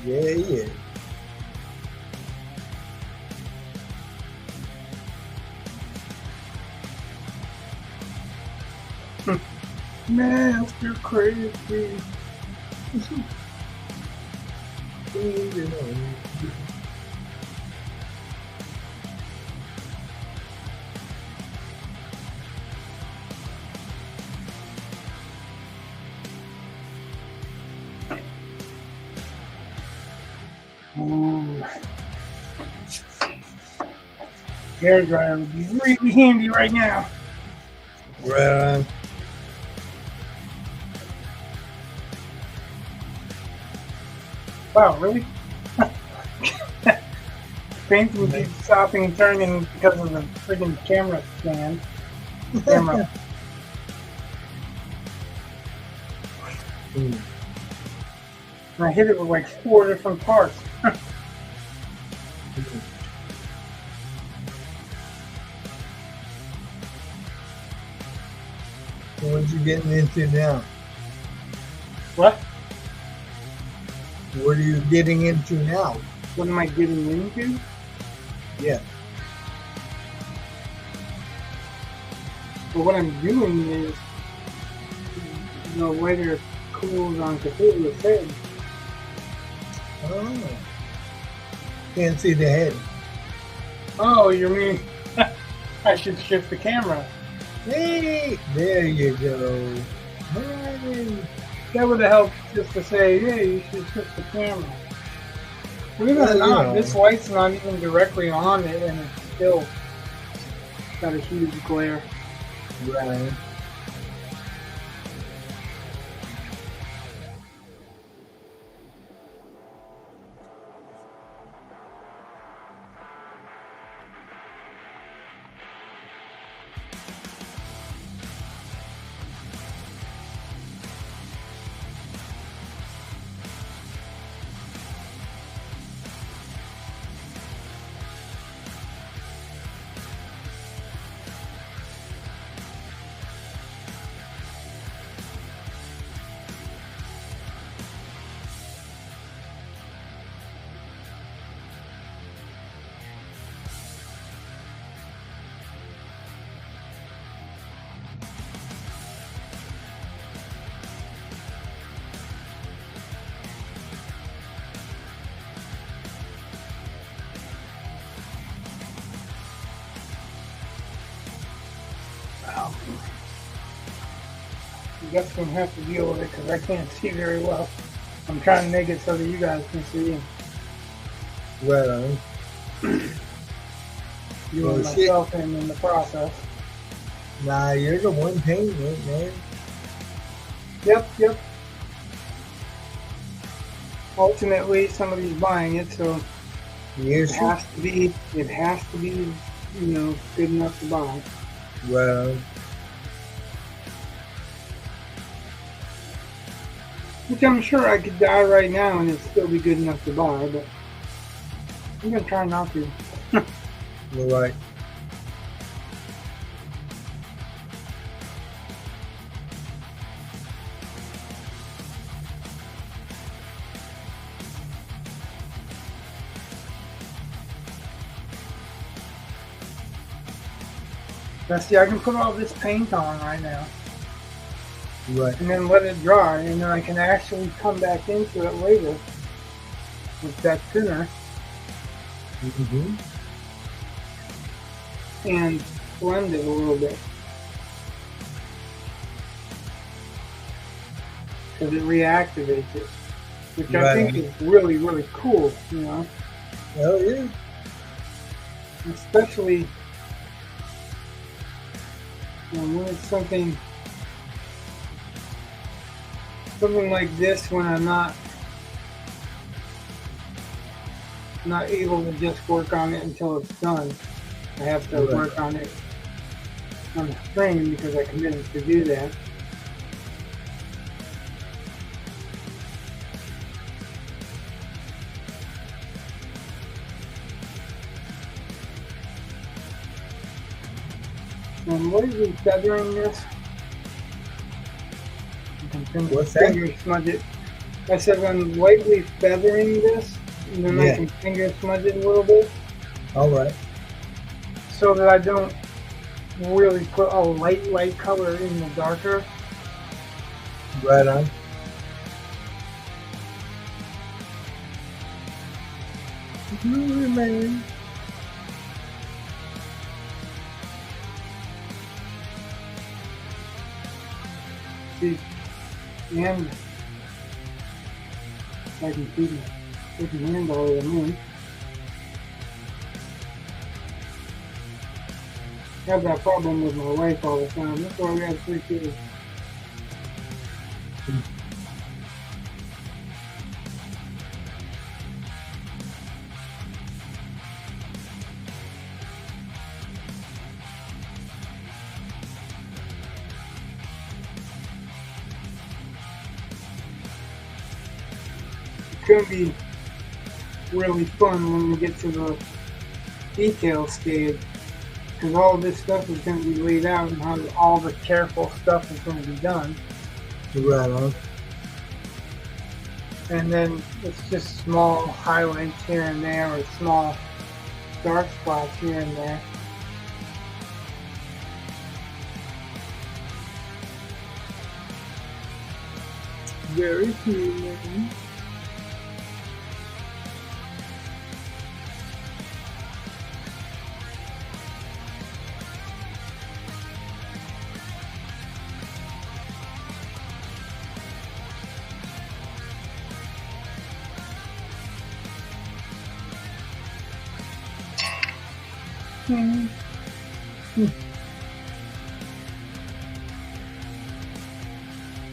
Yeah. Master crispy. Ooh. Hair dryer would be really handy right now. Right on. Wow, really? Paint would be stopping and turning because of the friggin' camera stand. Camera. And I hit it with like 4 different parts. So what you getting into now? What? What are you getting into now? What am I getting into? Yeah. But what I'm doing is the later clues on Cthulhu II. Oh. Can't see the head. Oh, you mean I should shift the camera? Hey, there you go. Hey. That would have helped just to say, yeah, you should shift the camera. Believe it or not, this light's not even directly on it, and it's still got a huge glare. Right. Wow. You guys gonna have to deal with it because I can't see very well. I'm trying to make it so that you guys can see. Right on. You and myself in the process. Nah, you're the one painting it, man. Yep. Ultimately, somebody's buying it, so it has to be, you know, good enough to buy. Well, which I'm sure I could die right now and it'd still be good enough to buy, but I'm gonna try not to. you're right. Now see, I can put all this paint on right now. Right. And then let it dry, and then I can actually come back into it later with that thinner and blend it a little bit. Because it reactivates it, which I think is really, really cool, you know? Hell yeah. Especially when it's something like this, when I'm not able to just work on it until it's done. I have to work on it on the frame because I committed to do that. And what is he feathering this? What's that? Finger smudge it. I said I'm lightly feathering this, and then I can finger smudge it a little bit. All right. So that I don't really put a light color in the darker. Right on. Man. See, and I can see the freaking hand all of them in. I have that problem with my wife all the time. That's why we have 3 kids. It's gonna be really fun when we get to the detail stage, because all this stuff is going to be laid out and how all the careful stuff is going to be done. Right on. And then it's just small highlights here and there, or small dark spots here and there. Very human.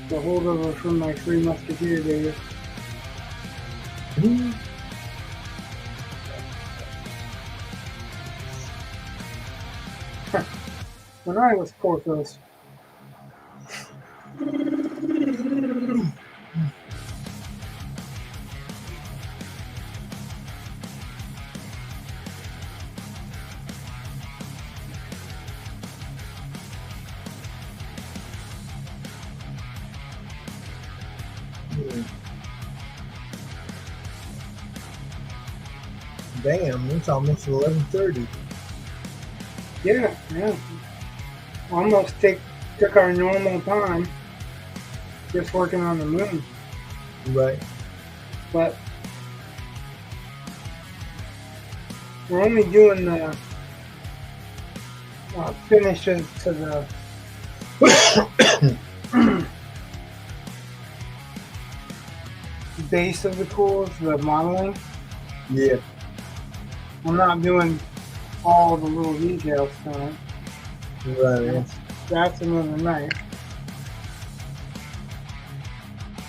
The holdover from my Three Musketeer days. When I was Porthos. Damn, it's almost 11:30. Yeah. Almost took our normal time just working on the moon. Right. But we're only doing the finishes to the base of the tools, the modeling. Yeah. I'm not doing all the little details to it. Right. That's another night.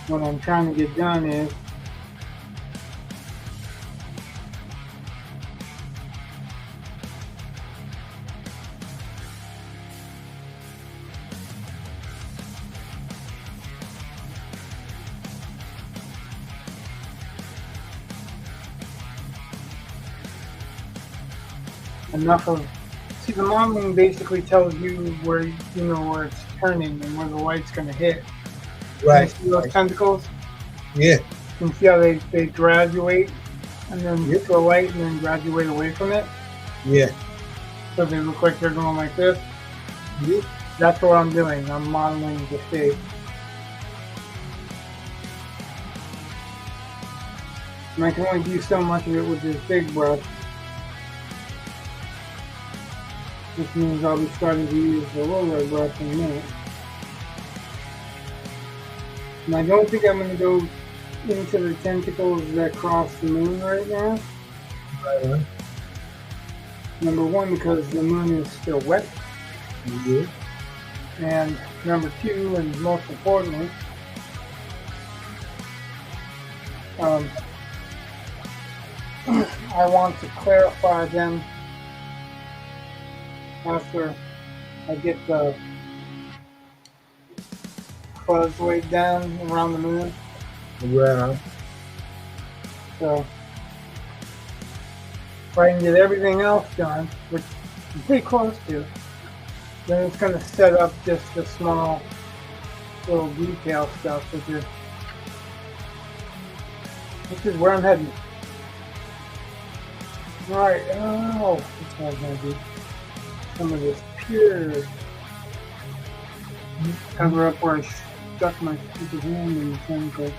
What I'm trying to get done is enough of. See, the modeling basically tells you where where it's turning and where the light's going to hit. Right. See those tentacles? Yeah. You can see how they graduate and then get to a light and then graduate away from it. Yeah. So they look like they're going like this. Yeah. That's what I'm doing. I'm modeling the shape. And I can only do so much of it with this big brush. Which means I'll be starting to use the roller brush in a minute. And I don't think I'm going to go into the tentacles that cross the moon right now. Right on. Number one, because the moon is still wet. Yeah. And number two, and most importantly, I want to clarify them after I get the fuzz laid down around the moon. Right on. So if I can get everything else done, which I'm pretty close to, then it's going to set up just the small little detail stuff, which is where I'm heading. Alright, oh, this one's going to be some of this pure cover up where I stuck my stupid hand in the tentacle.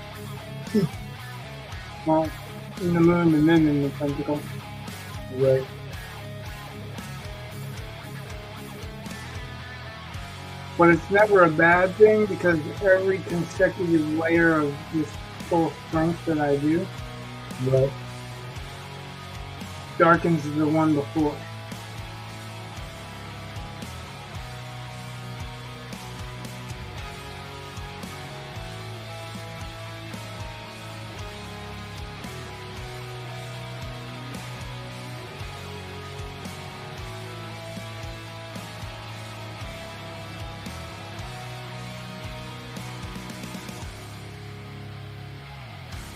Well, in the moon and then in the tentacle. Right. But it's never a bad thing because every consecutive layer of this full strength that I do Right. darkens the one before.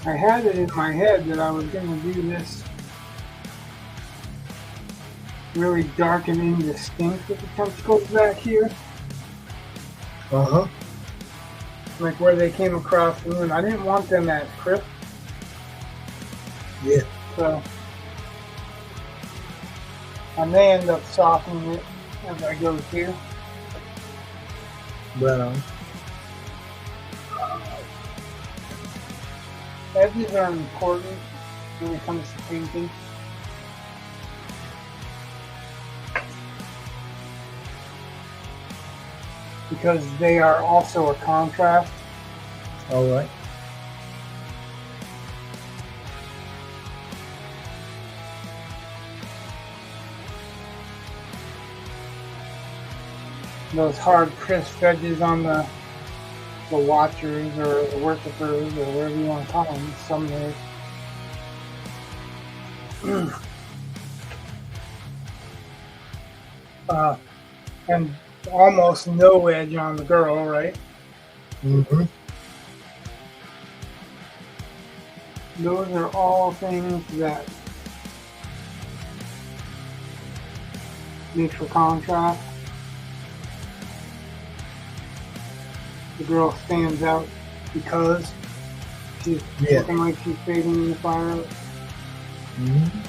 I had it in my head that I was going to do this really dark and indistinct with the tentacles back here. Uh-huh. Like where they came across the moon. I didn't want them at crisp. Yeah. So I may end up softening it as I go through. Right on. Edges are important when it comes to painting. Because they are also a contrast. All right. Those hard, crisp edges on the watchers or the worshippers or whatever you want to call them. Some there. And almost no edge on the girl, right? Mm-hmm. Those are all things that make for contrast. The girl stands out because she's looking like she's fading in the fire. Mm-hmm.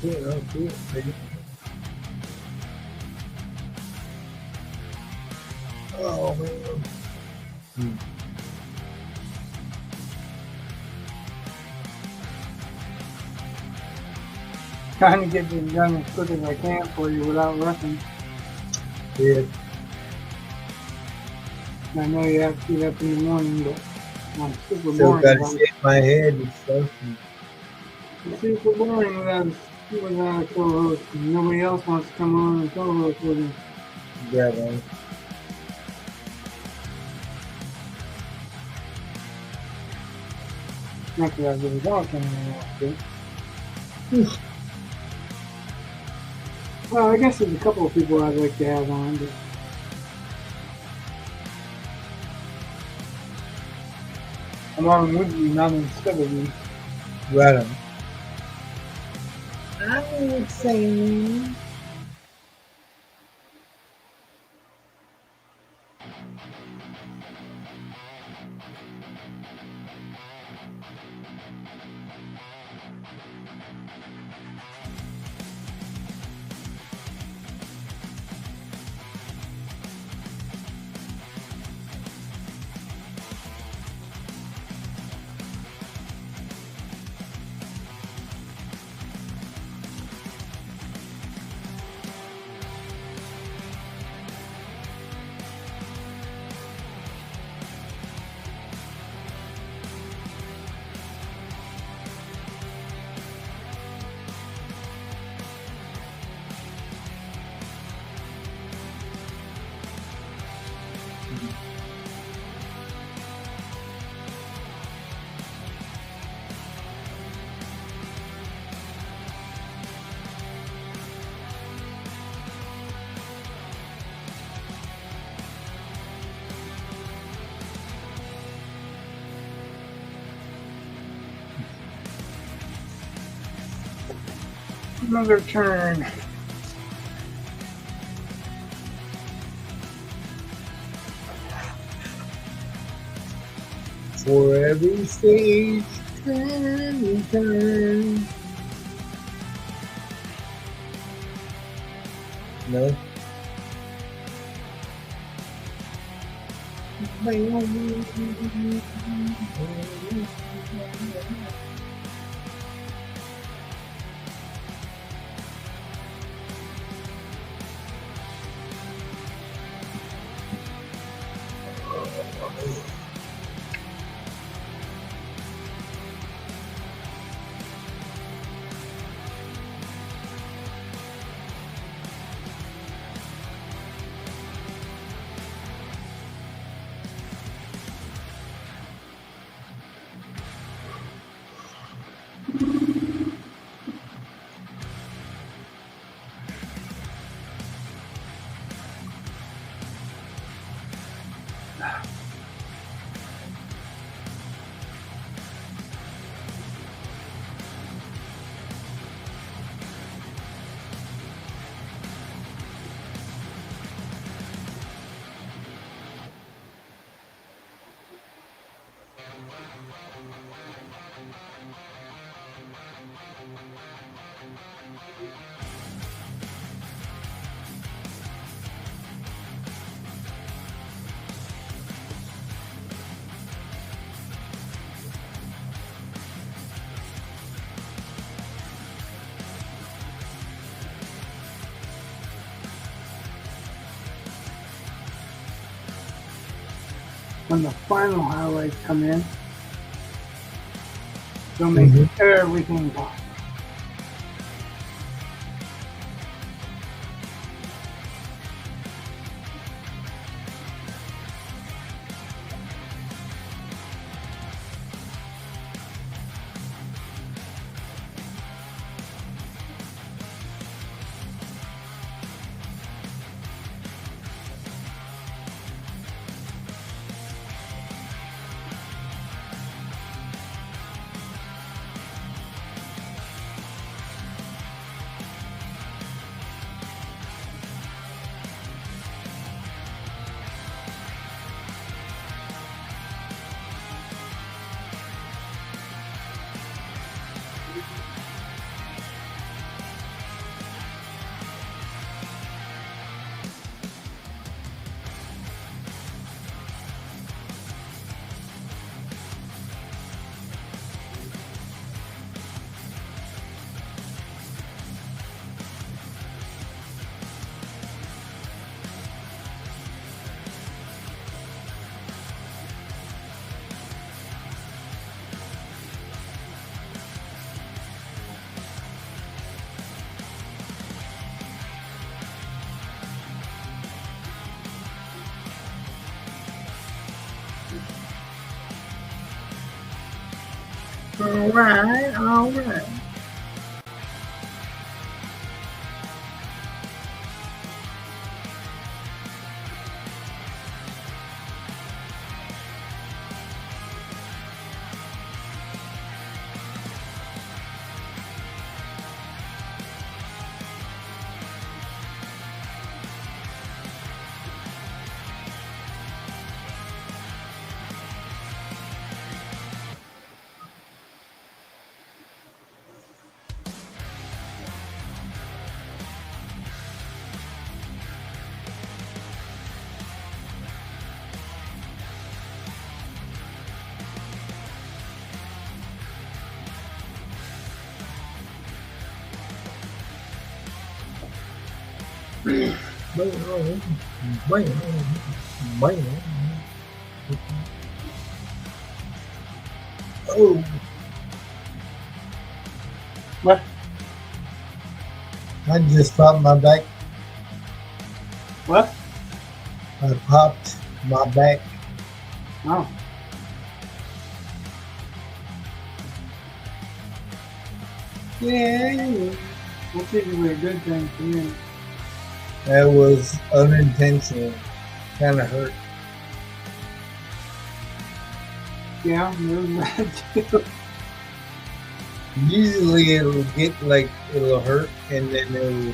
Yeah, cool, baby. Oh man. Trying to get this done as quick as I can for you without rushing. Yeah. I know you have to get up in the morning, but I'm super Still boring. gotta shake my head and stuff. It's super boring without a co-host. Nobody else wants to come on and co-host with me. Yeah, man. Not that I really don't anyone else to. Well, I guess there's a couple of people I'd like to have on, but along with you, not instead of you. Right on. I would say. Another turn. For every stage, turn and turn. No. When the final highlights come in, they'll make everything pop. All right, all right. Oh, What? I just popped my back. What? I popped my back. Oh. Yeah, That's usually a good thing for me. that was unintentional. Kind of hurt. Yeah, there's that too. Usually it'll get like it'll hurt and then it'll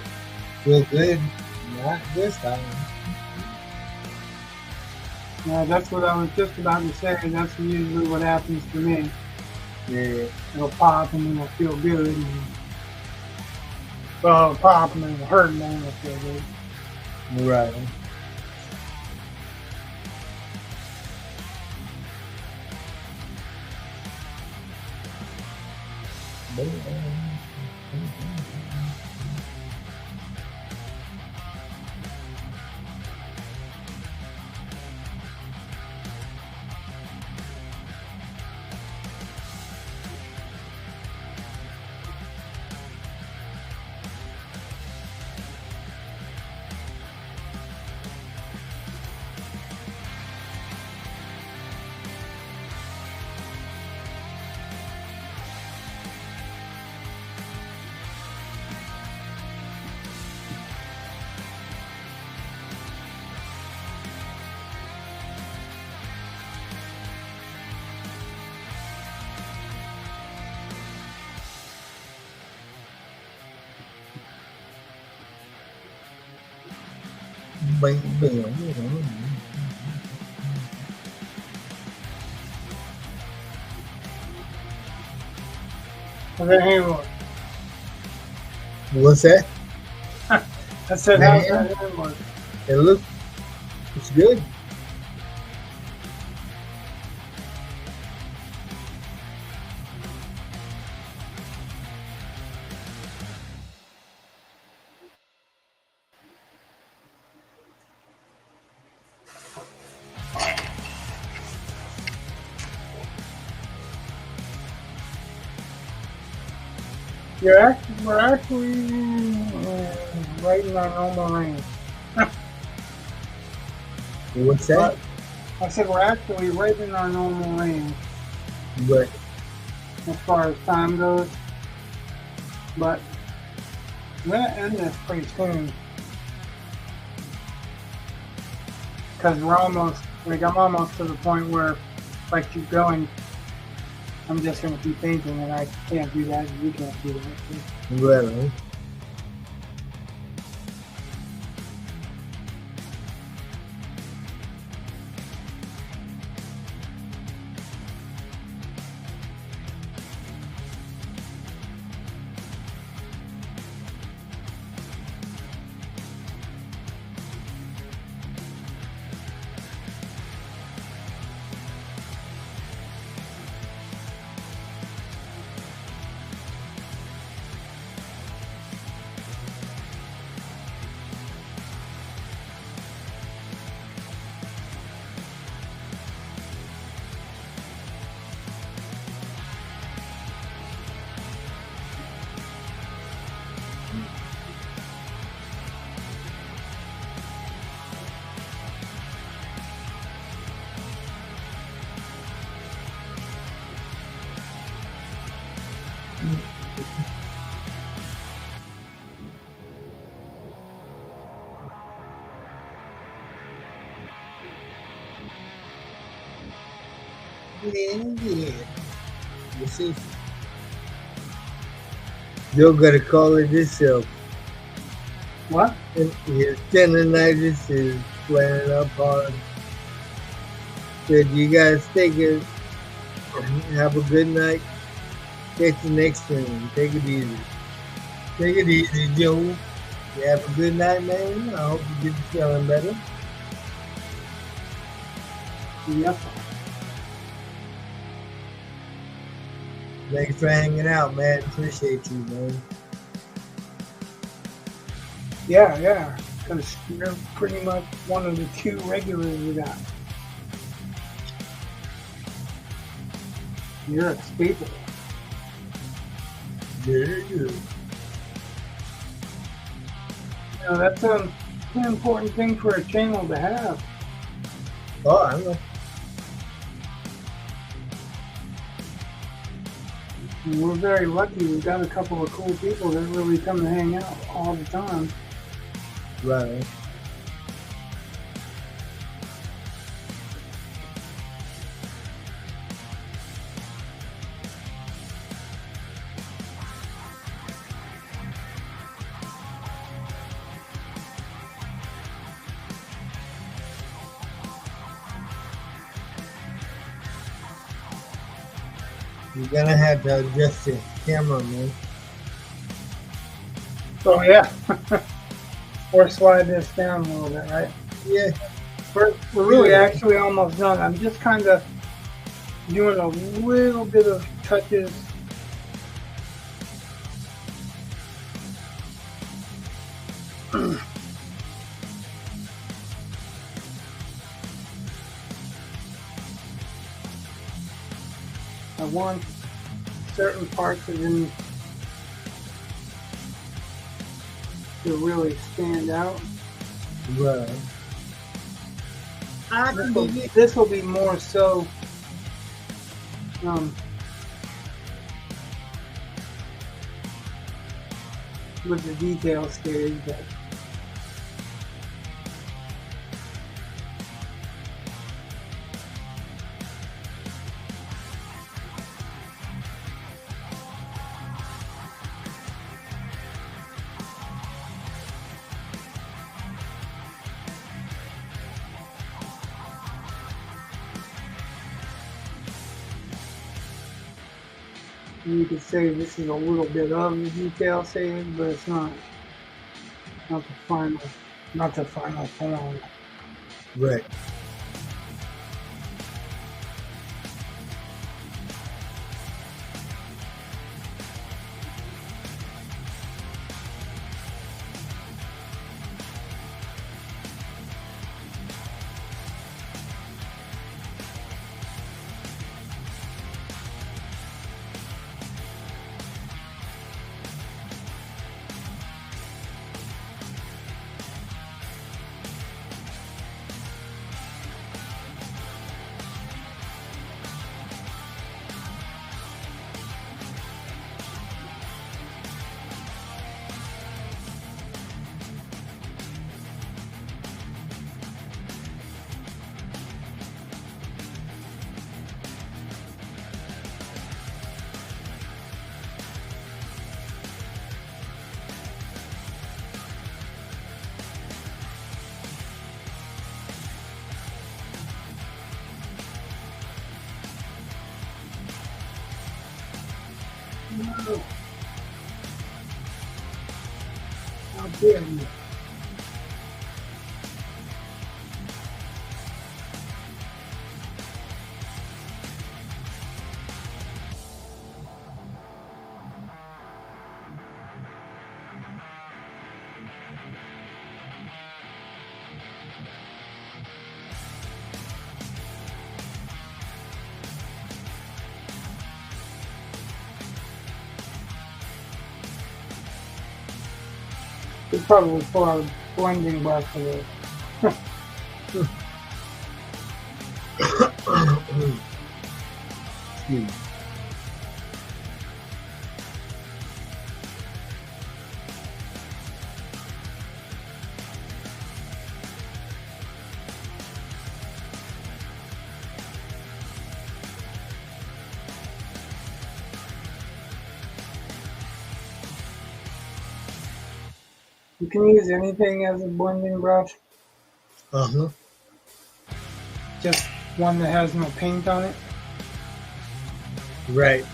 feel good. Not this time. Yeah, that's what I was just about to say. That's usually what happens to me. Yeah. It'll pop and then it'll feel good. And, well, it'll pop and then it'll hurt and then it'll feel good. Right. bing, bing. How's that handle? What's that? I said, Man. how's that handle? It looks, it's good. We're actually right in our normal range. What's that? I said we're actually right in our normal range But as far as time goes. But I'm going to end this pretty soon. Because I'm almost to the point where if I keep going, I'm just going to keep painting, and I can't do that, and you can't do that. well, yeah. You see, Joe got to call it himself. What? His tendonitis is flaring up hard. Said you guys take it. Have a good night. Catch the next stream. Take it easy. Take it easy, Joe. You have a good night, man. I hope you get feeling better. Yep. Thanks for hanging out, man. Appreciate you, man. Yeah. Because you're pretty much one of the two regulars we got. You're a staple. Yeah. That's an important thing for a channel to have. Oh, I know. And we're very lucky. We've got a couple of cool people that really come to hang out all the time. Right. You're gonna have to adjust your camera, man. So yeah. Or slide this down a little bit, right? Yeah. We're really actually almost done. I'm just kind of doing a little bit of touches. I want certain parts of him to really stand out. Right. This will be more so with the detail stage, but You could say this is a little bit of the detail saved, but it's not the final form. Right. No. How dare you? You probably pour a blending brush for this. Excuse me. You can use anything as a blending brush, Uh-huh. just one that has no paint on it. Right.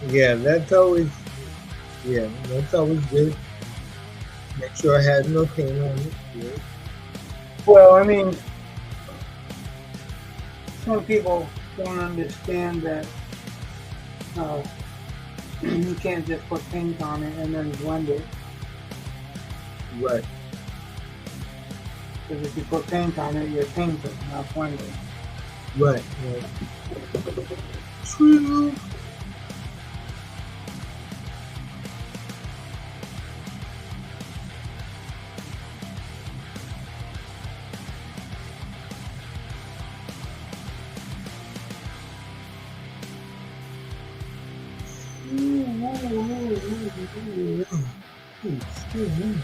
Yeah, that's always good. Make sure I had no paint on it. Yeah. Well, I mean, some people don't understand that you can't just put paint on it and then blend it. Right. Because if you put paint on it, you're painting, not blending. Right. Right. True. Excuse me.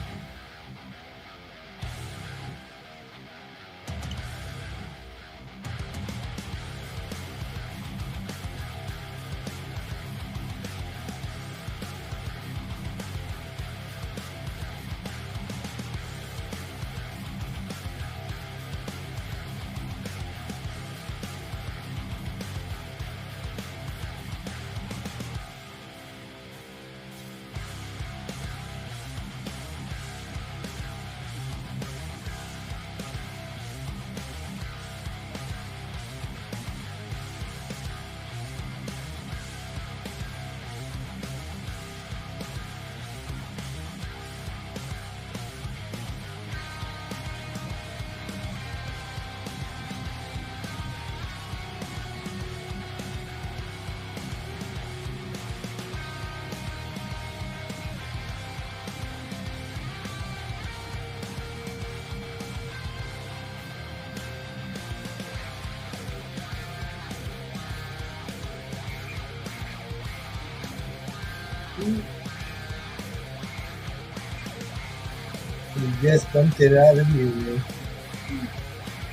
You just bumped it out of you, man.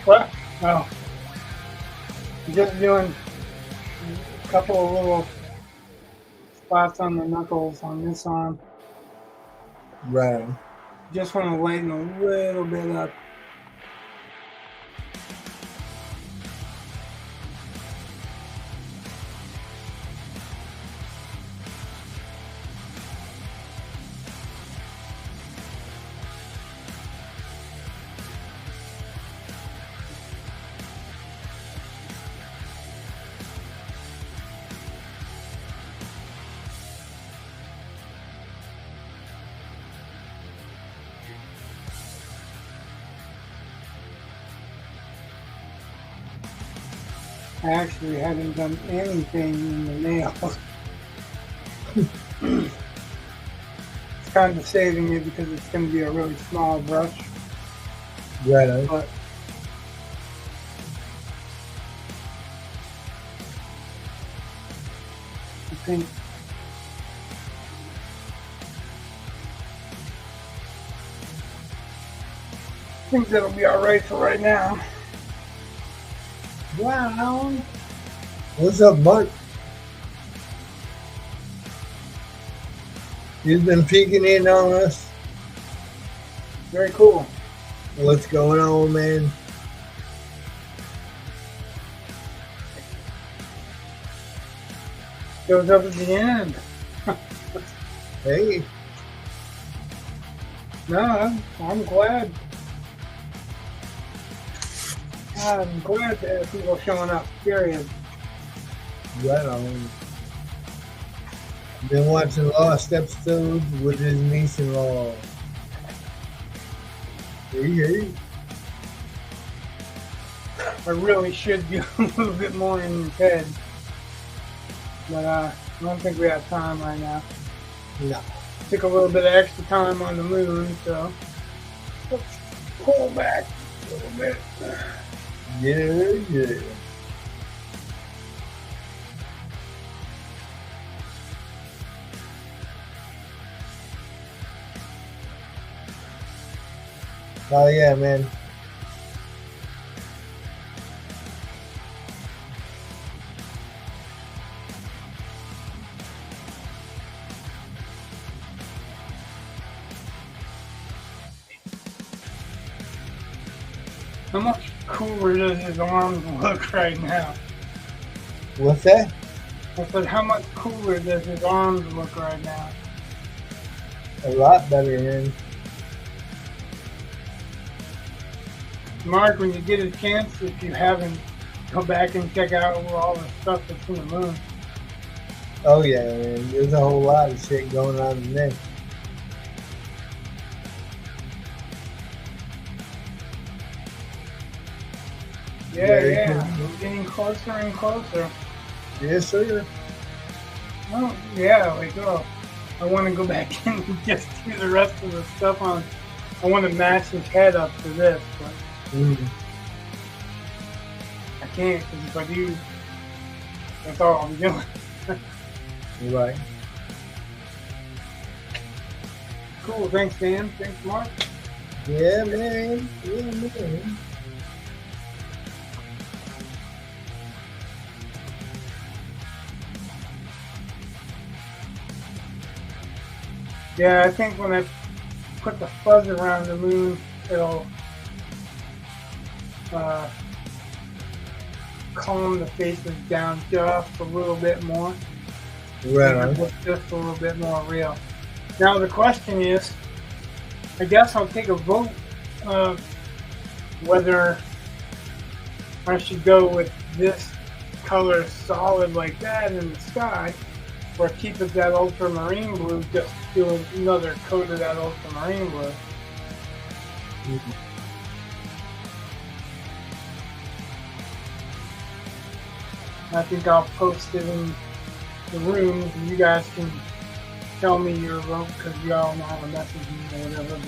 What? Oh. Just doing a couple of little spots on the knuckles on this arm. Right. Just want to lighten a little bit up. I actually haven't done anything in the nails. It's kind of saving it because it's going to be a really small brush. Right on. But I think that'll be all right for right now. Wow. What's up, Mark? You've been peeking in on us. Very cool. What's going on, man? Goes up at the end. Hey, No, I'm glad. I'm glad to have people showing up, period. right on. Been watching Lost episodes with his niece-in-law. Hey. I really should do a little bit more in his head. But I don't think we have time right now. No. Took a little bit of extra time on the moon, so let's pull back a little bit. Yeah. Oh yeah, man. How much cooler does his arms look right now? What's that? I said, how much cooler does his arms look right now? A lot better, man. Mark, when you get a chance, if you haven't, go back and check out all the stuff that's in the moon. Oh yeah, man. There's a whole lot of shit going on in there. Yeah. We're getting closer and closer. Yes, sir. Oh, yeah, I want to go back and just do the rest of the stuff on. I want to match his head up to this, but I can't because if I do, that's all I'm doing. Right. Cool, thanks, Dan. Thanks, Mark. Yeah, man. Yeah, man. Yeah, I think when I put the fuzz around the moon, it'll calm the faces down just a little bit more. Right on. It looks just a little bit more real. Now the question is, I guess I'll take a vote of whether I should go with this color solid like that in the sky, or keep it that ultramarine blue, just do another coat of that ultramarine blue. I think I'll post it in the rooms and you guys can tell me your vote because you all know how to message me or whatever.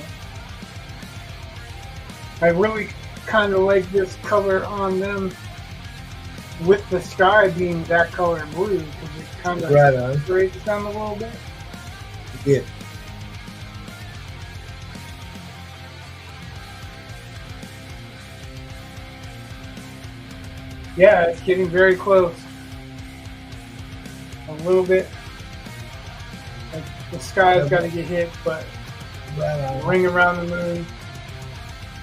But I really kind of like this color on them with the sky being that color blue because it kind of separates them a little bit. Yeah. Yeah, it's getting very close. A little bit. Like the sky's got to get hit, but Right on. ring around the moon,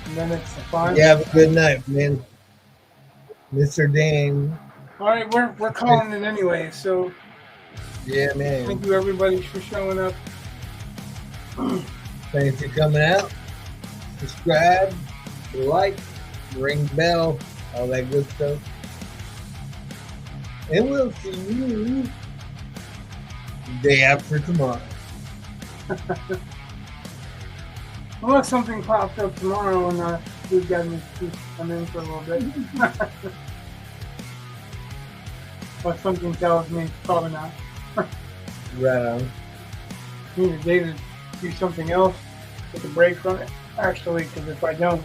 and then it's the fun. You have a good night, man. Mr. Dan. All right, we're calling it anyway. So Yeah, man. thank you everybody for showing up. Thanks for coming out. Subscribe, like, ring the bell, all that good stuff. And we'll see you the day after tomorrow. Unless something pops up tomorrow and we've got to come in for a little bit. But something tells me probably not. Right on. Need a day to do something else, take a break from it. Actually, because if I don't,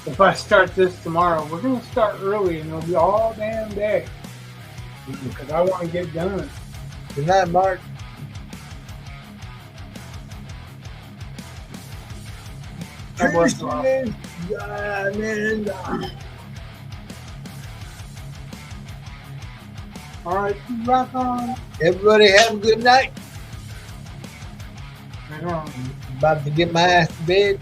if I start this tomorrow, we're going to start early and it'll be all damn day. Because I want to get done. Good night, Mark. God bless you all. All right, rock on. Everybody have a good night. Right on. About to get my ass to bed.